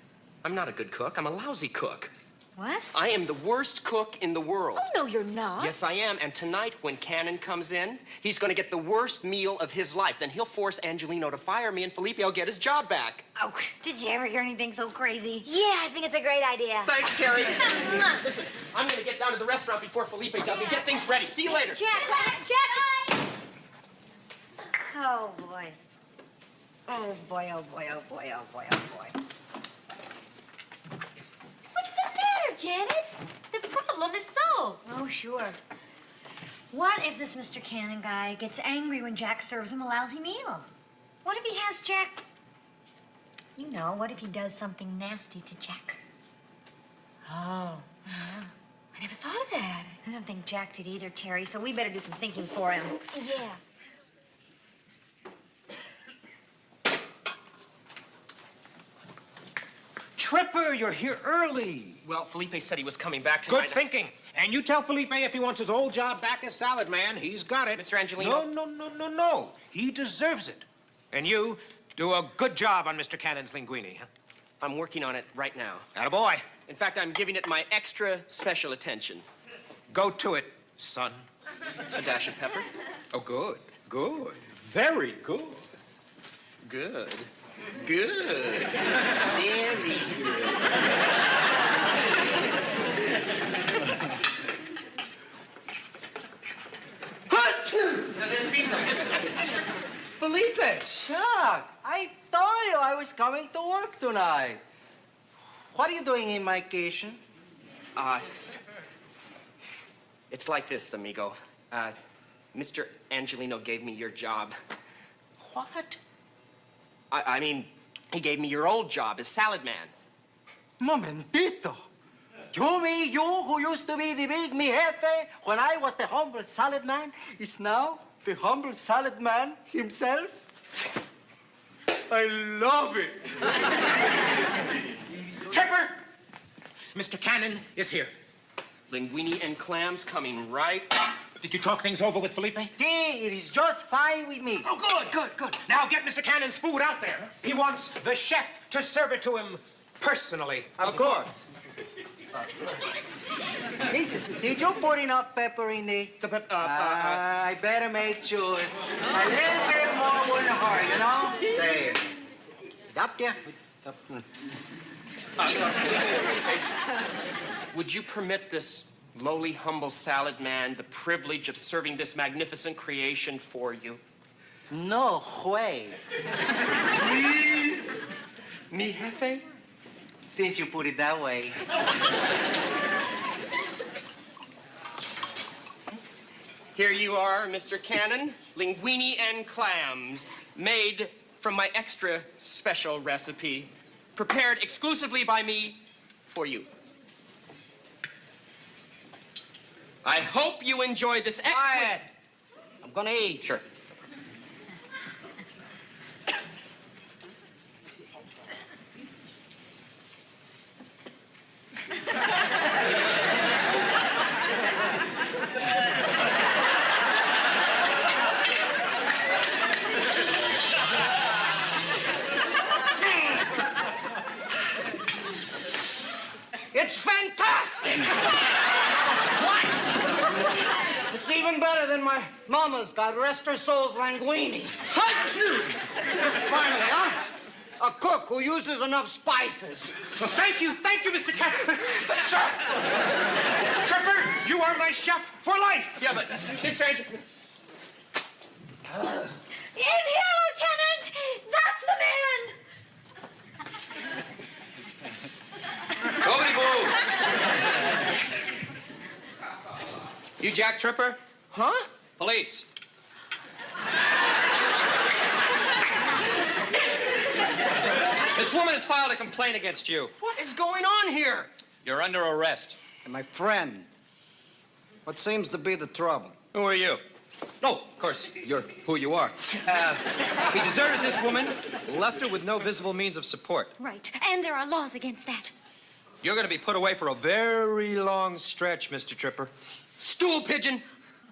I'm not a good cook. I'm a lousy cook. What? I am the worst cook in the world. Oh, no, you're not. Yes, I am. And tonight, when Cannon comes in, he's going to get the worst meal of his life. Then he'll force Angelino to fire me, and Felipe will get his job back. Oh, did you ever hear anything so crazy? Yeah, I think it's a great idea. Thanks, Terry. Listen, I'm going to get down to the restaurant before Felipe does and get things ready. See you later. Jack! Oh, boy. Oh, boy, oh, boy, oh, boy, oh, boy, oh, boy. What's the matter, Janet? The problem is solved. Oh, sure. What if this Mr. Cannon guy gets angry when Jack serves him a lousy meal? What if he has Jack... You know, what if he does something nasty to Jack? Oh. Yeah. I never thought of that. I don't think Jack did either, Terry, so we better do some thinking for him. Yeah. Tripper, you're here early. Well, Felipe said he was coming back tonight. Good thinking. And you tell Felipe if he wants his old job back as salad man, he's got it. Mr. Angelino? No. He deserves it. And you do a good job on Mr. Cannon's linguine, huh? I'm working on it right now. Attaboy. In fact, I'm giving it my extra special attention. Go to it, son. A dash of pepper. Oh, good. Very good. Good. Very good. Felipe! Chuck, I told you I was coming to work tonight. What are you doing in my kitchen? It's like this, amigo. Mr. Angelino gave me your job. What? I mean, he gave me your old job as salad man. Momentito. You mean you who used to be the big mi jefe when I was the humble salad man is now the humble salad man himself? I love it. Tripper! Mr. Cannon is here. Linguine and clams coming right up. Did you talk things over with Felipe? See, it is just fine with me. Oh, good. Now get Mr. Cannon's food out there. He wants the chef to serve it to him personally. Of course. Listen, did you put enough pepper in this? I better make sure. A little bit more wouldn't hurt, you know? There. Up there. Would you permit this lowly, humble salad man the privilege of serving this magnificent creation for you? No way. Please? Mi jefe? Since you put it that way. Here you are, Mr. Cannon. Linguine and clams, made from my extra special recipe, prepared exclusively by me for you. I hope you enjoy this exquisite... Quiet. I'm gonna eat. Sure. It's fantastic! What? It's even better than my mama's, God rest her soul's linguine. Finally, huh? A cook who uses enough spices. Thank you, Mr. Cannon. Sir! Tripper, you are my chef for life. Yeah, but this stranger... In here, Lieutenant! That's the man! Nobody move! You Jack Tripper? Huh? Police. This woman has filed a complaint against you. What is going on here? You're under arrest. And my friend, what seems to be the trouble? Who are you? Oh, of course, you're who you are. He deserted this woman, left her with no visible means of support. Right, and there are laws against that. You're going to be put away for a very long stretch, Mr. Tripper. Stool pigeon!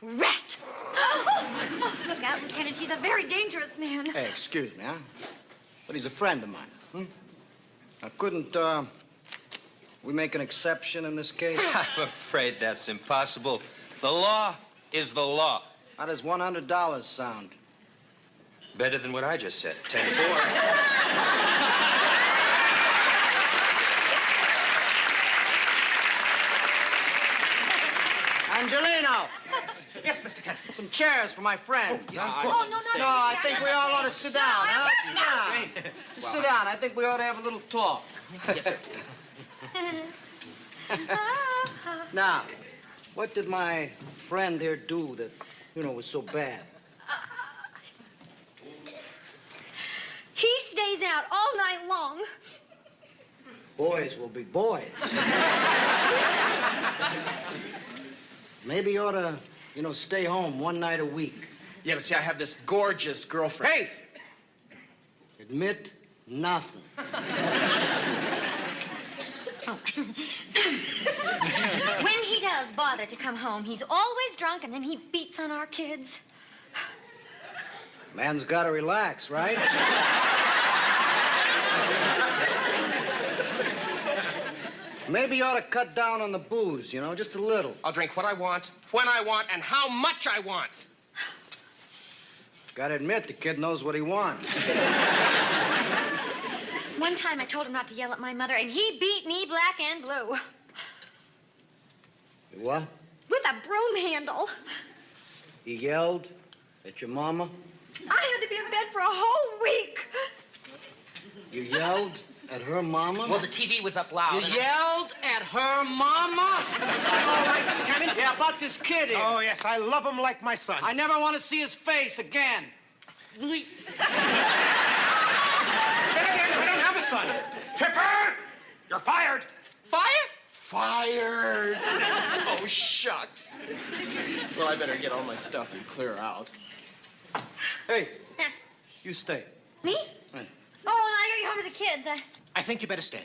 Rat! Oh, look out, Lieutenant. He's a very dangerous man. Hey, excuse me, huh? But he's a friend of mine. Now, couldn't, we make an exception in this case? I'm afraid that's impossible. The law is the law. How does $100 sound? Better than what I just said. 10-4. Angelino! Yes, Mr. Cannon. Some chairs for my friend. Yes, of Oh, course. no, No, I think we all ought to sit down, huh? Sit down. Just sit down. I think we ought to have a little talk. Yes, sir. Now, what did my friend here do that, was so bad? He stays out all night long. Boys will be boys. Maybe you ought to, stay home one night a week. Yeah, but see, I have this gorgeous girlfriend. Hey! Admit nothing. When he does bother to come home, he's always drunk, and then he beats on our kids. Man's got to relax, right? Maybe you ought to cut down on the booze, just a little. I'll drink what I want, when I want, and how much I want. Gotta admit, the kid knows what he wants. One time I told him not to yell at my mother, and he beat me black and blue. What? With a broom handle. He yelled at your mama? I had to be in bed for a whole week. You yelled at her mama? Well, the TV was up loud. You yelled at her mama? All right, Mr. Cannon. Yeah, about this kid here. Oh, yes, I love him like my son. I never want to see his face again. I don't have a son. Tripper! You're fired. Fired? Fired. Oh, shucks. Well, I better get all my stuff and clear out. Hey, you stay. Me? Right. Oh, no, I gotta go home to the kids. I think you better stay.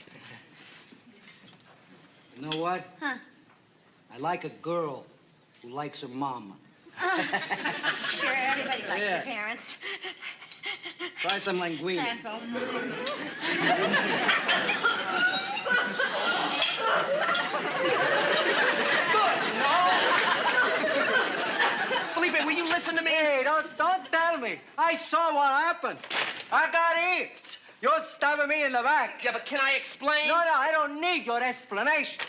You know what? Huh? I like a girl who likes her mama. Sure, everybody likes Yeah. their parents. Try some linguine. Can't go. Felipe, will you listen to me? Hey, don't tell me. I saw what happened. I got ears. You're stabbing me in the back. Yeah, but can I explain? No, I don't need your explanation.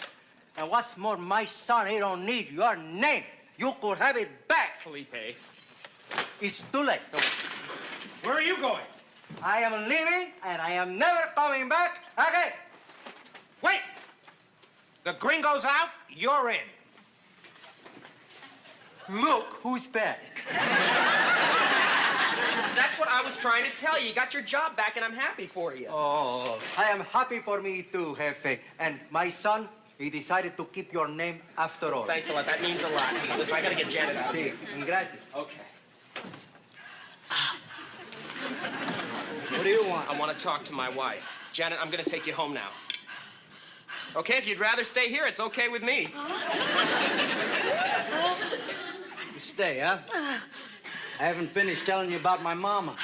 And what's more, my son, he don't need your name. You could have it back. Felipe. It's too late. Where are you going? I am leaving, and I am never coming back again. Wait! The gringo's out, you're in. Look who's back. That's what I was trying to tell you. You got your job back, and I'm happy for you. Oh, I am happy for me too, Jefe. And my son, he decided to keep your name after all. Thanks a lot. That means a lot to me. Listen, I gotta get Janet out of here. Sí, gracias. Okay. What do you want? I want to talk to my wife. Janet, I'm gonna take you home now. Okay, if you'd rather stay here, it's okay with me. You stay, huh? I haven't finished telling you about my mama.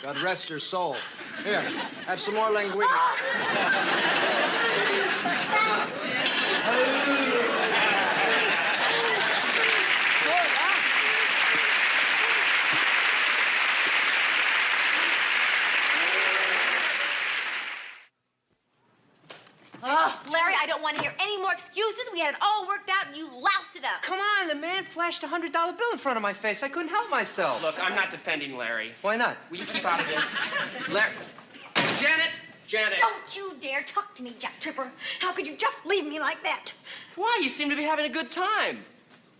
God rest her soul. Here, have some more linguine. I don't want to hear any more excuses. We had it all worked out, and you loused it up. Come on, the man flashed a $100 bill in front of my face. I couldn't help myself. Look, I'm not defending Larry. Why not? Will you keep out of this? Janet! Janet! Don't you dare talk to me, Jack Tripper. How could you just leave me like that? Why? You seem to be having a good time.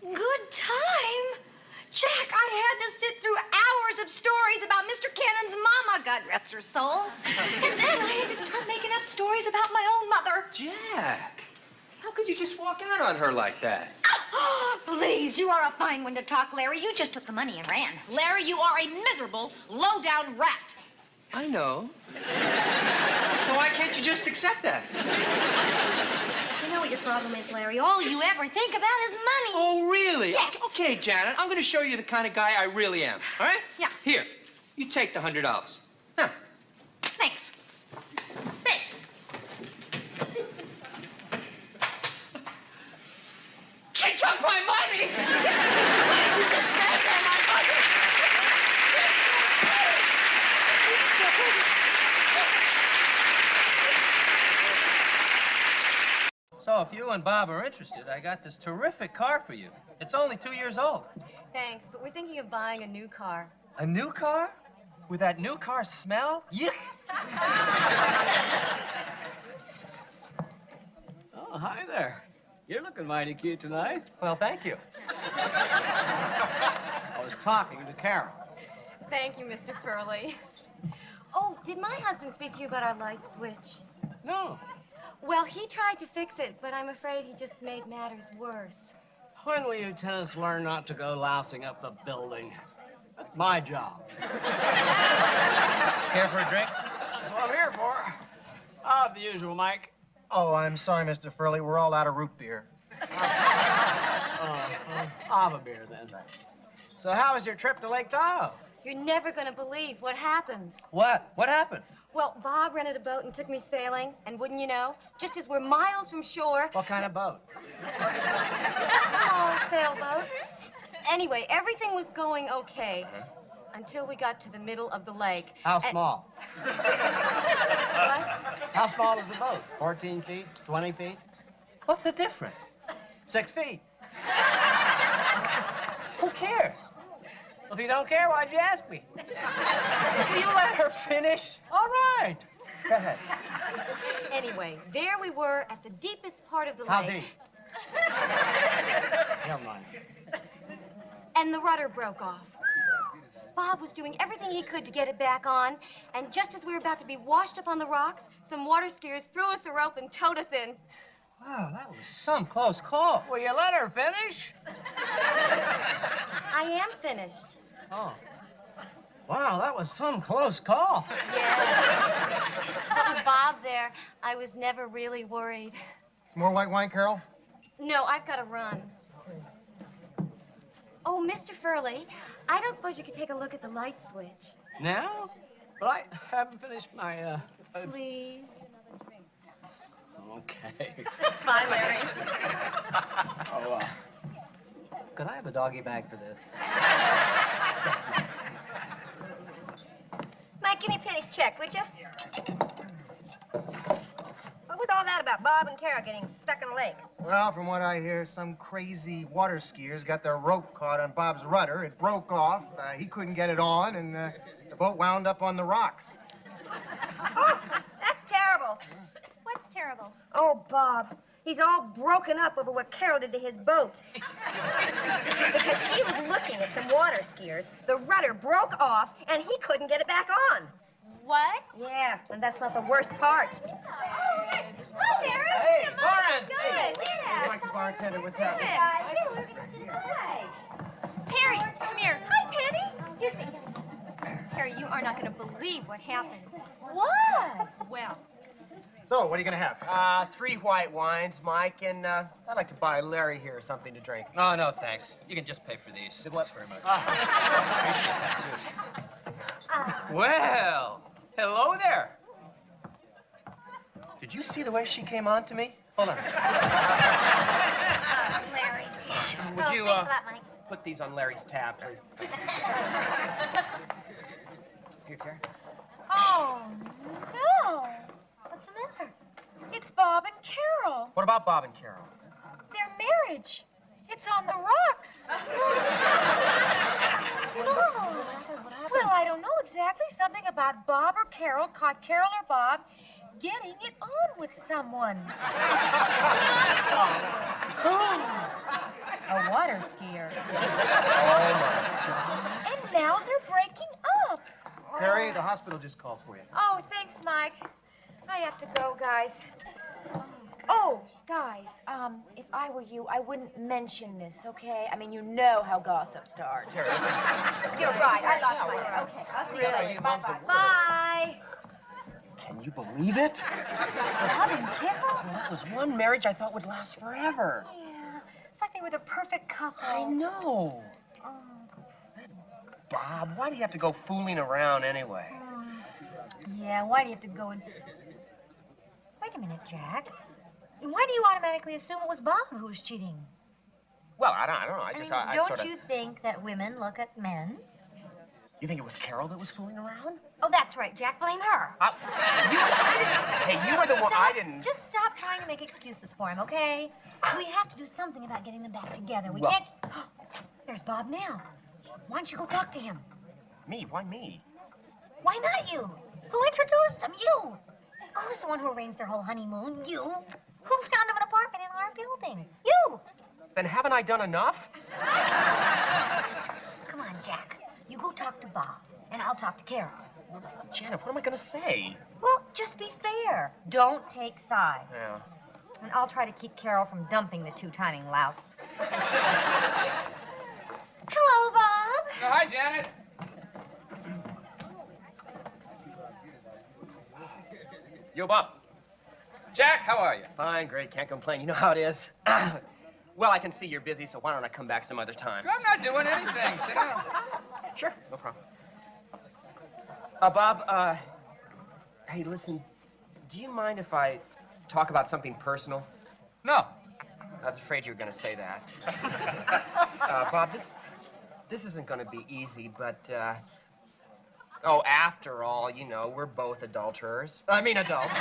Good time? Jack, I had to sit through hours of stories about Mr. Cannon's mama, God rest her soul. And then I had to start making up stories about my own mother. Jack, how could you just walk out on her like that? Please, you are a fine one to talk, Larry. You just took the money and ran. Larry, you are a miserable, low-down rat. I know. Well, why can't you just accept that? You know what your problem is, Larry? All you ever think about is money. Oh, really? Yes. Okay, Janet, I'm going to show you the kind of guy I really am. All right? Yeah. Here, you take the $100. Now. Thanks. Thanks. She took my money! You just spent all my money. So if you and Bob are interested, I got this terrific car for you. It's only 2 years old. Thanks, but we're thinking of buying a new car. A new car? With that new car smell? Yuck! Oh, hi there. You're looking mighty cute tonight. Well, thank you. I was talking to Carol. Thank you, Mr. Furley. Oh, did my husband speak to you about our light switch? No. Well, he tried to fix it, but I'm afraid he just made matters worse. When will you tenants learn not to go lousing up the building? That's my job. Care for a drink? That's what I'm here for. Ah, the usual, Mike. Oh, I'm sorry, Mr. Furley. We're all out of root beer. I'll have a beer then. So how was your trip to Lake Tahoe? You're never gonna believe what happened. What? What happened? Well, Bob rented a boat and took me sailing, and wouldn't you know, just as we're miles from shore... What kind of boat? Just a small sailboat. Anyway, everything was going okay until we got to the middle of the lake. How small? What? How small is the boat? 14 feet? 20 feet? What's the difference? 6 feet. Who cares? Well, if you don't care, why'd you ask me? You let her finish? All right. Go ahead. Anyway, there we were at the deepest part of the How lake. deep? Never mind. And the rudder broke off. Bob was doing everything he could to get it back on, and just as we were about to be washed up on the rocks, some water skiers threw us a rope and towed us in. Wow, that was some close call. Will you let her finish? I am finished. Oh. Wow, that was some close call. Yeah. But with Bob there, I was never really worried. More white wine, Carol? No, I've got to run. Oh, Mr. Furley, I don't suppose you could take a look at the light switch. Now? But I haven't finished my, Please. Okay. Bye, Larry. Oh, could I have a doggy bag for this? Mike, give me Penny's check, would you? What was all that about Bob and Carol getting stuck in the lake? Well, from what I hear, some crazy water skiers got their rope caught on Bob's rudder. It broke off. He couldn't get it on, and the boat wound up on the rocks. Oh, that's terrible. What's terrible? Oh, Bob. He's all broken up over what Carol did to his boat. Because she was looking at some water skiers. The rudder broke off, and he couldn't get it back on. What? Yeah, and that's not the worst part. Hi, Larry. Hey, Lawrence! Good, yeah. Like the bartender, what's happening? Hi. Terry, come here. Hi, Penny. Excuse me. Terry, you are not going to believe what happened. What? Well, So, what are you going to have? 3 white wines, Mike, and I'd like to buy Larry here something to drink. Oh, no, thanks. You can just pay for these. Thanks very much. Appreciate that, seriously. Well, hello there. Did you see the way she came on to me? Hold on a second. Larry. Would you, thanks a lot, Mike. put these on Larry's tab, please? Here, Terry. Oh, no. What's the matter? It's Bob and Carol. What about Bob and Carol? Their marriage. It's on the rocks. Oh. Well, I don't know exactly. Something about Bob or Carol caught Carol or Bob getting it on with someone. A water skier. Oh, my God. And now they're breaking up. Terry, the hospital just called for you. Oh, thanks, Mike. I have to go, guys. Oh, guys, if I were you, I wouldn't mention this, okay? I mean, you know how gossip starts. Terry. You're right. I lost my head. Okay, I'll see you later. Bye-bye. Bye. Can you believe it? Bob and Carol? Well, that was one marriage I thought would last forever. Yeah. It's like they were the perfect couple. I know. Bob, why do you have to go fooling around anyway? Yeah, why do you have to go and... Wait a minute, Jack. Why do you automatically assume it was Bob who was cheating? Well, I don't know. I mean, just, don't sort of... you think that women look at men? You think it was Carol that was fooling around? Oh, that's right, Jack. Blame her. Hey, you were the one. I didn't. Just stop trying to make excuses for him, okay? We have to do something about getting them back together. We Well- can't... There's Bob now. Why don't you go talk to him? Me? Why me? Why not you? Who introduced them? You. Who's the one who arranged their whole honeymoon? You. Who found them an apartment in our building? You. Then haven't I done enough? Come on, Jack. You go talk to Bob, and I'll talk to Carol. Janet, what am I going to say? Well, just be fair. Don't take sides. Yeah. And I'll try to keep Carol from dumping the two-timing louse. Hello, Bob. Oh, hi, Janet. Yo, Bob. Jack, how are you? Fine, great. Can't complain. You know how it is. Well, I can see you're busy, so why don't I come back some other time? I'm not doing anything. Sit down. Sure, no problem. Bob, hey, listen, do you mind if I talk about something personal? No. I was afraid you were going to say that. Bob, this isn't going to be easy, but, oh, after all, you know, we're both adulterers. I mean, adults.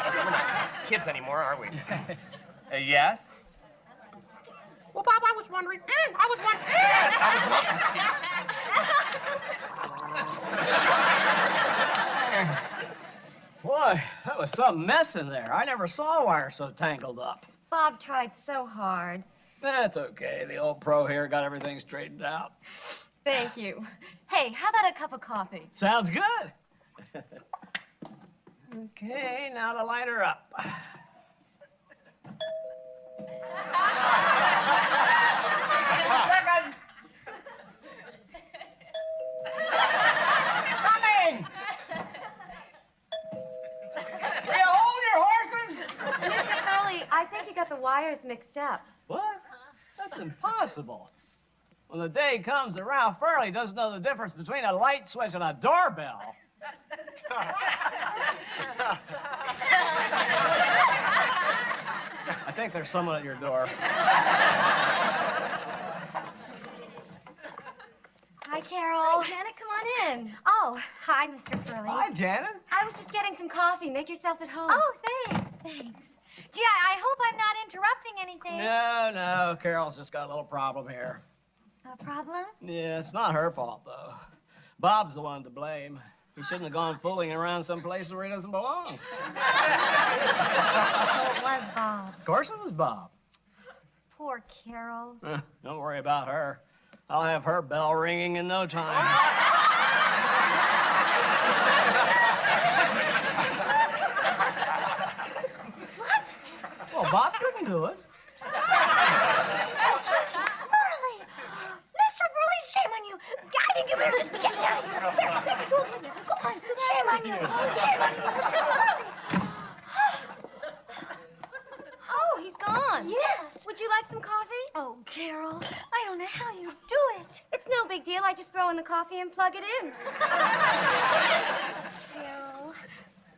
We're not kids anymore, are we? Yes? Well, Bob, I was wondering. Boy, that was some mess in there. I never saw a wire so tangled up. Bob tried so hard. That's okay. The old pro here got everything straightened out. Thank you. Hey, how about a cup of coffee? Sounds good. Okay, now to light her up. Second. Coming. Will you hold your horses? Mr. Crowley, I think you got the wires mixed up. What? That's impossible. When the day comes that Ralph Furley doesn't know the difference between a light switch and a doorbell. I think there's someone at your door. Hi, Carol. Hey, Janet, come on in. Oh, hi, Mr. Furley. Hi, Janet. I was just getting some coffee. Make yourself at home. Oh, thanks. Gee, I hope I'm not interrupting anything. No, Carol's just got a little problem here. A problem? Yeah, it's not her fault, though. Bob's the one to blame. He shouldn't have gone fooling around someplace where he doesn't belong. So it was Bob. Of course it was Bob. Poor Carol. Don't worry about her. I'll have her bell ringing in no time. What? Well, Bob couldn't do it. Mr. Furley, shame on you. I think you better just be getting out of here. Go on. Shame on you. Shame on you, Mr. Furley. Oh, he's gone. Yes. Would you like some coffee? Oh, Carol, I don't know how you do it. It's no big deal. I just throw in the coffee and plug it in. Carol,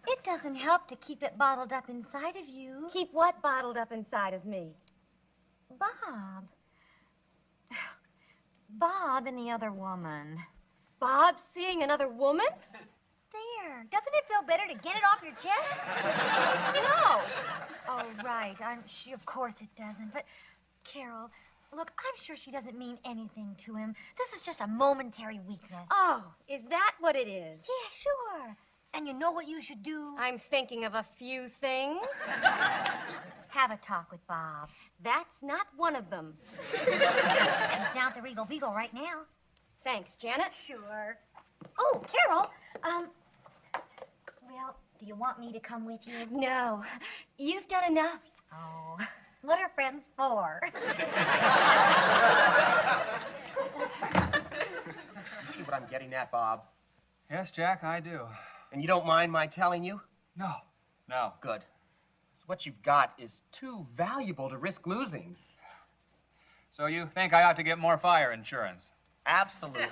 it doesn't help to keep it bottled up inside of you. Keep what bottled up inside of me? Bob. Bob and the other woman. Bob seeing another woman? there. Doesn't it feel better to get it off your chest? No. Oh, right. Of course it doesn't. But, Carol, look, I'm sure she doesn't mean anything to him. This is just a momentary weakness. Oh, is that what it is? Yeah, sure. And you know what you should do? I'm thinking of a few things. Have a talk with Bob. That's not one of them. He's down at the Regal Beagle right now. Thanks, Janet. Sure. Oh, Carol, well, do you want me to come with you? No, you've done enough. Oh, what are friends for? You see what I'm getting at, Bob? Yes, Jack, I do. And you don't mind my telling you? No. No, good. So what you've got is too valuable to risk losing. So you think I ought to get more fire insurance? Absolutely.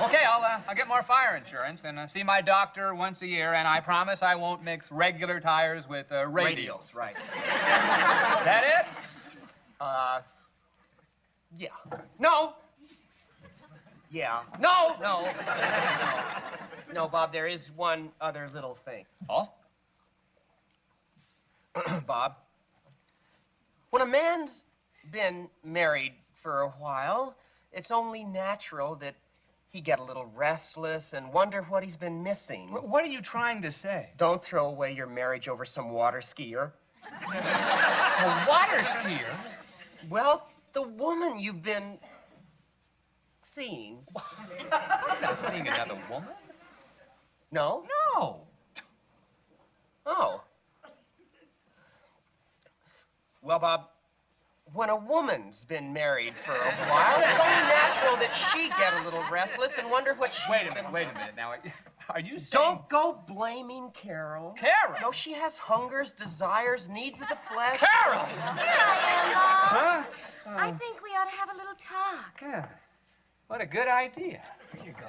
Okay, I'll get more fire insurance and see my doctor once a year, and I promise I won't mix regular tires with radials. Right. Is that it? Yeah. No. Yeah. No. No. No, Bob, there is one other little thing. Oh? Bob, when a man's been married for a while, it's only natural that he get a little restless and wonder what he's been missing. What are you trying to say? Don't throw away your marriage over some water skier. A water skier? Well, the woman you've been seeing. I'm not seeing another woman. No? No. Oh. Well, Bob, when a woman's been married for a while, it's only natural that she get a little restless and wonder what she's Wait a minute. Now, are you saying... Don't go blaming Carol. Carol? No, she has hungers, desires, needs of the flesh. Carol! Here I am, Mom. Huh? I think we ought to have a little talk. Yeah. What a good idea. Here you go.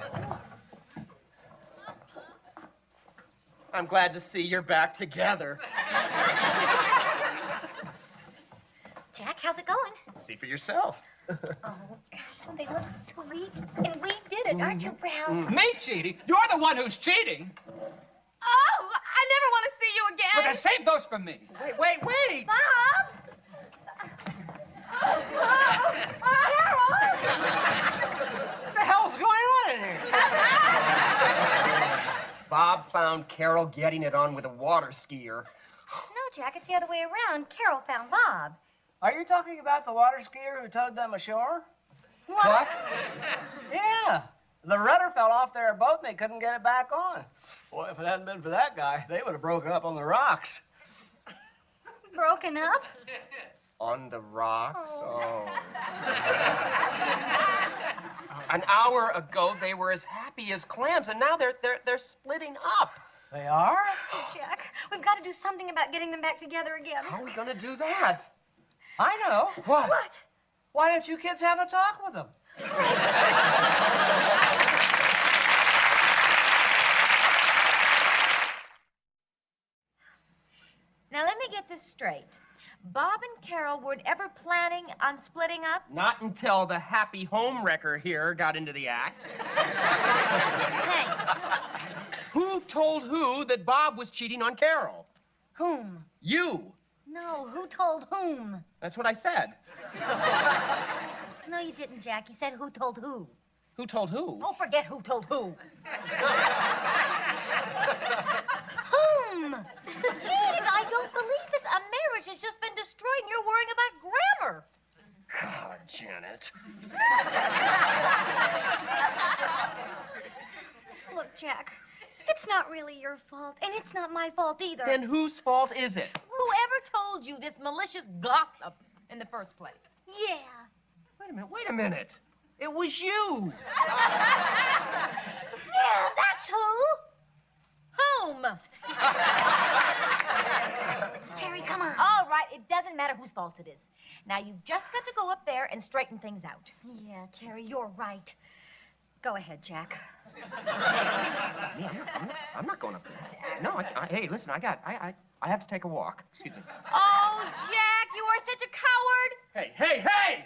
I'm glad to see you're back together. Jack, how's it going? See for yourself. Oh, gosh, don't they look sweet? And we did it, aren't you proud? Me cheating? You're the one who's cheating. Oh, I never want to see you again. But the same goes for me. Wait. Bob! What the hell's going on in here? Bob found Carol getting it on with a water skier. No, Jack, it's the other way around. Carol found Bob. Are you talking about the water skier who towed them ashore? What? Yeah. The rudder fell off their boat and they couldn't get it back on. Boy, if it hadn't been for that guy, they would have broken up on the rocks. Broken up? On the rocks? Oh. An hour ago, they were as happy as clams, and now they're splitting up. They are? Oh, Jack, we've got to do something about getting them back together again. How are we gonna do that? I know. What? What? Why don't you kids have a talk with them? Now, let me get this straight. Bob and Carol weren't ever planning on splitting up? Not until the happy home wrecker here got into the act. Hey, Who told who that Bob was cheating on Carol? whom? You. No, who told whom? That's what I said. No, you didn't, Jack. You said who told who. Who told who? Oh, forget who told who. Whom? Gene, I don't believe this. A marriage has just been destroyed and you're worrying about grammar. God, Janet. Look, Jack, it's not really your fault, and it's not my fault either. Then whose fault is it? Whoever told you this malicious gossip in the first place? Yeah. Wait a minute. It was you. Yeah, that's who. Whom? Terry, come on. All right, it doesn't matter whose fault it is. Now, you've just got to go up there and straighten things out. Yeah, Terry, you're right. Go ahead, Jack. I'm not going up there. No, hey, listen, I have to take a walk. Excuse me. Oh, Jack, you are such a coward. Hey!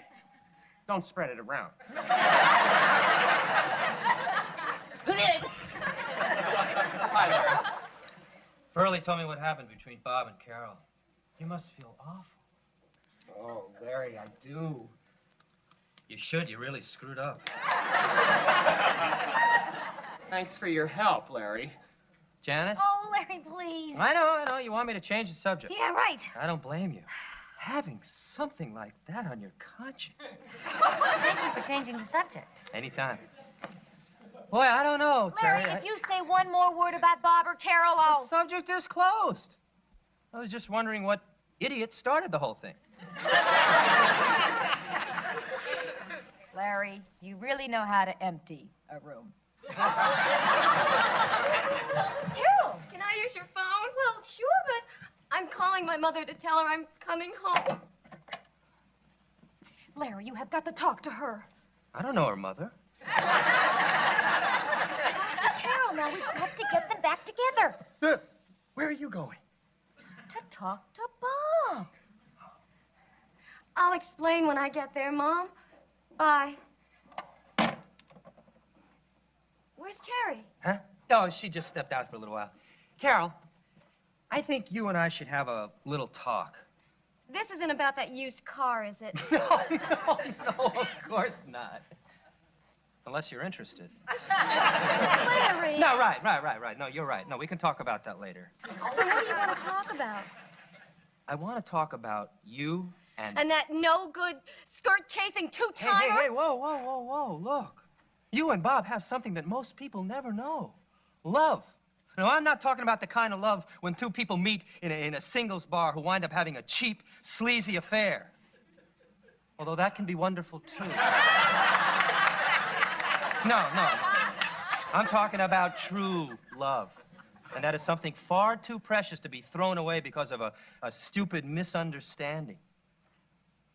Don't spread it around. Hi, Larry. Furley told me what happened between Bob and Carol. You must feel awful. Oh, Larry, I do. You should. You really screwed up. Thanks for your help, Larry. Janet? Oh, Larry, please. I know. You want me to change the subject. Yeah, right. I don't blame you. Having something like that on your conscience. Thank you for changing the subject. Anytime. Boy, I don't know, Terry. Larry, if you say one more word about Bob or Carol, I'll... The subject is closed. I was just wondering what idiot started the whole thing. Larry, you really know how to empty a room. Carol, can I use your phone? Well, sure, but I'm calling my mother to tell her I'm coming home. Larry, you have got to talk to her. I don't know her mother. Talk to Carol now. We've got to get them back together. Where are you going? To talk to Bob. I'll explain when I get there, Mom. Bye. Where's Terry? Huh? Oh, she just stepped out for a little while. Carol, I think you and I should have a little talk. This isn't about that used car, is it? No, of course not. Unless you're interested. Larry! No, right. No, you're right. No, we can talk about that later. Then what do you want to talk about? I want to talk about you And that no-good skirt-chasing two-timer? Hey, whoa, look. You and Bob have something that most people never know. Love. No, I'm not talking about the kind of love when two people meet in a singles bar who wind up having a cheap, sleazy affair. Although that can be wonderful, too. No. I'm talking about true love. And that is something far too precious to be thrown away because of a stupid misunderstanding.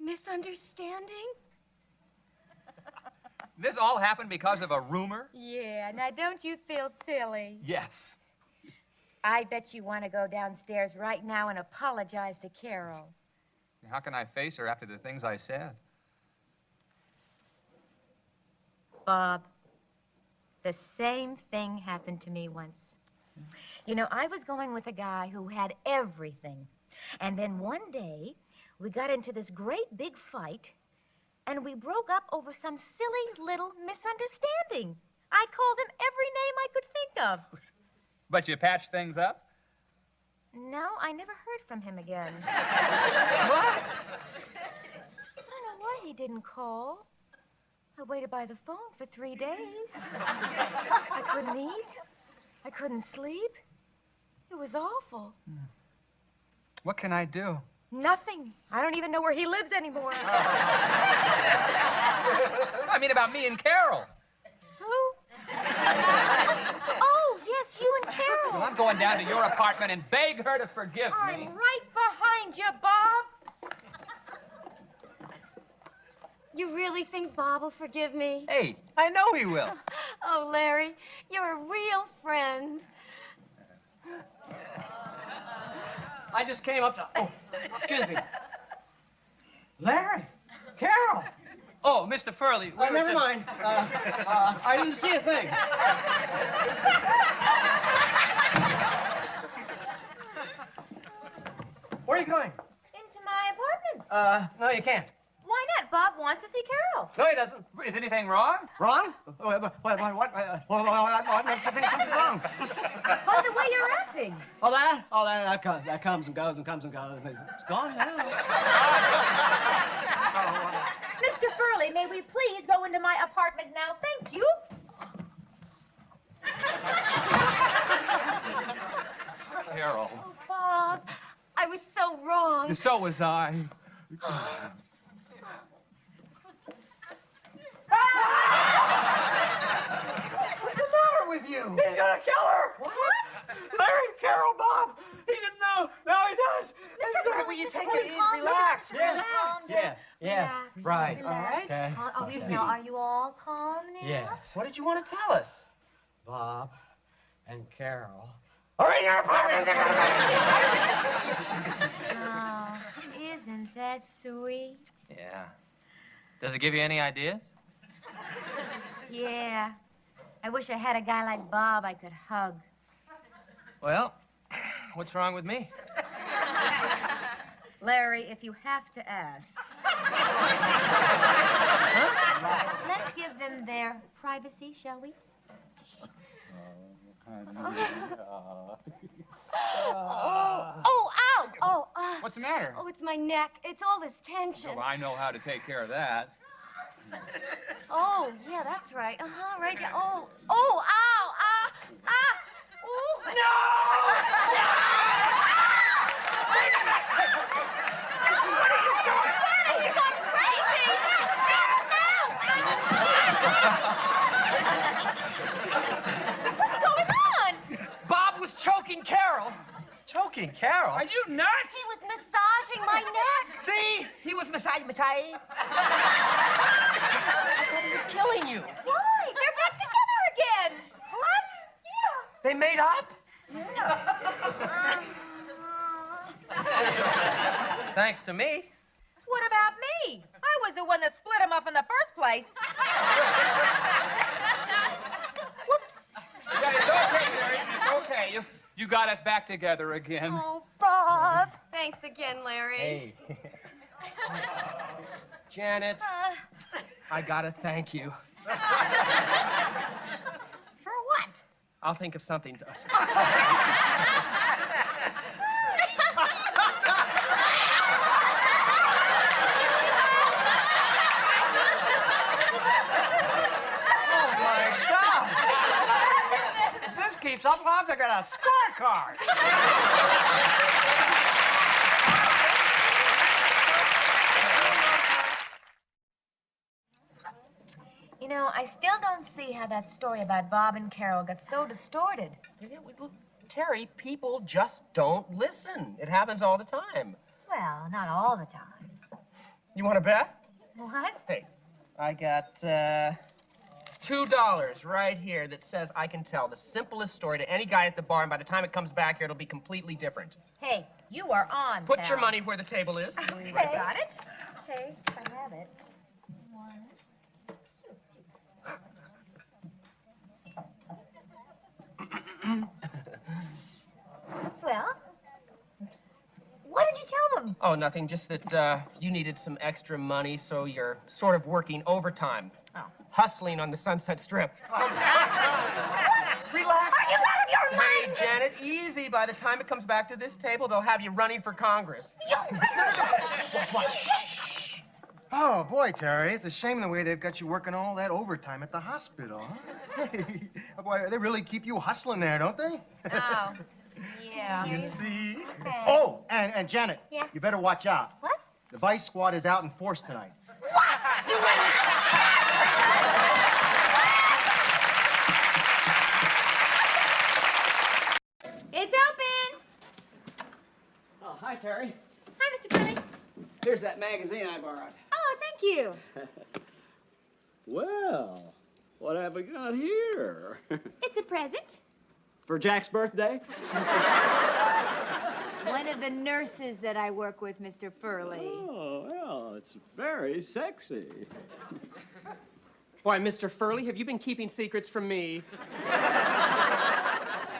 Misunderstanding? This all happened because of a rumor? Yeah, now don't you feel silly? Yes. I bet you want to go downstairs right now and apologize to Carol. How can I face her after the things I said? Bob, the same thing happened to me once. You know, I was going with a guy who had everything. And then one day, we got into this great big fight, and we broke up over some silly little misunderstanding. I called him every name I could think of. But you patched things up? No, I never heard from him again. What? I don't know why he didn't call. I waited by the phone for 3 days. I couldn't eat. I couldn't sleep. It was awful. What can I do? Nothing. I don't even know where he lives anymore. I mean about me and Carol. Who? Oh, yes, you and Carol. Well, I'm going down to your apartment and beg her to forgive me. I'm right behind you, Bob. You really think Bob will forgive me? Hey, I know he will. Oh, Larry, you're a real friend. I just came up to... Oh, excuse me. Larry, Carol. Oh, Mr. Furley. Oh, never mind. I didn't see a thing. Where are you going? Into my apartment. No, you can't. Why not? Bob wants to see Carol. No, he doesn't. Is anything wrong? Wrong? What makes you think something's wrong? Oh, the way you're acting. Oh, that comes and goes and comes and goes. It's gone now. Mr. Furley, may we please go into my apartment now? Thank you. Carol. Oh, Bob, I was so wrong. So was I. What's the matter with you? He's gonna kill her. What? Larry, Carol, Bob. He didn't know. Now he does. Mr. Furley, will you Mr. take Furley, it easy, calm relax? down. Yes. Calm down. Yes. Yes. Right. Relax. All right. Okay. Oh, now, are you all calm now? Yes. What did you want to tell us? Bob and Carol are in your apartment. Oh, isn't that sweet? Yeah. Does it give you any ideas? Yeah. I wish I had a guy like Bob I could hug. Well, what's wrong with me? Larry, if you have to ask. Let's give them their privacy, shall we? Ow! What's the matter? Oh, it's my neck. It's all this tension. Oh, I know how to take care of that. Oh, yeah, that's right. Right. Yeah. Oh, ow! Ooh. No! Wait a minute! What are you doing? You've gone crazy! What's going on? Bob was choking Carol. Choking Carol? Are you nuts? He was massaging my neck. See? He was massaging. I thought he was killing you. Why? They're back together again. What? Yeah. They made up? Thanks to me. What about me? I was the one that split them up in the first place. Yeah, it's okay, Larry. It's okay. You got us back together again. Oh, Bob. Thanks again, Larry. Hey. Janet, I gotta thank you. For what? I'll think of something to Oh, my God. If this keeps up, I'll have to get a scorecard. You know, I still don't see how that story about Bob and Carol got so distorted. Terry, people just don't listen. It happens all the time. Well, not all the time. You want to bet? What? Hey, I got $2 right here that says I can tell the simplest story to any guy at the bar, and by the time it comes back here, it'll be completely different. Hey, you are on, Put pal. your money where the table is. Okay. Got it? Okay, I have it. Well, what did you tell them? Oh, nothing. Just that you needed some extra money, so you're sort of working overtime. Oh. Hustling on the Sunset Strip. What? Relax. Are you out of your Hey, mind? Janet, easy. By the time it comes back to this table, they'll have you running for Congress. Oh, boy, Terry, it's a shame the way they've got you working all that overtime at the hospital, huh? Hey, boy, they really keep you hustling there, don't they? Oh, yeah. You see? Okay. Oh, and Janet, Yeah? you better watch out. What? The Vice Squad is out in force tonight. It's open! Oh, hi, Terry. Hi, Mr. Furley. Here's that magazine I borrowed. Oh, thank you. Well, what have we got here? It's a present. For Jack's birthday? One of the nurses that I work with, Mr. Furley. Oh, well, it's very sexy. Why, Mr. Furley, have you been keeping secrets from me?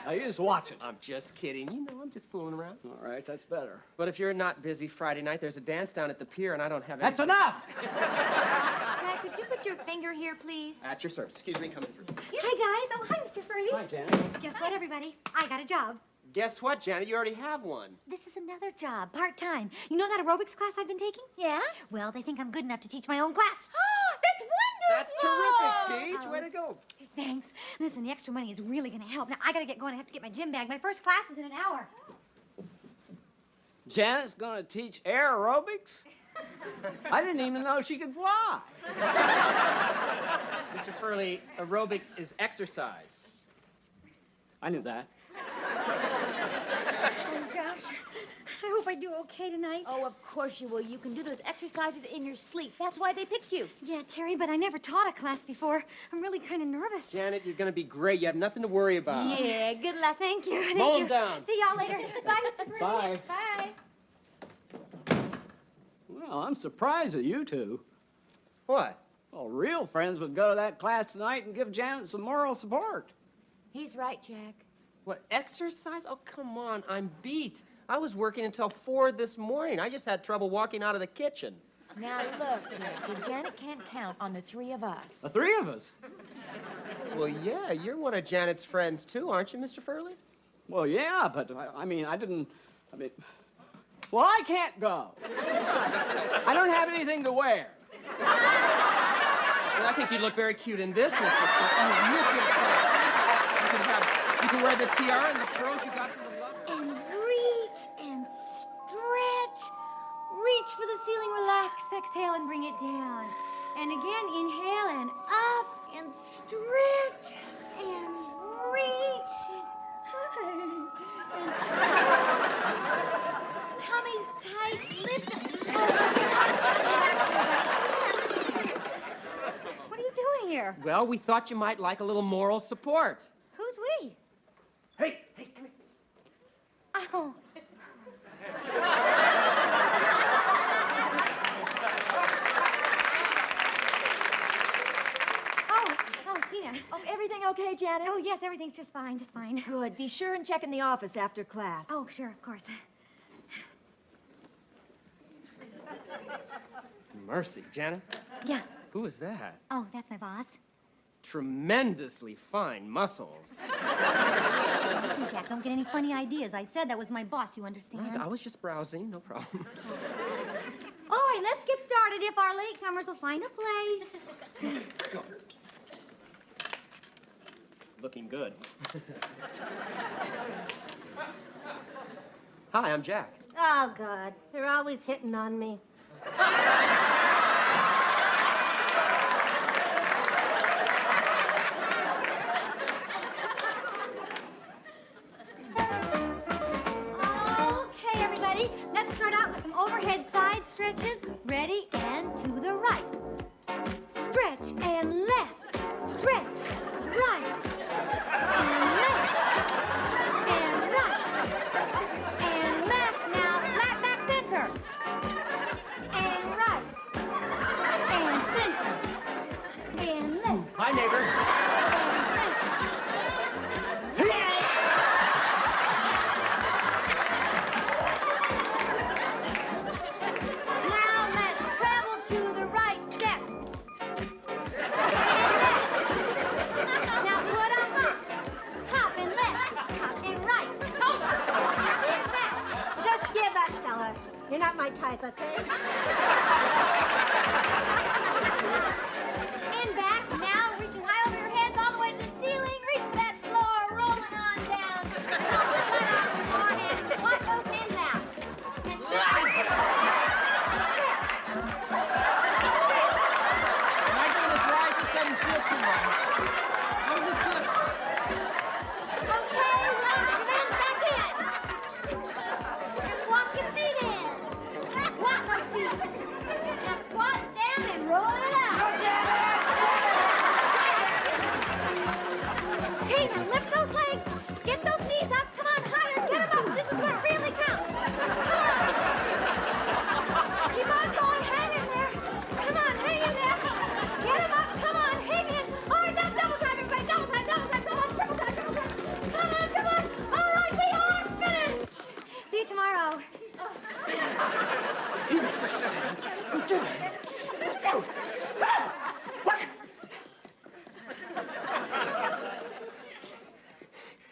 Now, you just watch it. I'm just kidding. You know, I'm just fooling around. All right, that's better. But if you're not busy Friday night, there's a dance down at the pier, and I don't have any... That's enough! Jack, could you put your finger here, please? At your service. Excuse me, coming through. Hi, guys. Oh, hi, Mr. Furley. Hi, Janet. Guess what, everybody? I got a job. Guess what, Janet? You already have one. This is another job, part-time. You know that aerobics class I've been taking? Yeah? Well, they think I'm good enough to teach my own class. That's wonderful! That's terrific, Teach. Way to go. Thanks. Listen, the extra money is really going to help. Now, I got to get going. I have to get my gym bag. My first class is in an hour. Janet's gonna teach aerobics? I didn't even know she could fly. Mr. Furley, aerobics is exercise. I knew that. Oh, gosh. I hope I do okay tonight. Oh, of course you will. You can do those exercises in your sleep. That's why they picked you. Yeah, Terry, but I never taught a class before. I'm really kind of nervous. Janet, you're going to be great. You have nothing to worry about. Yeah, good luck. Thank you. Thank Mow you. 'em down. See y'all later. Bye, Mr. Furley. Bye. Bye. Well, I'm surprised at you two. What? Well, real friends would go to that class tonight and give Janet some moral support. He's right, Jack. What, exercise? Oh, come on, I'm beat. I was working until 4 this morning. I just had trouble walking out of the kitchen. Now look, Jack, if Janet can't count on the 3 of us. The 3 of us? Well, yeah, you're one of Janet's friends, too, aren't you, Mr. Furley? Well, yeah, but I mean, well, I can't go. I don't have anything to wear. Well, I think you'd look very cute in this, Mr. Furley. Oh, look at that. You can wear the tiara and the pearls you got from the lover. And reach and stretch. Reach for the ceiling, relax, exhale, and bring it down. And again, inhale and up and stretch and reach and stretch. Tummy's tight, lift. What are you doing here? Well, we thought you might like a little moral support. Who's we? Hey, come here. Oh. Oh, Tina. Oh, everything okay, Janet? Oh, yes, everything's just fine, just fine. Good. Be sure and check in the office after class. Oh, sure, of course. Mercy, Janet. Yeah. Who is that? Oh, that's my boss. Tremendously fine muscles. Listen, Jack, don't get any funny ideas. I said that was my boss, you understand? I was just browsing, no problem. All right, let's get started. If our latecomers will find a place. Go. Looking good. Hi, I'm Jack. Oh, God. They're always hitting on me. Okay, everybody. Let's start out with some overhead side stretches. Ready, and to the right. Stretch and left. Stretch. Right. And left. And right. And left. Now, flat back center. And right. And center. And left. Hi, neighbor. Now let's travel to the right step. Now put a hop. Hop and left. Hop and right. Hop and left. Just give up, fella. You're not my type, okay? And back. Now reaching high over your heads all the way to the ceiling. Reach for that floor. Rolling on down. Pump the butt on the floor and walk those hands out. And stretch. Am I doing this right? This doesn't feel too right. How does this feel? Okay, walk your hands back in. And walk your feet in. Walk those feet. Now squat down and roll it out. Okay, now lift those legs. Get those knees up. Come on, higher. Get them up. This is what really counts. Come on. Keep on going. Hang in there. Come on, hang in there. Get them up. Come on, hang in. All right, now double time, everybody. Double time, double time. Come on, triple time, triple time. Come on, come on. All right, we are finished. See you tomorrow.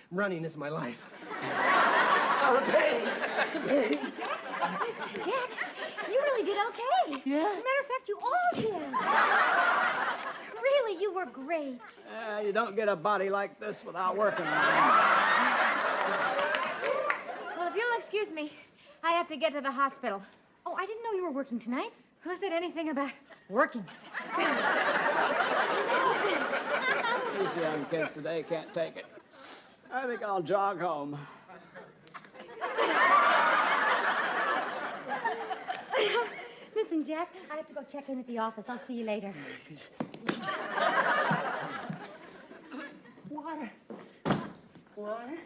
Running is my life. Oh, the pain! The pain! Jack, you really did okay. Yeah? As a matter of fact, you all did. Really, you were great. You don't get a body like this without working on it. Well, if you'll excuse me, I have to get to the hospital. Oh, I didn't know you were working tonight. Who said anything about working? These young kids today can't take it. I think I'll jog home. Listen, Jack, I have to go check in at the office. I'll see you later. Water. Water?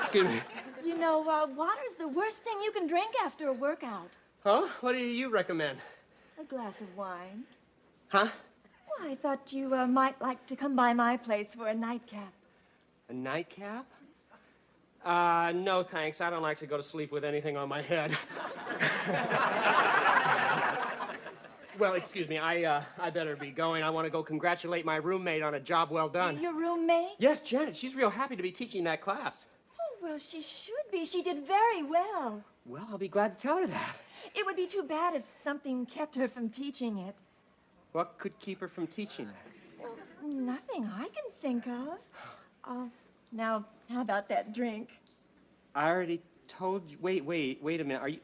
Excuse me. You know, water's the worst thing you can drink after a workout. Huh? What do you recommend? A glass of wine. Huh? Well, I thought you might like to come by my place for a nightcap. A nightcap? No thanks. I don't like to go to sleep with anything on my head. Well, excuse me. I better be going. I want to go congratulate my roommate on a job well done. Your roommate? Yes, Janet. She's real happy to be teaching that class. Oh, well, she should be. She did very well. Well, I'll be glad to tell her that. It would be too bad if something kept her from teaching it. What could keep her from teaching it? Well, nothing I can think of. Now, how about that drink? I already told you. Wait a minute.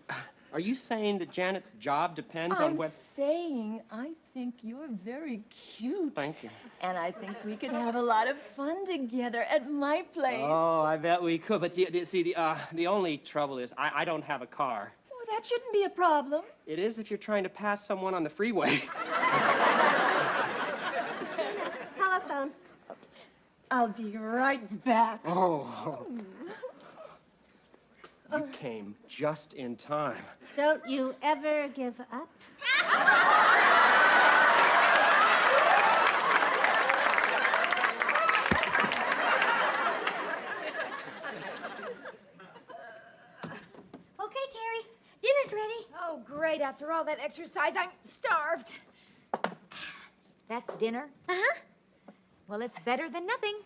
Are you saying that Janet's job depends on whether... I'm saying I think you're very cute. Thank you. And I think we could have a lot of fun together at my place. Oh, I bet we could. But see, the only trouble is I don't have a car. Well, that shouldn't be a problem. It is if you're trying to pass someone on the freeway. Telephone. I'll be right back. Oh. You came just in time. Don't you ever give up? Okay, Terry. Dinner's ready. Oh, great. After all that exercise, I'm starved. That's dinner? Uh-huh. Well, it's better than nothing.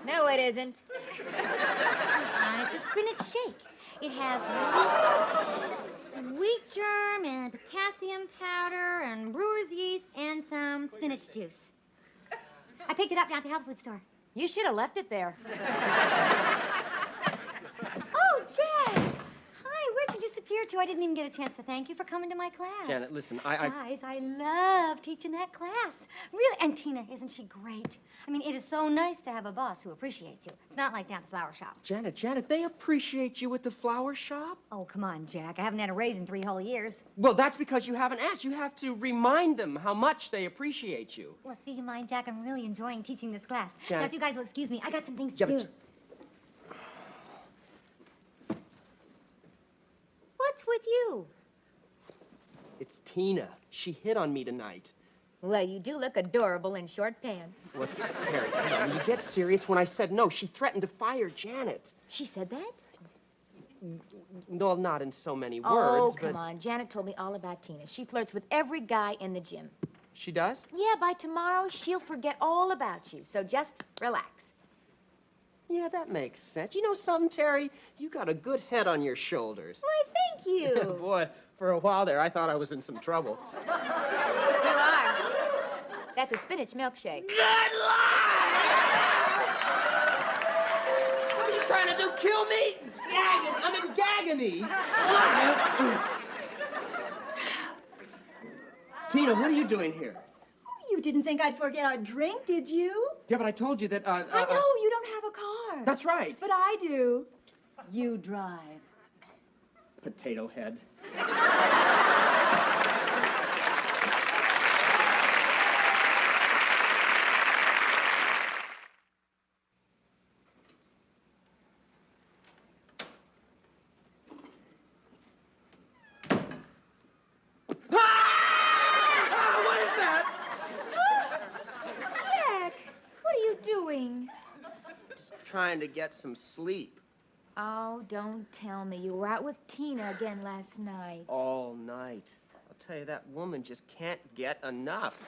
No, it isn't. It's a spinach shake. It has wheat germ and potassium powder and brewer's yeast and some spinach juice. I picked it up down at the health food store. You should have left it there. Oh, Jack! Hi, where'd you disappear to? I didn't even get a chance to thank you for coming to my class. Janet, listen, Guys, I love teaching that class. Really. And Tina, isn't she great? I mean, it is so nice to have a boss who appreciates you. It's not like down at the flower shop. Janet, they appreciate you at the flower shop? Oh, come on, Jack. I haven't had a raise in 3 whole years. Well, that's because you haven't asked. You have to remind them how much they appreciate you. Well, do you mind, Jack? I'm really enjoying teaching this class. Janet. Now, if you guys will excuse me, I got some things to do. What's with you? It's Tina. She hit on me tonight. Well, you do look adorable in short pants. Well, Terry, come on. You get serious when I said no. She threatened to fire Janet. She said that? No, not in so many words, Oh, but... come on. Janet told me all about Tina. She flirts with every guy in the gym. She does? Yeah, by tomorrow, she'll forget all about you. So just relax. Yeah, that makes sense. You know something, Terry? You got a good head on your shoulders. Why, thank you. Boy, for a while there, I thought I was in some trouble. You are. That's a spinach milkshake. Good Lord! What are you trying to do, kill me? I'm in agony. Tina, what are you doing here? You didn't think I'd forget our drink, did you? Yeah, but I told you that, I know, you don't have a car. That's right. But I do. You drive. Potato head. Jack, what are you doing? Just trying to get some sleep. Oh, don't tell me. You were out with Tina again last night. All night. I'll tell you, that woman just can't get enough.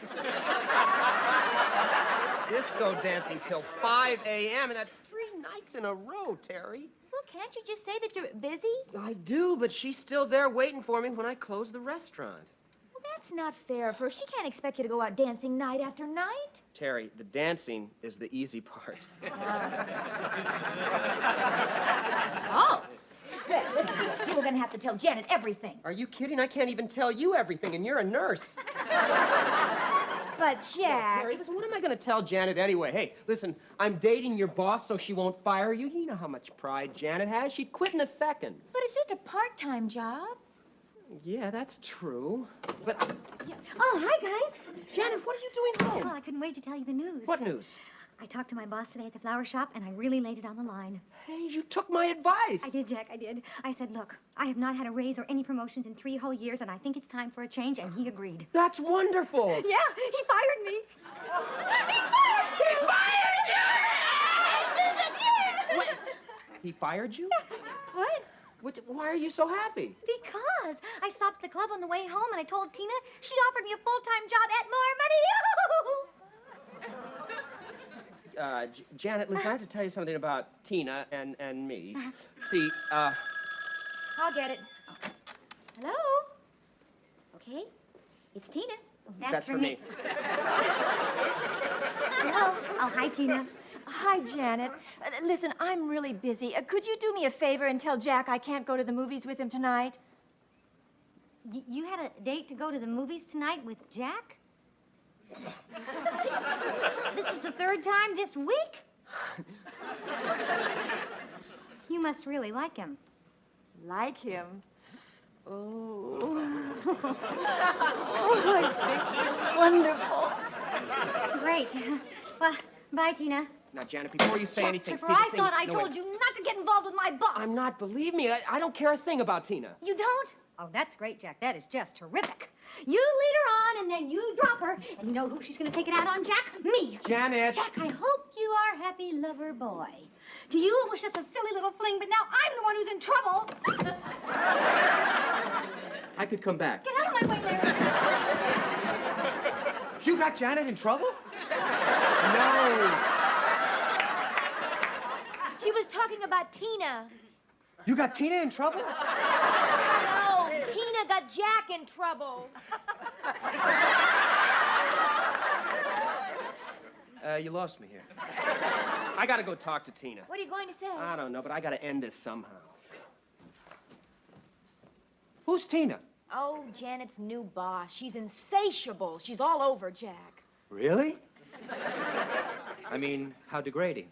Disco dancing till 5 a.m., and that's 3 nights in a row, Terry. Well, can't you just say that you're busy? I do, but she's still there waiting for me when I close the restaurant. Well, that's not fair of her. She can't expect you to go out dancing night after night. Terry, the dancing is the easy part. Oh. Well, listen, you were going to have to tell Janet everything. Are you kidding? I can't even tell you everything, and you're a nurse. But, Jack... Terry, listen, what am I going to tell Janet anyway? Hey, listen, I'm dating your boss so she won't fire you. You know how much pride Janet has. She'd quit in a second. But it's just a part-time job. Yeah, that's true. But, Oh, hi, guys. Janet, what are you doing home? Well, I couldn't wait to tell you the news. What news? I talked to my boss today at the flower shop, and I really laid it on the line. Hey, you took my advice. I did, Jack, I did. I said, look, I have not had a raise or any promotions in 3 whole years, and I think it's time for a change, and he agreed. That's wonderful. Yeah, he fired me. He fired you! Wait, he fired you? What? Why are you so happy? Because I stopped at the club on the way home, and I told Tina she offered me a full-time job at more money. Janet, listen, I have to tell you something about Tina and me. See, I'll get it. Hello? Okay, it's Tina. That's for me. Hello. Oh, hi, Tina. Hi, Janet. Listen, I'm really busy. Could you do me a favor and tell Jack I can't go to the movies with him tonight? You had a date to go to the movies tonight with Jack? This is the 3rd time this week? You must really like him. Like him? Oh. Oh, I think he's wonderful. Great. Well, bye, Tina. Now, Janet, before you say anything, see the I thing... thought I No, told wait. you not to get involved with my boss. I'm not. Believe me, I don't care a thing about Tina. You don't? Oh, that's great, Jack. That is just terrific. You lead her on, and then you drop her. And you know who she's going to take it out on, Jack? Me. Janet. Jack, I hope you are happy lover boy. To you, it was just a silly little fling, but now I'm the one who's in trouble. I could come back. Get out of my way, Larry. You got Janet in trouble? No. She was talking about Tina. You got Tina in trouble? No, Tina got Jack in trouble. You lost me here. I gotta go talk to Tina. What are you going to say? I don't know, but I gotta end this somehow. Who's Tina? Oh, Janet's new boss. She's insatiable. She's all over Jack. Really? I mean, how degrading.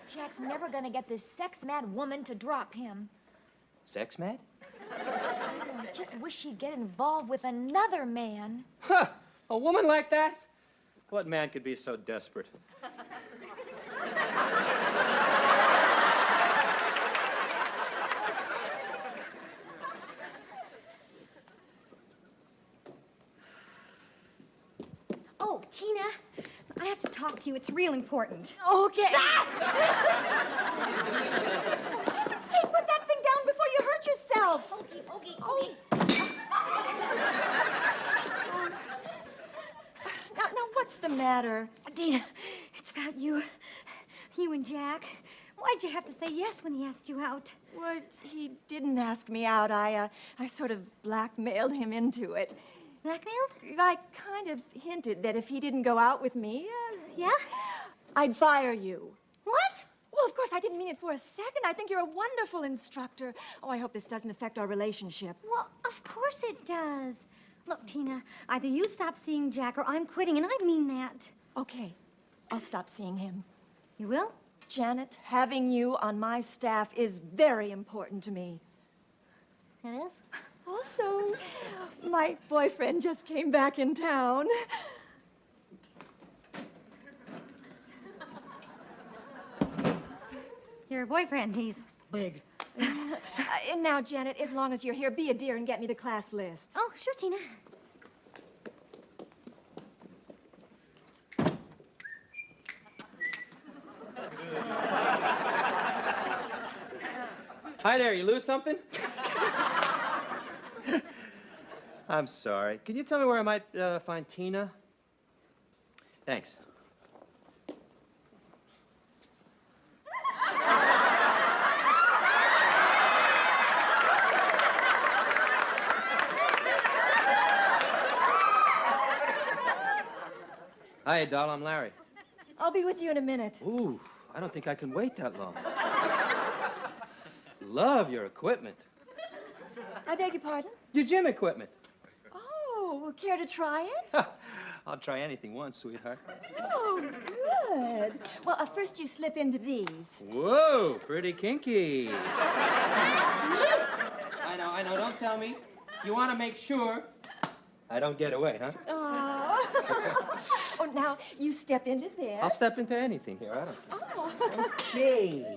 Jack's never gonna get this sex-mad woman to drop him. Sex mad? I just wish she'd get involved with another man. Huh! A woman like that? What man could be so desperate? Oh, Tina, I have to talk to you. It's real important. Okay. Ah! For heaven's sake, put that thing down before you hurt yourself. Okay. Now, what's the matter? Tina, it's about you. You and Jack. Why'd you have to say yes when he asked you out? Well, he didn't ask me out. I sort of blackmailed him into it. Blackmailed? I kind of hinted that if he didn't go out with me, Yeah? I'd fire you. What? Well, of course, I didn't mean it for a second. I think you're a wonderful instructor. Oh, I hope this doesn't affect our relationship. Well, of course it does. Look, Tina, either you stop seeing Jack or I'm quitting, and I mean that. Okay, I'll stop seeing him. You will? Janet, having you on my staff is very important to me. It is? Also, my boyfriend just came back in town. Your boyfriend, he's big. And now, Janet, as long as you're here, be a dear and get me the class list. Oh, sure, Tina. Hi there, you lose something? I'm sorry. Can you tell me where I might find Tina? Thanks. Hi, doll, I'm Larry. I'll be with you in a minute. Ooh, I don't think I can wait that long. Love your equipment. I beg your pardon? Your gym equipment. Oh, care to try it? I'll try anything once, sweetheart. Oh, good. Well, first you slip into these. Whoa, pretty kinky. no, don't tell me. You want to make sure I don't get away, huh? Oh, now, you step into this. I'll step into anything here. I don't care. Oh. Okay. Yeah.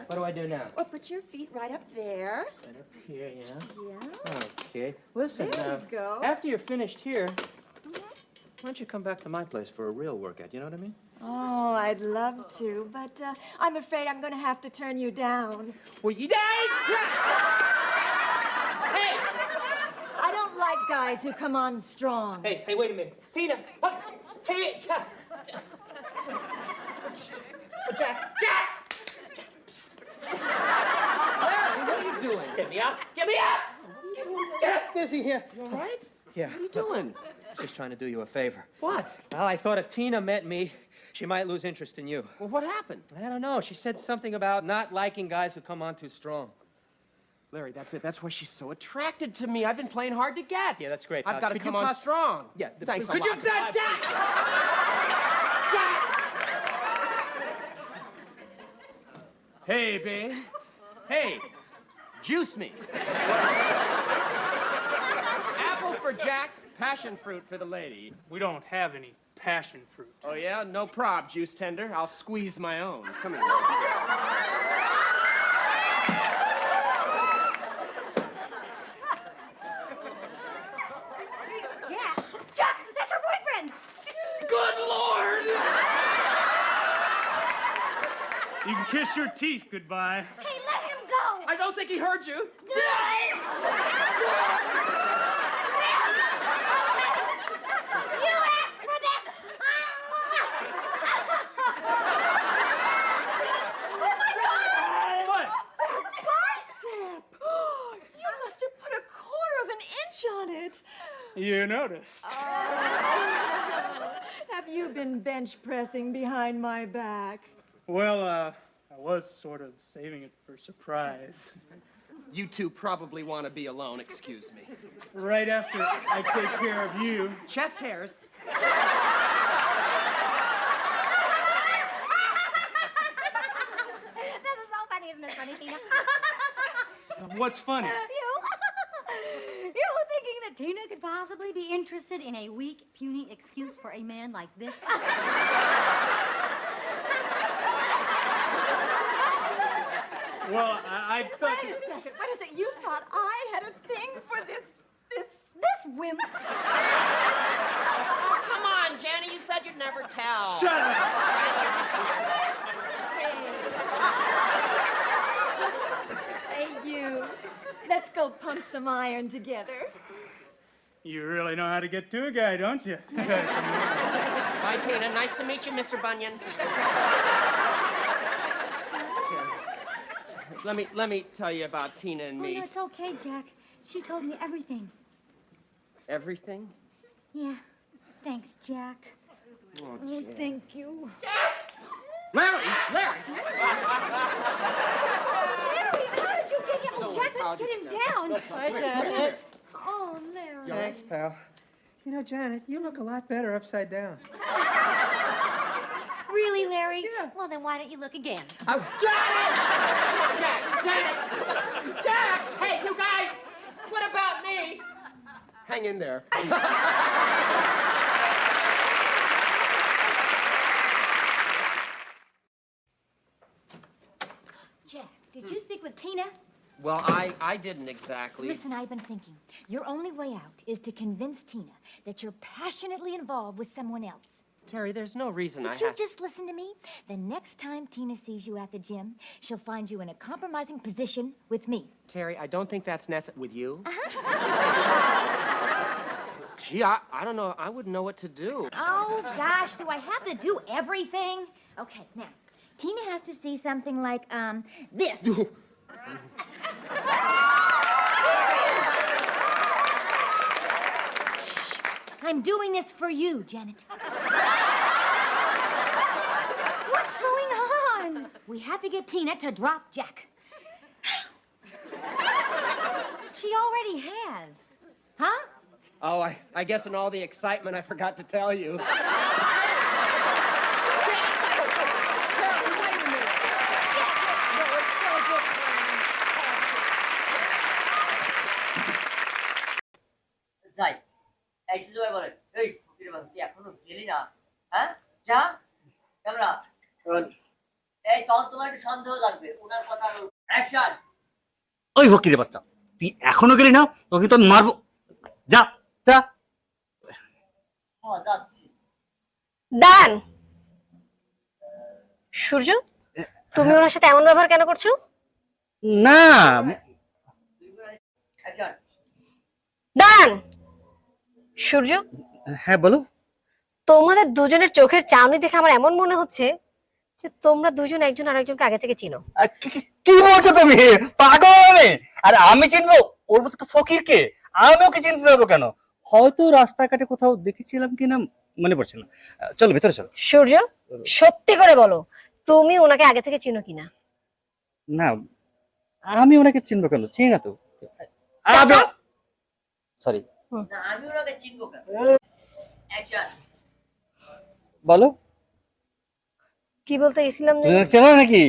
What do I do now? Well, put your feet right up there. Right up here, yeah? Yeah. Okay. Listen, There you go. after you're finished here, why don't you come back to my place for a real workout? You know what I mean? Oh, I'd love to, but I'm afraid I'm going to have to turn you down. Well, you... Hey! I don't like guys who come on strong. Hey, wait a minute. Tina! What? Tina! Jack! Larry, what are you doing? Get me up! Get me up! Get dizzy here. You all right? Yeah. What are you doing? Just trying to do you a favor. What? Well, I thought if Tina met me, she might lose interest in you. Well, what happened? I don't know. She said something about not liking guys who come on too strong. Larry, that's it. That's why she's so attracted to me. I've been playing hard to get. Yeah, that's great. I've got to come on strong. Yeah. Thanks a Could lot. you... Jack! Hey, babe. Hey, juice me. Apple for Jack, passion fruit for the lady. We don't have any passion fruit. Oh, yeah? No prob, juice tender. I'll squeeze my own. Come here. Jack, that's your boyfriend. Good Lord! You can kiss your teeth goodbye. Hey, let him go. I don't think he heard you. You asked for this. Oh, my God. What? Bicep! You must have put 1/4 of an inch on it. You noticed. Have you been bench pressing behind my back? Well, I was sort of saving it for surprise. You two probably want to be alone. Excuse me. Right after I take care of you. Chest hairs. This is so funny, isn't it funny, Tina? What's funny? You thinking that Tina could possibly be interested in a weak, puny excuse for a man like this? Well, I thought... Wait a second. You thought I had a thing for this wimp? Oh, come on, Jenny. You said you'd never tell. Shut up! Hey, you. Let's go pump some iron together. You really know how to get to a guy, don't you? Bye, Tina. Nice to meet you, Mr. Bunyan. Let me tell you about Tina and Oh, me. no, it's okay, Jack. She told me everything. Everything? Yeah. Thanks, Jack. Oh, Oh, thank you. Larry! Larry, how did you get him? Oh, Don't Jack, worry, let's get him down. Hi, Janet. Oh, Larry. Thanks, pal. You know, Janet, you look a lot better upside down. Really, Larry? Yeah. Well, then why don't you look again? Janet! Jack! Hey, you guys! What about me? Hang in there. Jack, did you speak with Tina? Well, I didn't exactly. Listen, I've been thinking. Your only way out is to convince Tina that you're passionately involved with someone else. Terry, there's no reason Would you just listen to me? The next time Tina sees you at the gym, she'll find you in a compromising position with me. Terry, I don't think that's necessary. With you? Uh-huh. Gee, I don't know. I wouldn't know what to do. Oh, gosh, do I have to do everything? Okay, now, Tina has to see something like, this. Shh. I'm doing this for you, Janet. What's going on? We have to get Tina to drop Jack. She already has. Huh? Oh, I guess in all the excitement, I forgot to tell you. Camera এই তখন তোমার একটু সন্দেহ লাগবে ওনার কথা action. ওই ফকিরের বাচ্চা, তুই এখনো গেলি না? তোকে তো মারবো। যা যা। হ্যাঁ যাচ্ছি। দান সূর্য, তুমি ওনার সাথে এমন ব্যবহার কেন করছো? না অ্যাকশন। দান সূর্য, হ্যাঁ বলো। তোমাদের দুজনের চোখের চাউনি দেখে আমার এমন মনে হচ্ছে যে তোমরা দুজন একজন আরেকজনকে আগে থেকে চিনো। কি বলছো তুমি? পাগল আমি? আর আমি চিনবো ওর মতো একটা ফকিরকে? আমি ওকে চিনতে যাবো কেন? হয়তো রাস্তাঘাটে কোথাও দেখেছিলাম কিনা মনে পড়ছে না। চলো ভেতরে চলো। সূর্য, সত্যি করে বলো তুমি ওনাকে আগে থেকে চিনো কিনা? না, আমি ওনাকে চিনবো কেন? চিনি না তো। সরি। না আমি ওনাকে চিনবো কেন? অ্যাকশন। বলো। কি বলতে গেছিলাম? চেনো নাকি?